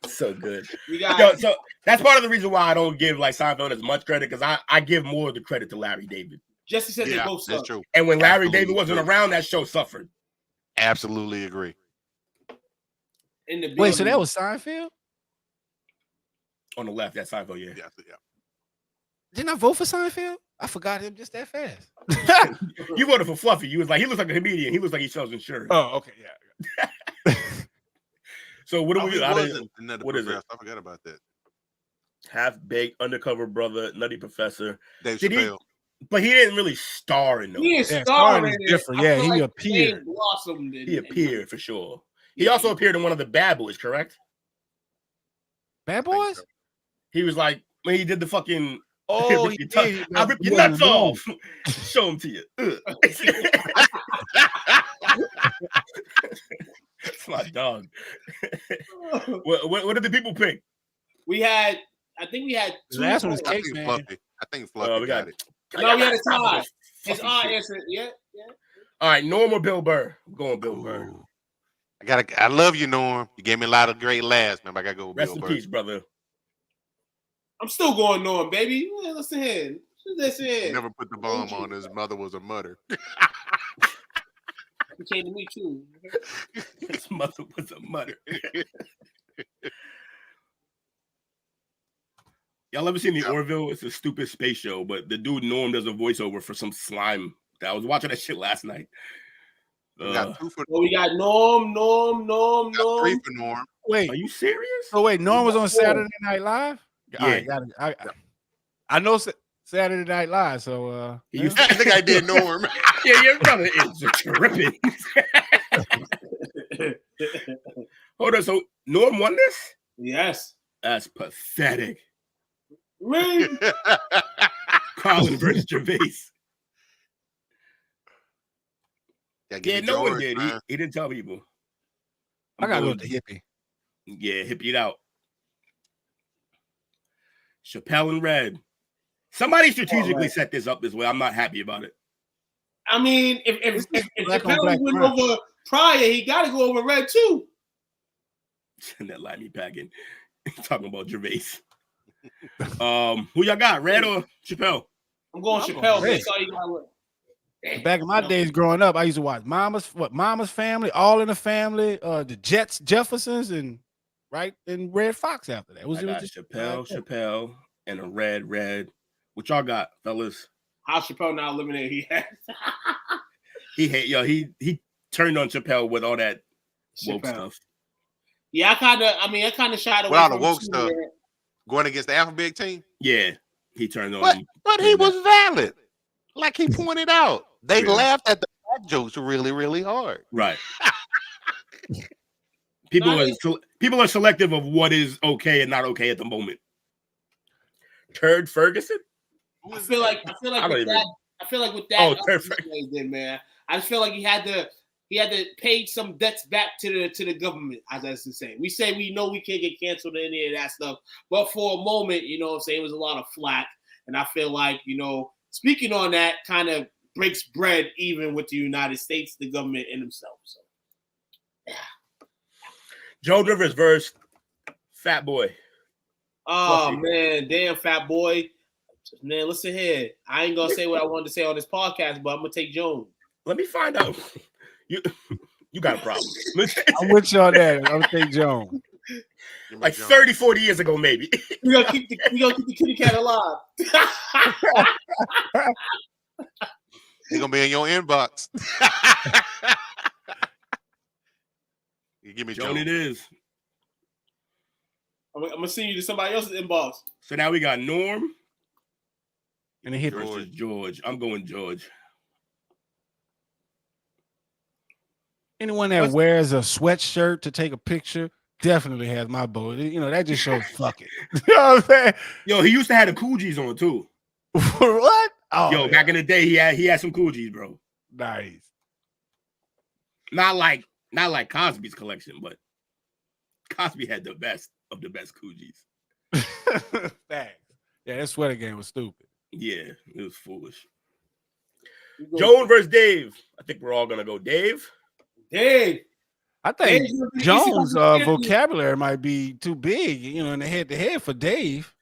so good. Got, so that's part of the reason why I don't give like Seinfeld as much credit, because I give more of the credit to Larry David. Jesse said they both that's suck. true. And when Larry Absolutely David wasn't around, that show suffered. Absolutely agree. In the Wait, so that was Seinfeld? On the left, that's Seinfeld, yeah. Yeah. Didn't I vote for Seinfeld? I forgot him just that fast. You voted for Fluffy. You was like, he looks like a comedian. He looks like he sells insurance. Oh, okay, yeah. So what do we? What is it? I forgot about that. Half-Baked, Undercover Brother, Nutty Professor. Dave Chappelle. But he didn't really star in those. He didn't star in it. Different. Yeah, he appeared. He appeared for sure. He also appeared in one of the Bad Boys, correct? Bad Boys? He was like, when he did the fucking Oh, I rip your nuts off. Show them to you. That's my dog. What did the people pick? I think we had two. The last one was I Cake Man. think Fluffy got it. No, we had a tie. His eye answered. Yeah. All right, Norm or Bill Burr? I'm going Bill Burr. I love you, Norm. You gave me a lot of great laughs, man. I gotta go with Rest Bill in Burr. peace, brother. I'm still going Norm, baby. Listen here. He never put the bomb on. His mother was a mutter. He came to me too. His mother was a mutter. Y'all ever seen the Orville? It's a stupid space show, but the dude Norm does a voiceover for some slime. I was watching that shit last night. We got two for we got Norm. three for Norm. Wait, are you serious? Oh wait, Norm was on Saturday Night Live. Yeah, I know Saturday Night Live, so I think I did Norm. Yeah, your brother is tripping. Hold on, so Norm won this? Yes. That's pathetic. Really? Carlin versus Gervais. Yeah, no one did. He didn't tell people. I gotta go with the hippie. Yeah, hippie it out. Chappelle and Red. Somebody strategically set this up this way. I'm not happy about it. I mean, if Chappelle went over Pryor, he got to go over Red too. Send that line me packing. Talking about Gervais. Who y'all got, Red or Chappelle? I'm going Chappelle. That's all you got to Back in my days growing up, I used to watch Mama's Family, All in the Family, the Jeffersons, and Red Fox after that. I got Chappelle, and a Red. What y'all got, fellas? How Chappelle now eliminated he has. He turned on Chappelle with all that woke stuff. Yeah, I kind of shied away with all from the woke stuff. Going against the Alphabet team? Yeah, he turned on him. But he was valid. Like he pointed out. They laughed at the bad jokes really, really hard. Right. People are selective of what is okay and not okay at the moment. Turd Ferguson? I feel like with that. Oh, Turd Ferguson, man. I just feel like he had to pay some debts back to the government, as that's saying. We say we know we can't get canceled or any of that stuff, but for a moment, you know what I'm saying, it was a lot of flack. And I feel like, speaking on that kind of breaks bread even with the United States, the government, and themselves. So, yeah. Joan Rivers versus Fat Boy. Oh, man, damn Fat Boy. Man, listen here. I ain't going to say what I wanted to say on this podcast, but I'm going to take Joan. Let me find out. You got a problem. I'm with you on that. I'm going to take Joan. Like 30, 40 years ago, maybe. We're going to keep the kitty cat alive. He's going to be in your inbox. You give me Joan. It is. I'm going to send you to somebody else's inbox. So now we got Norm. And it hit versus George. I'm going George. Anyone that wears a sweatshirt to take a picture definitely has my vote. You know, that just shows fuck it. You know what I'm saying? Yo, he used to have the Coogis on too. What? Oh, yo, back in the day, he had some Coogis, bro. Nice. Not like Cosby's collection, but Cosby had the best of the best Coogis. Thanks. Yeah, that sweater game was stupid. Yeah, it was foolish. Joan versus Dave. I think we're all gonna go Dave. Dave. I think Jones' vocabulary might be too big, you know, in the head for Dave.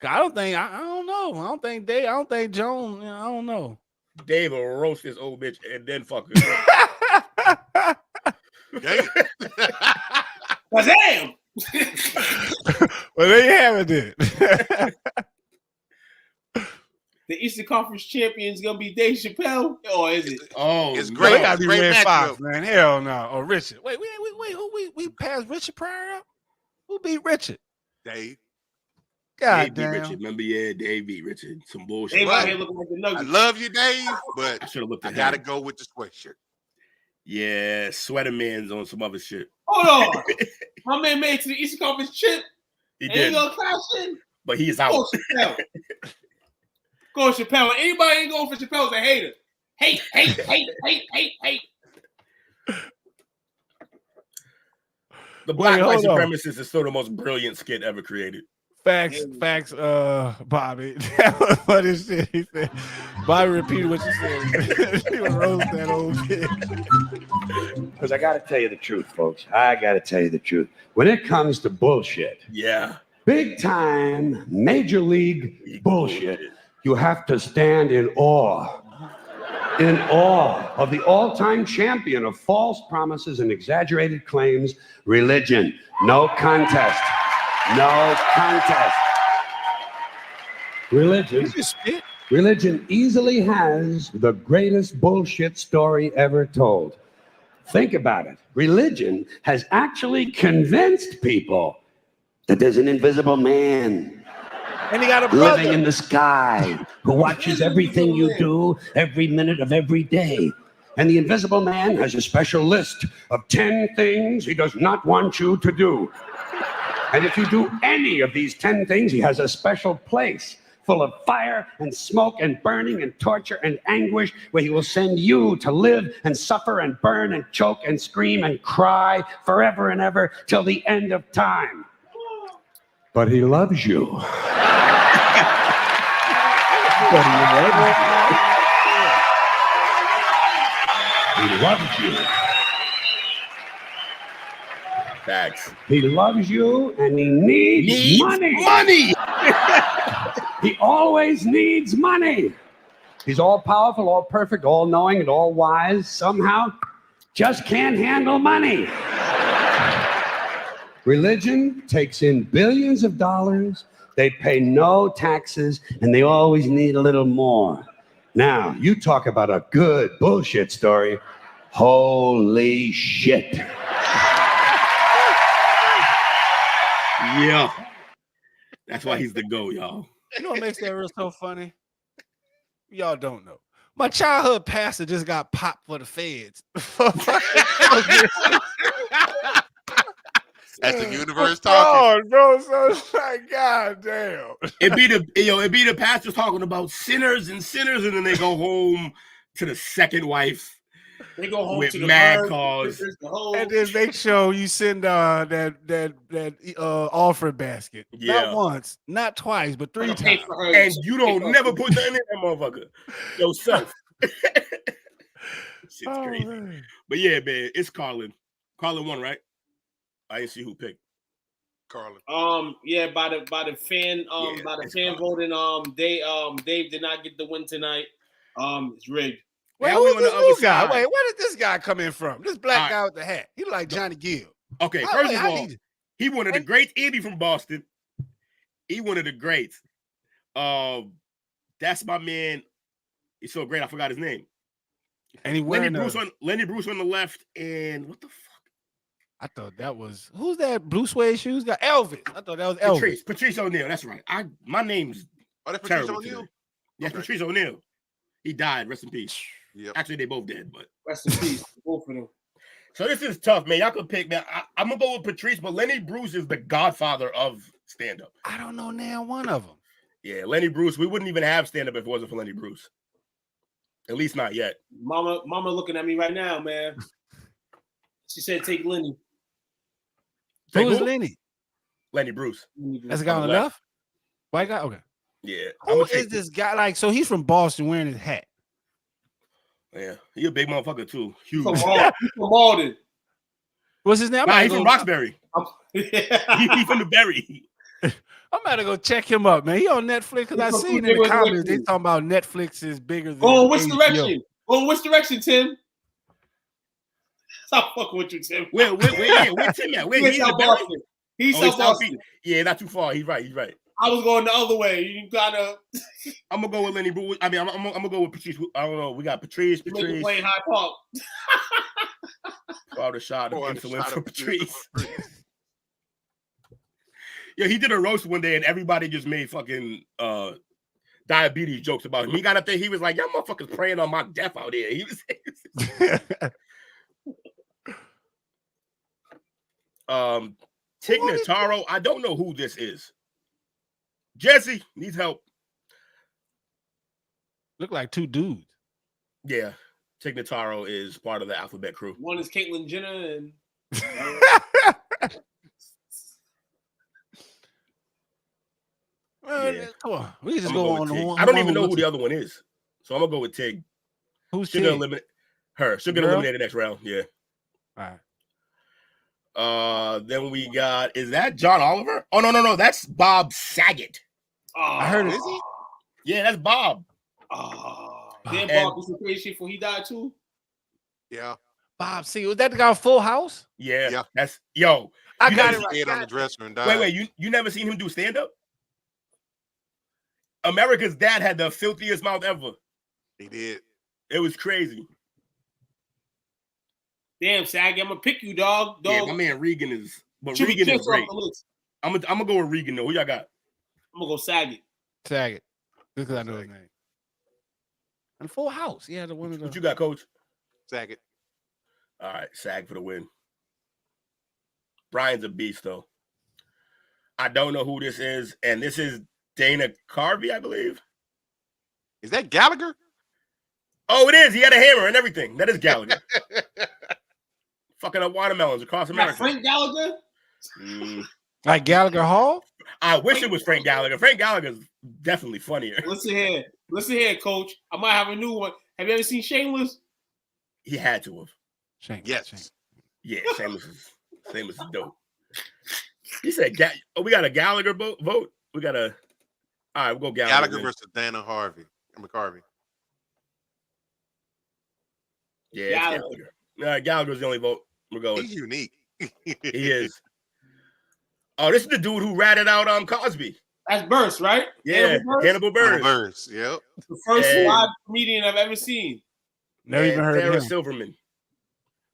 I don't know. I don't think Dave. I don't think Jones. You know, I don't know. Dave will roast this old bitch and then fuck her. Damn. Well, there you have it. The Eastern Conference champion is gonna be Dave Chappelle, or is it? Oh, it's great. It gotta be Red Fox, matchup. man. Hell no. Or Richard. Wait. Who we passed Richard Pryor up? Who beat Richard? Dave. God Dave damn. beat Richard. Remember, yeah, Dave beat Richard. Some bullshit. Dave out here looking like the Nuggets. I love you, Dave, but I gotta go with the sweatshirt. Yeah, Sweater Man's on some other shit. Hold on. My man made it to the Eastern Conference chip. He and did. He gonna cash in. But he's out. Go Chappelle. Go Chappelle. Anybody ain't going for Chappelle's a hater. Hate. The Black White Supremacist is still the most brilliant skit ever created. Facts, Bobby. That was funny shit. He said, Bobby repeated what you said. He would roast that old shit. Because I got to tell you the truth, folks. I got to tell you the truth. When it comes to bullshit, yeah, big time, major league bullshit, you have to stand in awe of the all-time champion of false promises and exaggerated claims, religion. No contest. No contest. Religion easily has the greatest bullshit story ever told. Think about it. Religion has actually convinced people that there's an invisible man and he got a brother living in the sky who watches everything you do every minute of every day. And the invisible man has a special list of 10 things he does not want you to do. And if you do any of these 10 things, he has a special place full of fire and smoke and burning and torture and anguish where he will send you to live and suffer and burn and choke and scream and cry forever and ever till the end of time. But he loves you. He loves you. Facts. He loves you and he needs money. He always needs money. He's all powerful, all perfect, all knowing, and all wise. Somehow, just can't handle money. Religion takes in billions of dollars. They pay no taxes, and they always need a little more. Now, you talk about a good bullshit story. Holy shit. Yeah. That's why he's the GOAT, y'all. You know what makes that real so funny? Y'all don't know. My childhood pastor just got popped for the feds. That's the universe talking. Oh, bro, so it's like, God damn. It be the pastors talking about sinners, and then they go home to the second wife. They go home with to the mad bird, cause. And then make sure you send that offering basket. Yeah. Not once, not twice, but 3 times. And you don't never put nothing in that motherfucker yourself. Shit's crazy. Man. But yeah, man, it's Carlin. Carlin won, right? I didn't see who picked. Carlin. Yeah, by the fan voting, Dave did not get the win tonight. It's rigged. Wait, who's this new guy? Wait, where did this guy come in from? This black guy with the hat. He like Johnny Gill. Okay, first of all, he one of the greats. Andy from Boston. He one of the greats. That's my man. He's so great. I forgot his name. And he Lenny Bruce on the left. And what the fuck? I thought that was who's that blue suede shoes guy? Elvis. I thought that was Elvis. Patrice O'Neal. That's right. My name's Oh, that's Patrice Terrible O'Neal? today. Yeah, Okay. Patrice O'Neal. He died. Rest in peace. Yep. Actually, they both dead, but Rest in peace, both of them. so this is tough, man. Y'all could pick, man. I'm gonna go with Patrice, but Lenny Bruce is the godfather of stand-up. I don't know now one of them. Yeah, Lenny Bruce. We wouldn't even have stand-up if it wasn't for Lenny Bruce. At least not yet. Mama looking at me right now, man. She said take Lenny. Take Who is who? Lenny? Lenny Bruce. That's the guy on the left? White guy? Okay. Yeah. Who is this guy? Like, so he's from Boston wearing his hat. Yeah, he a big motherfucker too. Huge. He's from Malden. What's his name? Nah, he's from Roxbury. Yeah. He from the Berry. I'm about to go check him up, man. He on Netflix because I seen in the comments they talking about Netflix is bigger than Going which HBO. direction? Going which direction, Tim? Stop fucking with you, Tim. Where Tim at? Where He's he's South in the Berry? Boston. He's Oh, South Boston. Yeah, not too far. He's right. He's right. I was going the other way. You gotta. I'm gonna go with Lenny Bruce. I mean, I'm gonna go with Patrice. I don't know. We got Patrice. Make it play High Park. Father shot of Oh, insulin shot for of Patrice. Yeah, he did a roast one day and everybody just made fucking diabetes jokes about him. He got up there, he was like, y'all motherfuckers praying on my death out here. He was Tig Notaro, I don't know who this is. Jesse needs help. Look like two dudes. Yeah, Tig Notaro is part of the Alphabet crew. One is Caitlyn Jenner and Yeah. Come on. We can just I'ma go with on. Tig. One, I don't even know who the other one is. So I'm gonna go with Tig. Who's She'll Tig? get eliminated. Her. She'll get Girl? eliminated next round. Yeah. All right. Then we got, is that John Oliver? Oh no, that's Bob Saget. I heard it. Is he? Yeah, that's Bob. Then And- Bob did some crazy shit before he died too. Yeah. Bob C. Was that the guy on Full House? Yeah. That's yo. I You got never- it right. Head on the dresser and died. Wait, you never seen him do stand-up? America's Dad had the filthiest mouth ever. He did. It was crazy. Damn, Saggy, I'm gonna pick you, dog. Yeah, my man Regan is, but Should be Regan is kicked off great. the list. I'm gonna go with Regan though. Who y'all got? I'm gonna go Saggy. Saget. Because I know his name. And Full House. Yeah, the one of What the. you got, Coach? Saget. All right, Sag for the win. Brian's a beast, though. I don't know who this is, and this is Dana Carvey, I believe. Is that Gallagher? Oh, it is. He had a hammer and everything. That is Gallagher. Fucking up watermelons across Got America. Frank Gallagher. Like Gallagher Hall? I wish it was Frank Gallagher. Frank Gallagher's definitely funnier. Listen here, Coach. I might have a new one. Have you ever seen Shameless? He had to have. Shane. Yes. Yeah, Shameless is dope. He said, we got a Gallagher vote. We got a. All right, we'll go Gallagher. Gallagher versus Dana McCarvey. Yeah, it's Gallagher. Gallagher's the only vote. We're going. He's unique. He is. Oh, this is the dude who ratted out Cosby. That's Burst, right? Yeah, Hannibal Buress. Burst. Yep. The first And- live comedian I've ever seen. Never even heard Sarah of him. Silverman.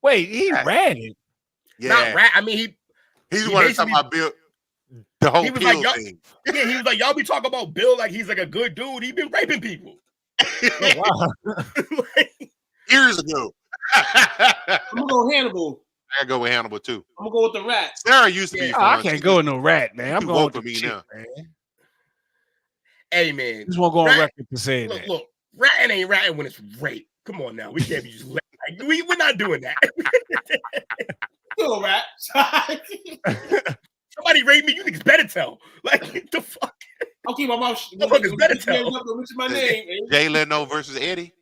Wait, he ratted. Yeah. Not rat. I mean, He's he the one that's talking basically- about Bill. The whole He was pill like, y'all- thing. yeah, he was like, y'all be talking about Bill like he's like a good dude. He been raping people. Wow. Years ago. I'm gonna go Hannibal. I gotta go with Hannibal too. I'm gonna go with the rat. Sarah used to be Oh, I fun. can't go with no rat, man. I'm too going woke with for the me chick, now. man. Hey man, Just want to go on Rat- record to say that. look, ratting ain't ratting when it's rape. Come on now, we can't be just like, we're not doing that. Still a rat. Somebody rape me, you niggas better tell. Like what the fuck. I'll keep my mouth shut. Motherfuckers better tell. Which is my name. Eh? Jay Leno versus Eddie.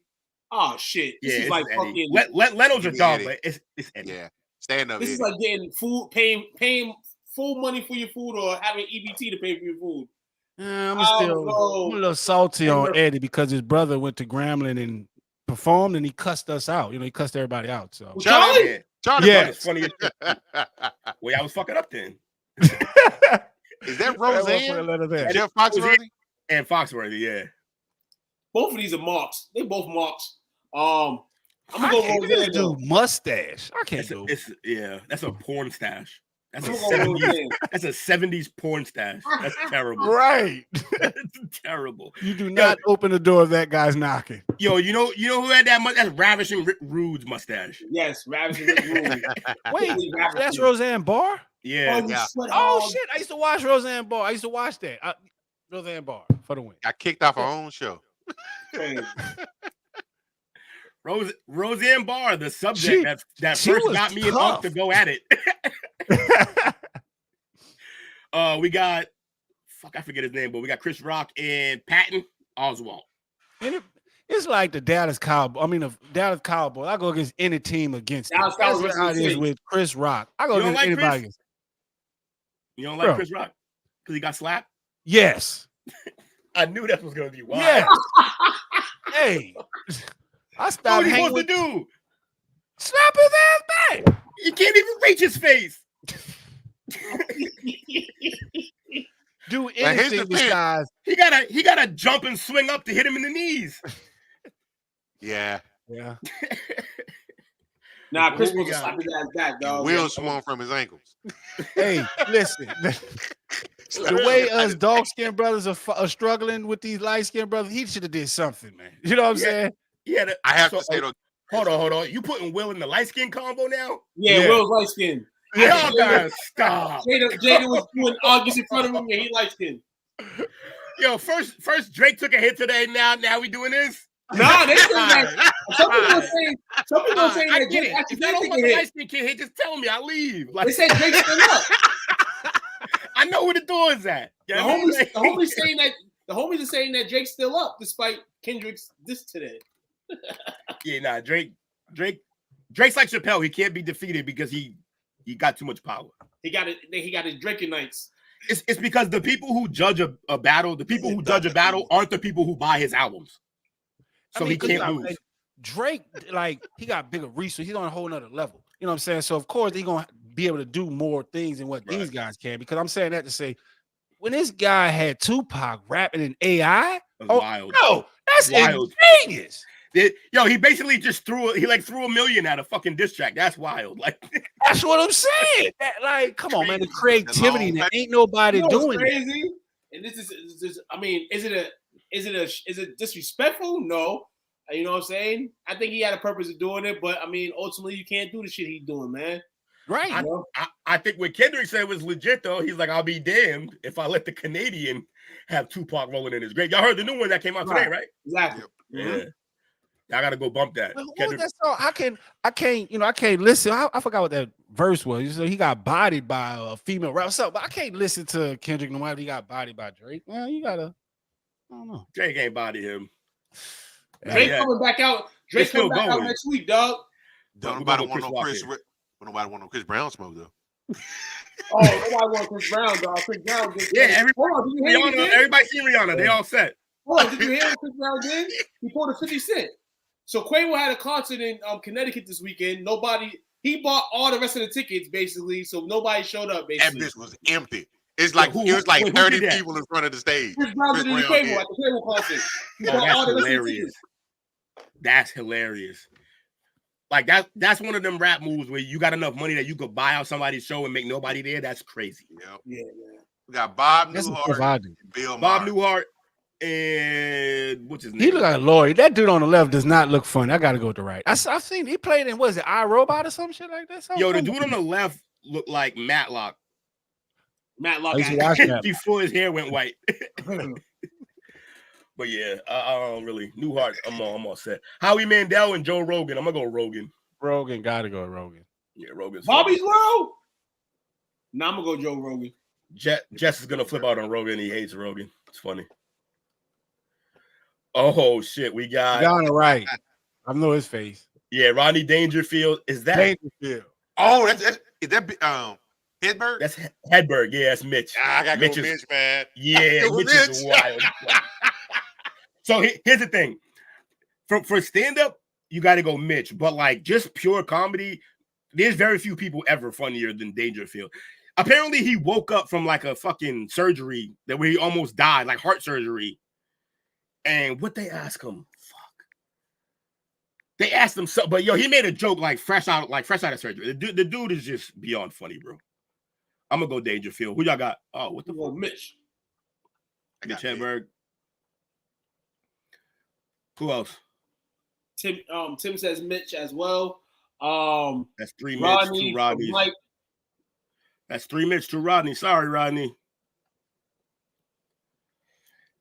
Oh shit! This Yeah, is it's like Eddie. fucking. Leno's a Give me dog, Eddie. but it's Eddie. Yeah. Stand up. This Eddie. is like getting food, paying full money for your food, or having EBT to pay for your food. I'm I'll still go- I'm a little salty on Eddie because his brother went to Grambling and performed and he cussed us out. You know, he cussed everybody out. So Well, Charlie? Yeah. Charlie Yeah. It's funny. Well, I was fucking up then. Is that Roseanne? Jeff Foxworthy? And Foxworthy, yeah. Both of these are marks. They both marks. I'm gonna go Look at this Roseanne. dude mustache. I can't It's, do. it's yeah, that's a porn stash. That's I'm a gonna go 70s. Roseanne. That's a 70s porn stash. That's terrible. Right. That's terrible. You do not open the door if that guy's knocking. Yo, you know who had that much? That's Ravishing Rick Rude's mustache. Yes, Ravishing Rick Rude. Wait, that's Roseanne Barr? Yeah. Oh shit! I used to watch Roseanne Barr. I used to watch that. Roseanne Barr for the win. Got kicked off her own show. Roseanne Barr, the subject that first got me and Unc to go at it. We got I forget his name, but we got Chris Rock and Patton Oswalt. And it's like the Dallas Cowboys. I mean, the Dallas Cowboys. I go against any team against them. That's how it is with Chris Rock. I go against anybody against. You don't like Chris Rock because he got slapped? Yes. I knew that was going to be wild. Yes. Hey, I stopped. What are you supposed to do? Slap his ass back. You can't even reach his face. Do anything besides. He gotta jump and swing up to hit him in the knees. Yeah. Nah, Chris was slap his ass back, dog. Will swung from his ankles. Hey, listen. The way us dark-skinned brothers are struggling with these light-skinned brothers, he should have did something, man. You know what I'm saying? Yeah. I have to say, though. Hold on. You putting Will in the light-skinned combo now? Yeah, Will's light-skinned. Y'all gotta stop. Jada was doing arguments in front of him, and he light-skinned. Yo, first Drake took a hit today. Now we doing this. Nah, they saying that. Some people are saying that Drake actually did take a hit. Light-skinned kid hit, just tell me. I'll leave. They said Drake's still up. I know where the door is at. The homies are saying that Drake's still up despite Kendrick's diss today. Yeah, nah, Drake's like Chappelle. He can't be defeated because he got too much power. He got his drinking nights. It's because the people who judge a battle, aren't the people who buy his albums. So he can't lose. Like, Drake, he got bigger resources. He's on a whole nother level. You know what I'm saying? So of course he's gonna be able to do more things than what these guys can. Because I'm saying that to say, when this guy had Tupac rapping in AI, wild. No, that's ingenious. He basically just threw a million at a fucking diss track. That's wild. That's what I'm saying. Come on, man. The creativity that ain't nobody doing. Crazy. And this is. I mean, is it disrespectful? No. You know what I'm saying? I think he had a purpose of doing it, but I mean, ultimately, you can't do the shit he's doing, man. Right. I think what Kendrick said was legit though. He's like, I'll be damned if I let the Canadian have Tupac rolling in his grave. Y'all heard the new one that came out today, right? Exactly. Yeah. I gotta go bump that. Well, who was that song? I can't listen. I forgot what that verse was. He got bodied by a female rapper. So, but I can't listen to Kendrick no matter he got bodied by Drake. Well, you gotta. I don't know. Drake ain't body him. Drake coming back out. Drake coming back out next week, dog. Nobody want no Chris Brown smoke though. Nobody want Chris Brown, dog. Chris Brown. Everybody see Rihanna. They all set. Hold on, did you hear what Chris Brown did? He pulled a 50 Cent. So Quavo had a concert in Connecticut this weekend. He bought all the rest of the tickets basically, so nobody showed up. Basically, and this was empty. It's like it was like 30 people in front of the stage. Chris Brown did at the Quavo concert. He bought all the rest of the tickets. That's hilarious. Like that's one of them rap moves where you got enough money that you could buy out somebody's show and make nobody there. That's crazy. Yep. Yeah, man. We got Bob Newhart, Bill Bob Maher. Newhart, and what's his name? He look like Lloyd. That dude on the left does not look funny. I gotta go with the right. I've seen he played in iRobot or some shit like that. The dude on the left looked like Matlock. Matlock before his hair went white. But yeah, I don't really. Newhart, I'm all set. Howie Mandel and Joe Rogan. I'm gonna go Rogan. Rogan, gotta go Rogan. Yeah, Rogan's Bobby's World. Nah, I'm gonna go Joe Rogan. Jess is gonna flip out on Rogan. He hates Rogan. It's funny. Oh shit, we got on the right. I know his face. Yeah, Rodney Dangerfield. Is that Dangerfield? Oh, is that Hedberg? That's Hedberg. Yeah, that's Mitch. I gotta go Mitch, man. Yeah, Mitch is wild. So here's the thing. For stand-up, you got to go Mitch. But like just pure comedy, there's very few people ever funnier than Dangerfield. Apparently, he woke up from like a fucking surgery where he almost died, like heart surgery. And what they ask him, they asked him something, but he made a joke like fresh out of surgery. The dude is just beyond funny, bro. I'm gonna go Dangerfield. Who y'all got? Oh, what the fuck? Mitch. I got Mitch Hedberg. Who else? Tim says Mitch as well. That's 3 Mitch, Rodney, 2 Rodneys. Mike. That's 3 Mitch, 2 Rodney. Sorry, Rodney.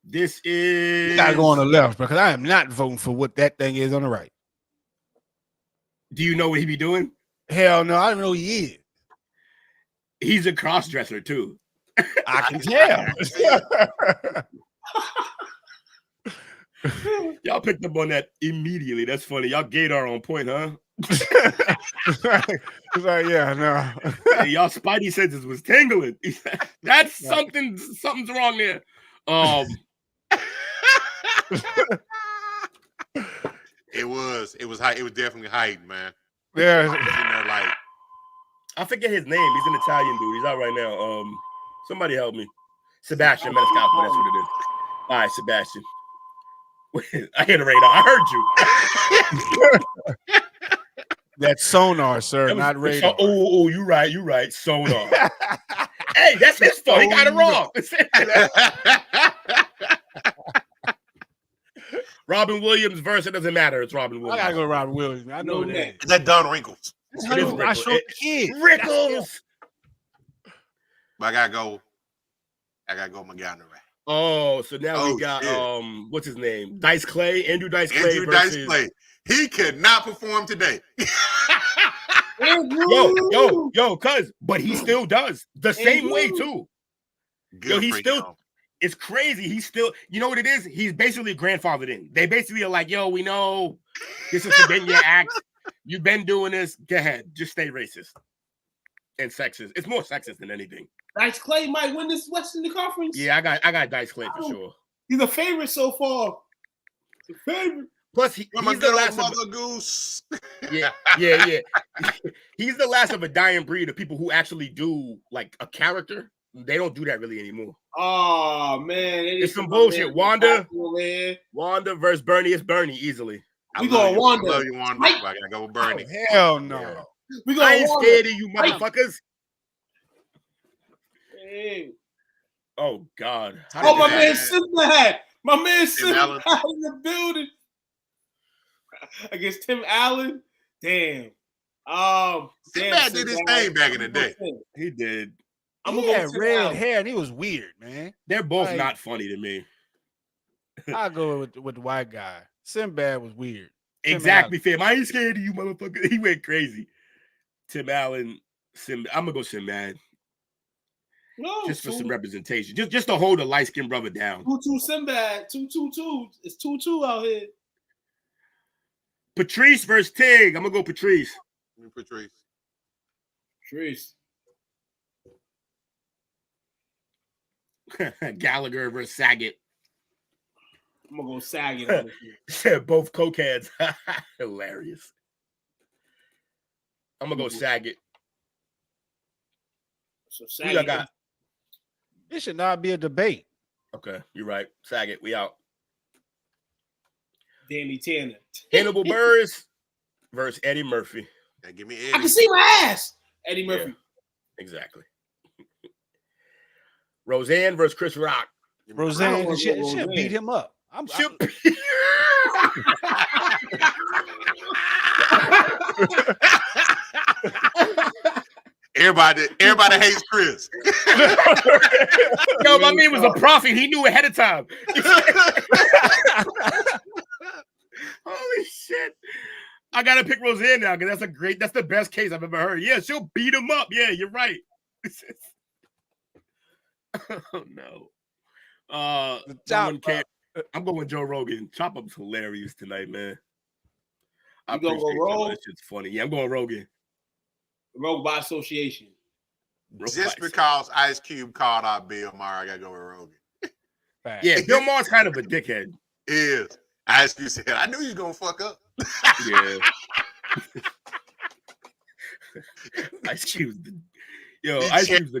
This is. You gotta go on the left because I am not voting for what that thing is on the right. Do you know what he be doing? Hell no, I don't know who he is. He's a cross-dresser too. I can tell. Y'all picked up on that immediately. That's funny. Y'all gaydar on point, huh? It's like, yeah, no. Hey, y'all spidey senses was tingling. That's something. Something's wrong there. It was definitely heightened, man. Yeah. You know, like I forget his name. He's an Italian dude. He's out right now. Somebody help me. Sebastian Maniscalco. That's what it is. All right, Sebastian. I hit a radar. I heard you. That's sonar, sir, not radar. Oh, you right. Sonar. Hey, that's his fault. He got it wrong. Robin Williams verse. It doesn't matter. It's Robin Williams. I gotta go Robin Williams. I know that. Is that Don Wrinkles? I showed the kid. Rickles. But I gotta go McGowan. Oh, so now we got what's his name? Dice Clay, Andrew Dice Clay. Dice Clay. He could not perform today. Yo, but he still does the same way too. Good he still. It's crazy. He's still. You know what it is? He's basically grandfathered in. They basically are like, yo, we know this is been your act. You've been doing this. Go ahead, just stay racist and sexist. It's more sexist than anything. Dice Clay might win this Western Conference. Yeah, I got Dice Clay for sure. He's a favorite so far. He's a favorite. Plus, he's the last mother goose. Yeah. He's the last of a dying breed of people who actually do like a character. They don't do that really anymore. Oh man, it's some bullshit. Wanda versus Bernie. It's Bernie easily. We going Wanda. I love you, Wanda. I gotta go with Bernie. Oh, hell no. Yeah. We I ain't scared of you, motherfuckers. Hey. Oh God. Oh, my man Sinbad. My man Sinbad in the building. Against Tim Allen. Damn. Sinbad did his thing back in the day. He did. I'm gonna go red hair, and he was weird, man. They're both not funny to me. I'll go with the white guy. Sinbad was weird. Exactly, fam. I ain't scared of you, motherfucker. He went crazy. Tim Allen, I'm gonna go Sinbad. No, just for some representation. Just to hold a light-skinned brother down. 2-2 Sinbad. 2-2-2. It's 2-2 out here. Patrice versus Tig. I'm gonna go Patrice. Patrice. Gallagher versus Saget. I'm gonna go Saget. Both cokeheads. Hilarious. I'm gonna go Saget. So Saget. Got? This should not be a debate. Okay, you're right. Saget, we out. Danny Tanner. Hannibal Buress versus Eddie Murphy. Yeah, give me Eddie. I can see my ass. Eddie Murphy. Yeah, exactly. Roseanne versus Chris Rock. Roseanne should beat him up. Everybody hates Chris. Yo, my man was a prophet. He knew ahead of time. Holy shit. I gotta pick Roseanne now because that's the best case I've ever heard. Yeah, she'll beat him up. Yeah, you're right. Oh no. I'm going Joe Rogan. Chop Up's hilarious tonight, man. You gonna go Rogan? That shit's funny. Yeah, I'm going Rogan. Rogue by association. Just because Ice Cube called out Bill Maher, I gotta go with Rogan. Yeah, Bill Maher's kind of a dickhead. He is. Ice Cube said, I knew you was gonna fuck up. Yeah. Ice Cube's the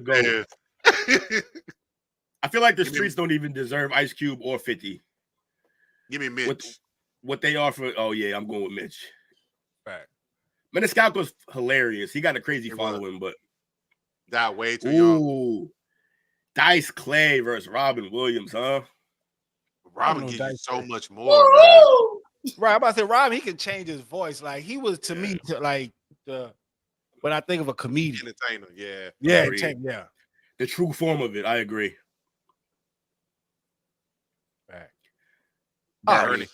GOAT. I feel like the streets don't even deserve Ice Cube or 50. Give me Mitch. What they offer, oh yeah, I'm going with Mitch. Right. Maniscalco's hilarious. He got a crazy following, but Died way too young. Ooh. Dice Clay versus Robin Williams, huh? Robin gives you so much more, man. Right, I'm about to say Robin, he can change his voice. Like he was to me like the when I think of a comedian. Entertainer, yeah. Yeah, yeah. The true form of it, I agree. Right. Bernie.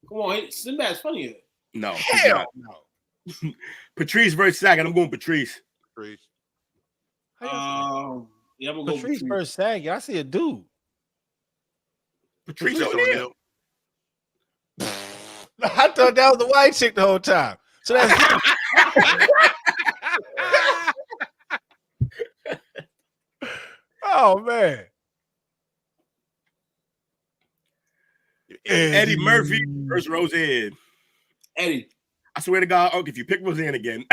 Come on, Sinbad's funnier. No, hell no. Patrice versus Sagan. I'm going Patrice. Patrice. Yeah, I'm gonna go Patrice versus Sagan. I see a dude. Patrice O'Neal. I thought that was the white chick the whole time. So that's oh man. Eddie Murphy versus Roseanne. Eddie. I swear to God, Unc, if you pick Roseanne again.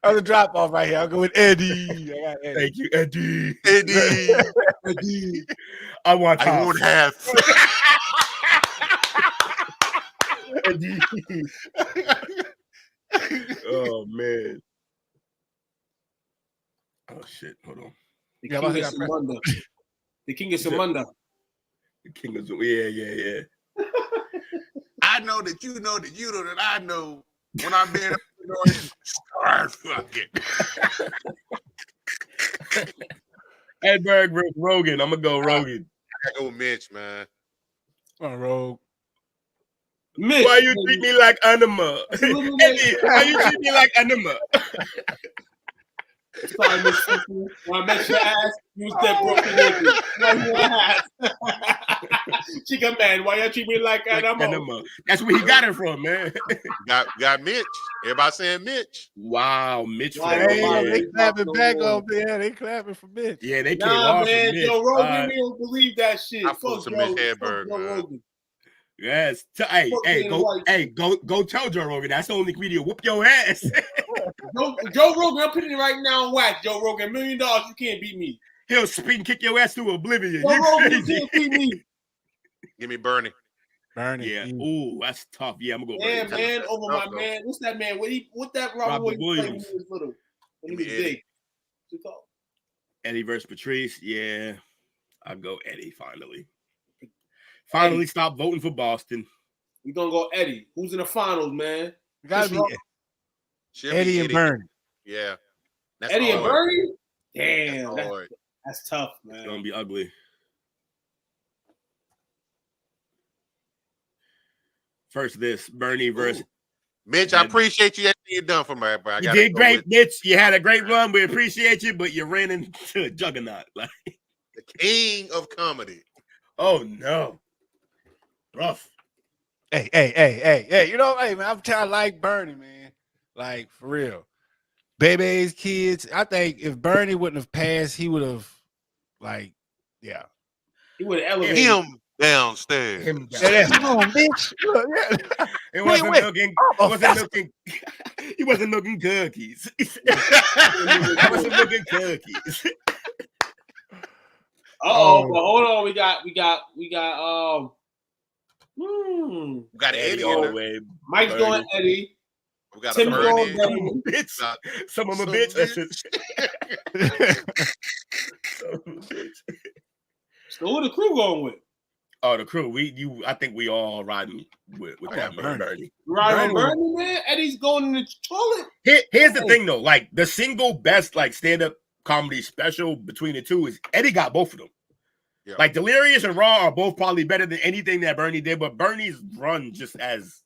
I'm the drop off right here. I'll go with Eddie. I got Eddie. Thank you, Eddie. Eddie. I want half. Eddie. Oh man. Oh shit. Hold on. The King of Samunda. The King of Samunda. The King of yeah. I know that you know that you know that I know when I'm being start fucking. Edberg versus Rogan. I'm gonna go Rogan. I gotta go Mitch, man. Come on, Rogue. Mitch, why you treat me like anima? Eddie, why you treat me like anima? Sorry, Miss Sister. When I met your ass, you was that broken ass. Chica man, why you treat me like anima? That's where he got it from, man. got Mitch. Everybody saying Mitch. Wow, Mitch. They clapping back over there. They clapping for Mitch. Yeah, they came nah, off man. Mitch. Joe Rogan, we don't believe that shit. I Fuck fuck some Joe, Mitch Hedberg, Joe man. Rogan. Yes. Go tell Joe Rogan. That's the only video. Whoop your ass. Joe Rogan, I'm putting it right now on wax. Joe Rogan, $1 million, you can't beat me. He'll spin kick your ass to oblivion. Joe Rogan, you can't beat me. Give me Bernie. Yeah. Ooh, that's tough. Yeah, I'm gonna go. Yeah, Bernie. man. Over my man. What's that man? What that Robert Williams when he was little? When he was big. What's it called? Eddie versus Patrice. Yeah, I'll go Eddie. Finally, stop voting for Boston. We're gonna go Eddie. Who's in the finals, man? You gotta be Eddie and Bernie. Yeah. That's Eddie hard. and Bernie? Damn. That's That's tough, man. It's gonna be ugly. First, Bernie versus Mitch. I appreciate you. Everything you done for me, bro. You did great, Mitch. You had a great run. We appreciate you, but you ran into a juggernaut. Like the king of comedy. Oh no. Rough. Hey, you know, hey man, I'm trying to like Bernie, man. Like for real. Baby's kids. I think if Bernie wouldn't have passed, he would have He would have elevated him downstairs. Come on, bitch. It wasn't milking. He wasn't milking cookies. He wasn't milking cookies. but hold on. We got Eddie way. Mike's Bernie. going Eddie. We got Tim a going Bernie. Bernie. Some of them a bitch. So who the crew going with? Oh, the crew. I think we all riding with that Bernie. Riding Bernie, man. Eddie's going in the toilet. Here's the thing, though. Like the single best stand-up comedy special between the two is Eddie got both of them. Yeah. Like Delirious and Raw are both probably better than anything that Bernie did, but Bernie's run just as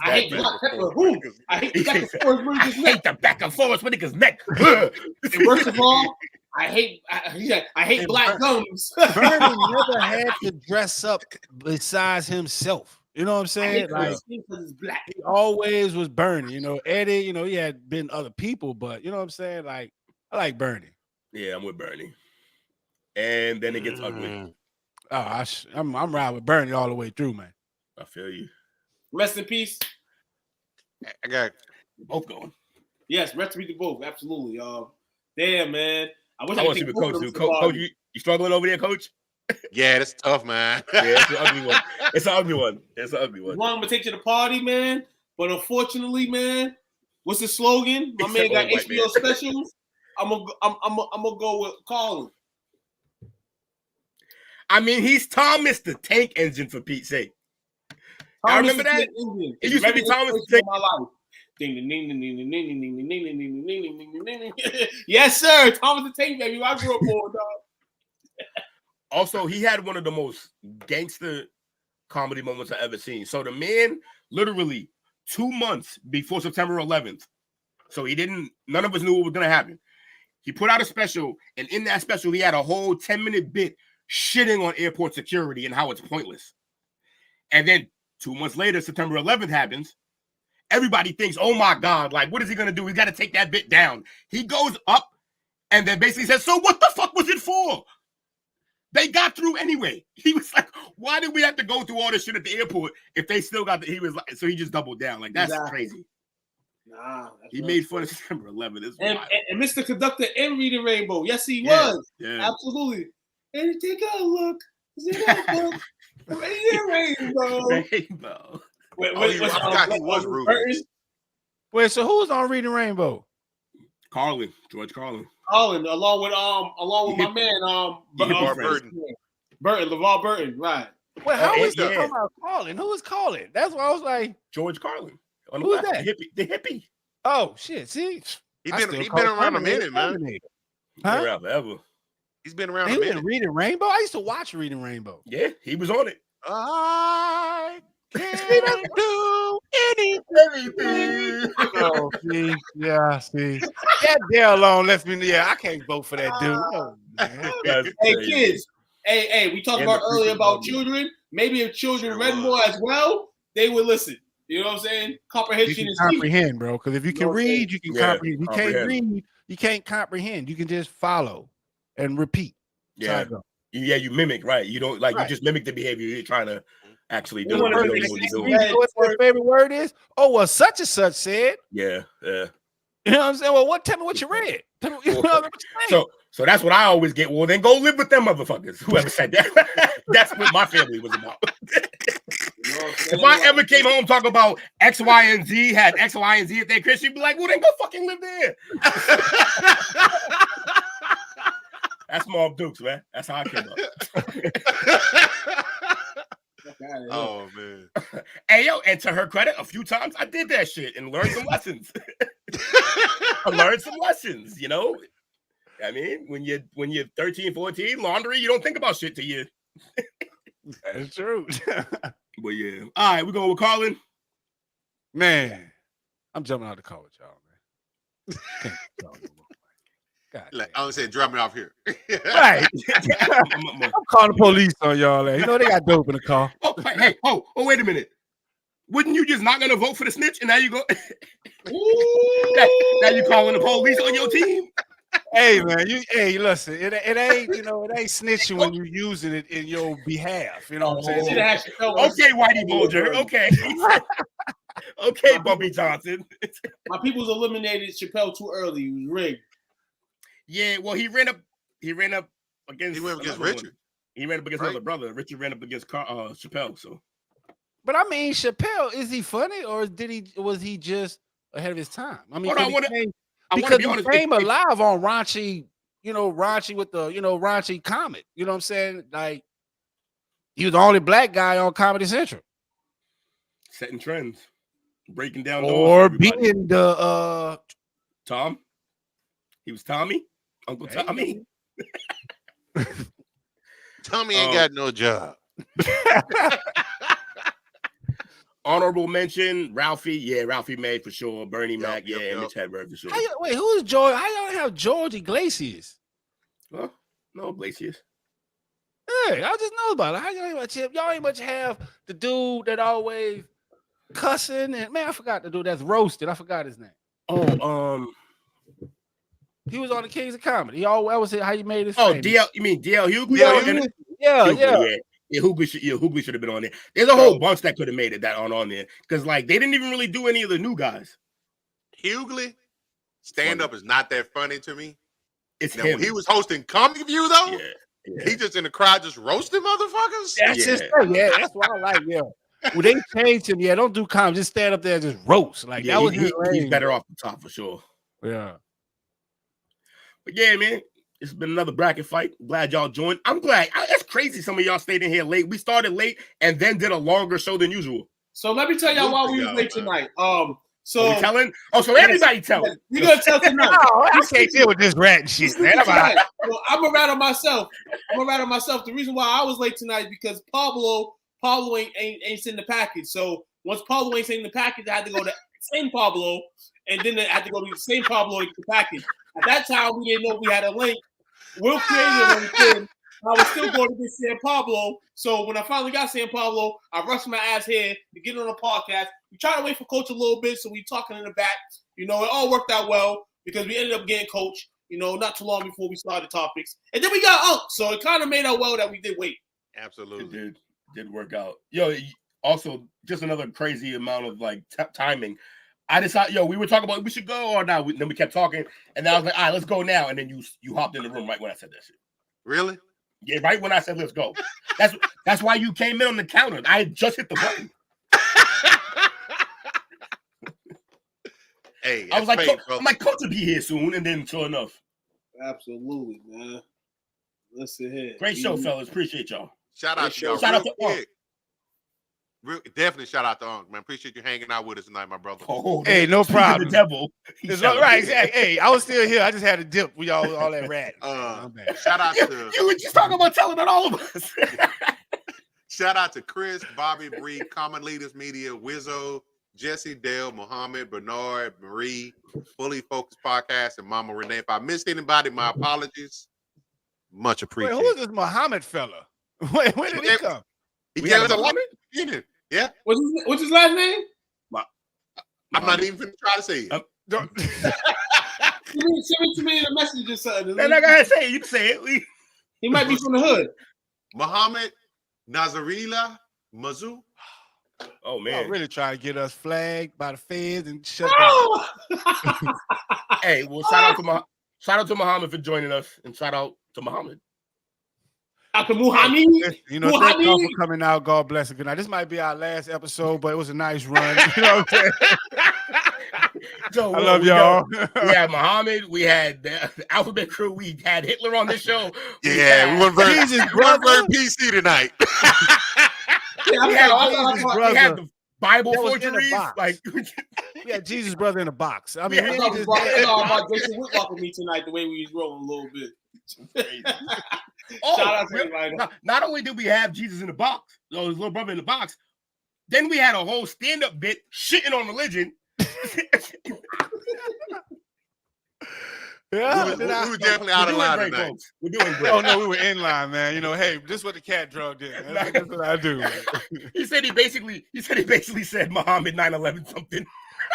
I hate Black Pepper. Who? I hate the back and forth with his neck. the back and forth with nigga's neck. And worst of all, I hate black gums. Bernie never had to dress up besides himself. You know what I'm saying? Like he's black. He always was Bernie. You know, Eddie, you know, he had been other people, but you know what I'm saying? Like, I like Bernie. Yeah, I'm with Bernie. And then it gets ugly. Oh, I'm riding with Bernie all the way through, man. I feel you. Rest in peace. I got both going. Yes, rest in peace to both. Absolutely. Damn, man. I wish I want to see what Coach do. Coach, you struggling over there, Coach? Yeah, that's tough, man. Yeah, it's an ugly one. It's an ugly one. I'm gonna take you to the party, man. But unfortunately, man, What's the slogan? My man got white HBO man. specials. I'm gonna go with Colin. I mean, he's Thomas the Tank Engine, for Pete's sake. I Thomas remember the that. Tank Engine. It used to be Thomas the Tank. My life. Ding, ding, ding, ding, ding, ding, ding, ding, ding, ding, ding, ding, ding, ding, ding, ding. Yes, sir. Thomas the Tank, baby. I grew up on, dog. Also, he had one of the most gangster comedy moments I ever seen. So the man, literally 2 months before September 11th, so none of us knew what was gonna happen. He put out a special, and in that special, he had a whole 10-minute bit shitting on airport security and how it's pointless. And then 2 months later, September 11th happens. Everybody thinks, oh my God, like, what is he going to do? He's got to take that bit down. He goes up and then basically says, so what the fuck was it for? They got through anyway. He was like, why did we have to go through all this shit at the airport if they still got he was like, so he just doubled down. Like, that's crazy. Nah. He made fun of September 11th. And Mr. Conductor in Reading Rainbow. Yes, he Yeah, was. yeah. Absolutely. And take a look. Reading Rainbow. Rainbow. I forgot he was Rufus. Wait, so who was on Reading Rainbow? George Carlin. Colin, along with my man, LeVar Burton. LeVar Burton, right. Well, how was he talking about Colin? Who was Colin? That's why I was like, George Carlin. Who's that? The hippie. Oh shit! See, He been around a minute, man. Huh? Been around forever. He's been around a minute. Was Reading Rainbow? I used to watch Reading Rainbow. Yeah, he was on it. I can't do anything. Oh, see, yeah, see. That Dale alone left me. Yeah, I can't vote for that dude. Oh, man. Hey, kids. Hey, we talked about earlier about children. Maybe if children read more as well, they would listen. You know what I'm saying? Comprehension is comprehend, bro. Because if you can read, you can comprehend. You can't read, you can't comprehend. You can just follow and repeat. Yeah. Yeah, you mimic, right? You don't you just mimic the behavior. You're trying to actually do it. You know what your favorite word is? Oh, well, such and such said. Yeah. You know what I'm saying? Well, tell me what you read. Tell me what you think. So that's what I always get. Well, then go live with them motherfuckers. Whoever said that. That's what my family was about. If I ever came home talking about X, Y, and Z, had X, Y, and Z at their Chris, you'd be like, well, then go fucking live there. That's Mob Dukes, man. That's how I came up. Oh, man. Hey, yo, and to her credit, a few times I did that shit and learned some lessons. I learned some lessons, you know? I mean, when you're 13, 14, laundry, you don't think about shit till you. That's true. But yeah. All right, we're going with Colin. Man, I'm jumping out of college, y'all, man. Like I said, drop me off here. Right. I'm calling the police on y'all. You know they got dope in the car. Oh, hey, wait a minute. Wouldn't you just not gonna vote for the snitch and now you go? now you calling the police on your team? Hey man, listen, it ain't it ain't snitching when you're using it in your behalf. You know what I'm saying? Okay, Whitey Bulger. Okay. Okay, Bumpy Johnson. My people's eliminated Chappelle too early. He was rigged. Yeah, well, he ran up against. He went against Richard. He ran up against another brother. Richard ran up against Chappelle. So, but I mean, Chappelle, is he funny or was he just ahead of his time? I mean, because he came alive on raunchy, raunchy with the raunchy comic. You know what I'm saying? Like he was the only black guy on Comedy Central, setting trends, breaking down or being the Tom. He was Tommy. Uncle Tommy. Tommy ain't got no job. Honorable mention, Ralphie. Yeah, Ralphie May for sure. Bernie Mac. And Mitch Hedberg for sure. Wait, who is George? How y'all have George Iglesias? Well, no Iglesias. Hey, I just know about it. How y'all ain't much have the dude that always cussing and man, I forgot the dude that's roasted. I forgot his name. He was on the Kings of Comedy. That was how you made his fame. DL. You mean DL Hughley? Yeah. Hughley should have been on there. There's a whole bunch that could have made it that on there because they didn't even really do any of the new guys. Hughley stand up is not that funny to me. It's now, him. when he was hosting Comic View though, he just in the crowd just roasting motherfuckers. That's his thing. Yeah, that's what I like. Yeah, Well, they changed him. Yeah, don't do comedy. Just stand up there and just roast. Like Yeah, that was he's better off the top for sure. Yeah. But yeah, man, it's been another bracket fight. Glad y'all joined. I'm glad. That's crazy. Some of y'all stayed in here late. We started late and then did a longer show than usual. So let me tell y'all why we was late tonight. So are we telling? Oh, so everybody telling. We're gonna tell tonight. I can't deal with this rat and shit, man. Well, I'm a rat on myself. The reason why I was late tonight is because Pablo ain't send the package. So once Pablo ain't sending the package, I had to go to same Pablo, and then I had to go to the same Pablo to get the package. At that time, we didn't know we had a link. Will created everything. I was still going to get San Pablo. So when I finally got San Pablo, I rushed my ass here to get on a podcast. We tried to wait for Coach a little bit, so we talking in the back. You know, it all worked out well because we ended up getting Coach, you know, not too long before we started topics. And then we got Unc, so it kind of made out well that we did wait. Absolutely. It did work out. Yo, also, just another crazy amount of, like, timing. I decided, we were talking about we should go or not. Then we kept talking, and then I was like, all right, let's go now. And then you hopped in the room right when I said that shit. Really? Yeah, right when I said let's go. That's why you came in on the counter. I had just hit the button. Hey, I was like, Coach will be here soon, and then sure enough. Absolutely, man. Listen here. Great show, fellas. Appreciate y'all. Shout out to y'all. Shout out to Unc. Definitely shout out to Unc, man. Appreciate you hanging out with us tonight, my brother. Oh, hey, no problem. The devil. It's all right. Hey, I was still here. I just had to dip. We all that rat. Shout out to you were just talking about telling on all of us. Shout out to Chris, Bobby, Bree, Common Leaders Media, Wizzo, Jesse, Dale, Muhammad, Bernard, Marie, Fully Focused Podcast, and Mama Renee. If I missed anybody, my apologies. Much appreciated. Wait, who is this Muhammad fella? Wait, when did he come? He gave us a lot. Yeah. What's his last name? I'm not even going to try to say it. Send me to me in a message or something. And like I say, you can say it. He might be from the hood. Muhammad Nazarila Mazu. Oh man, really trying to get us flagged by the feds and shut down. Hey, well, shout out to Muhammad for joining us, and shout out to Muhammad. Dr. Muhammad. You know, thank y'all for coming out. God bless you. Good night. This might be our last episode, but it was a nice run. You know what I'm saying? So, I love y'all. We had Muhammad. We had the Alphabet Crew. We had Hitler on this show. We were very PC tonight. We had the Bible forgeries. Like we had Jesus brother in a box. I mean, about Jason Whitlock with me tonight. The way we was rolling a little bit. Shout out to everybody. Not only did we have Jesus in the box, his little brother in the box, then we had a whole stand-up bit shitting on religion. Yeah, we were definitely out of line tonight. Folks. We're doing great. Oh no, we were in line, man. You know, hey, this is what the cat drug did. That's what I do. He said he basically said Muhammad 9/11 something.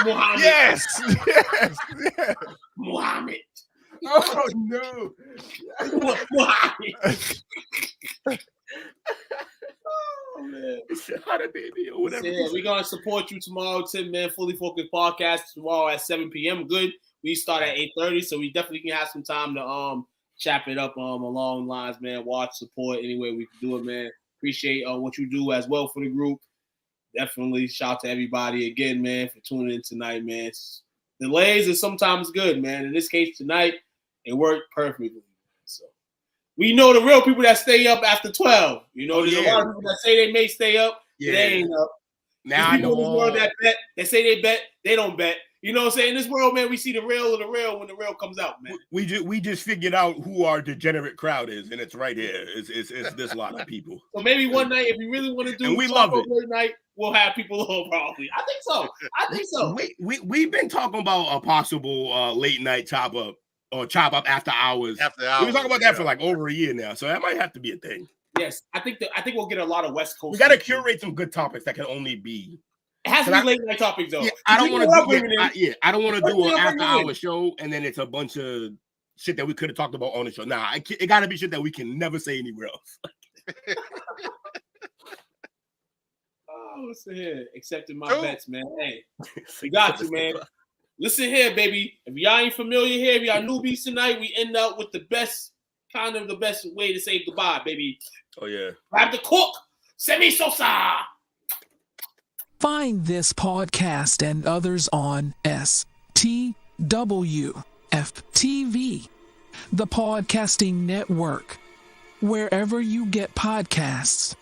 Muhammad. Yes. Muhammad. Oh no. Muhammad. Oh man. Baby or whatever. Yeah, we're gonna support you tomorrow, Tim, man. Fully Focused Podcast tomorrow at 7 p.m. Good. We start at 8:30, so we definitely can have some time to chap it up along lines, man. Watch, support any way we can do it, man. Appreciate what you do as well for the group. Definitely shout out to everybody again, man, for tuning in tonight, man. Delays is sometimes good, man. In this case tonight, it worked perfectly. So we know the real people that stay up after 12. You know, there's a lot of people that say they may stay up, they ain't up. Now I know in this world that bet, that say they bet, they don't bet. You know what I'm saying? In this world, man, we see the real of the real when the real comes out, man. We just figured out who our degenerate crowd is, and it's right here. It's this lot of people. So maybe one night, if we really want to do and we love it. Late night, we'll have people on probably. I think so. We've been talking about a possible late night chop up or chop up after hours. We've been talking about that for like over a year now, so that might have to be a thing. Yes, I think we'll get a lot of West Coast. We got to curate some good topics that can only be. It has to be late night topics though. Yeah, I don't want to do an after hour show and then it's a bunch of shit that we could have talked about on the show. Nah, it got to be shit that we can never say anywhere else. Oh, listen here, accepting my bets, man. Hey, we got you, man. Listen here, baby. If y'all ain't familiar here, if y'all newbies tonight, we end up with the best way to say goodbye, baby. Oh yeah. Grab the cork. Semi Sosa. Find this podcast and others on STWF TV, the Podcasting Network, wherever you get podcasts.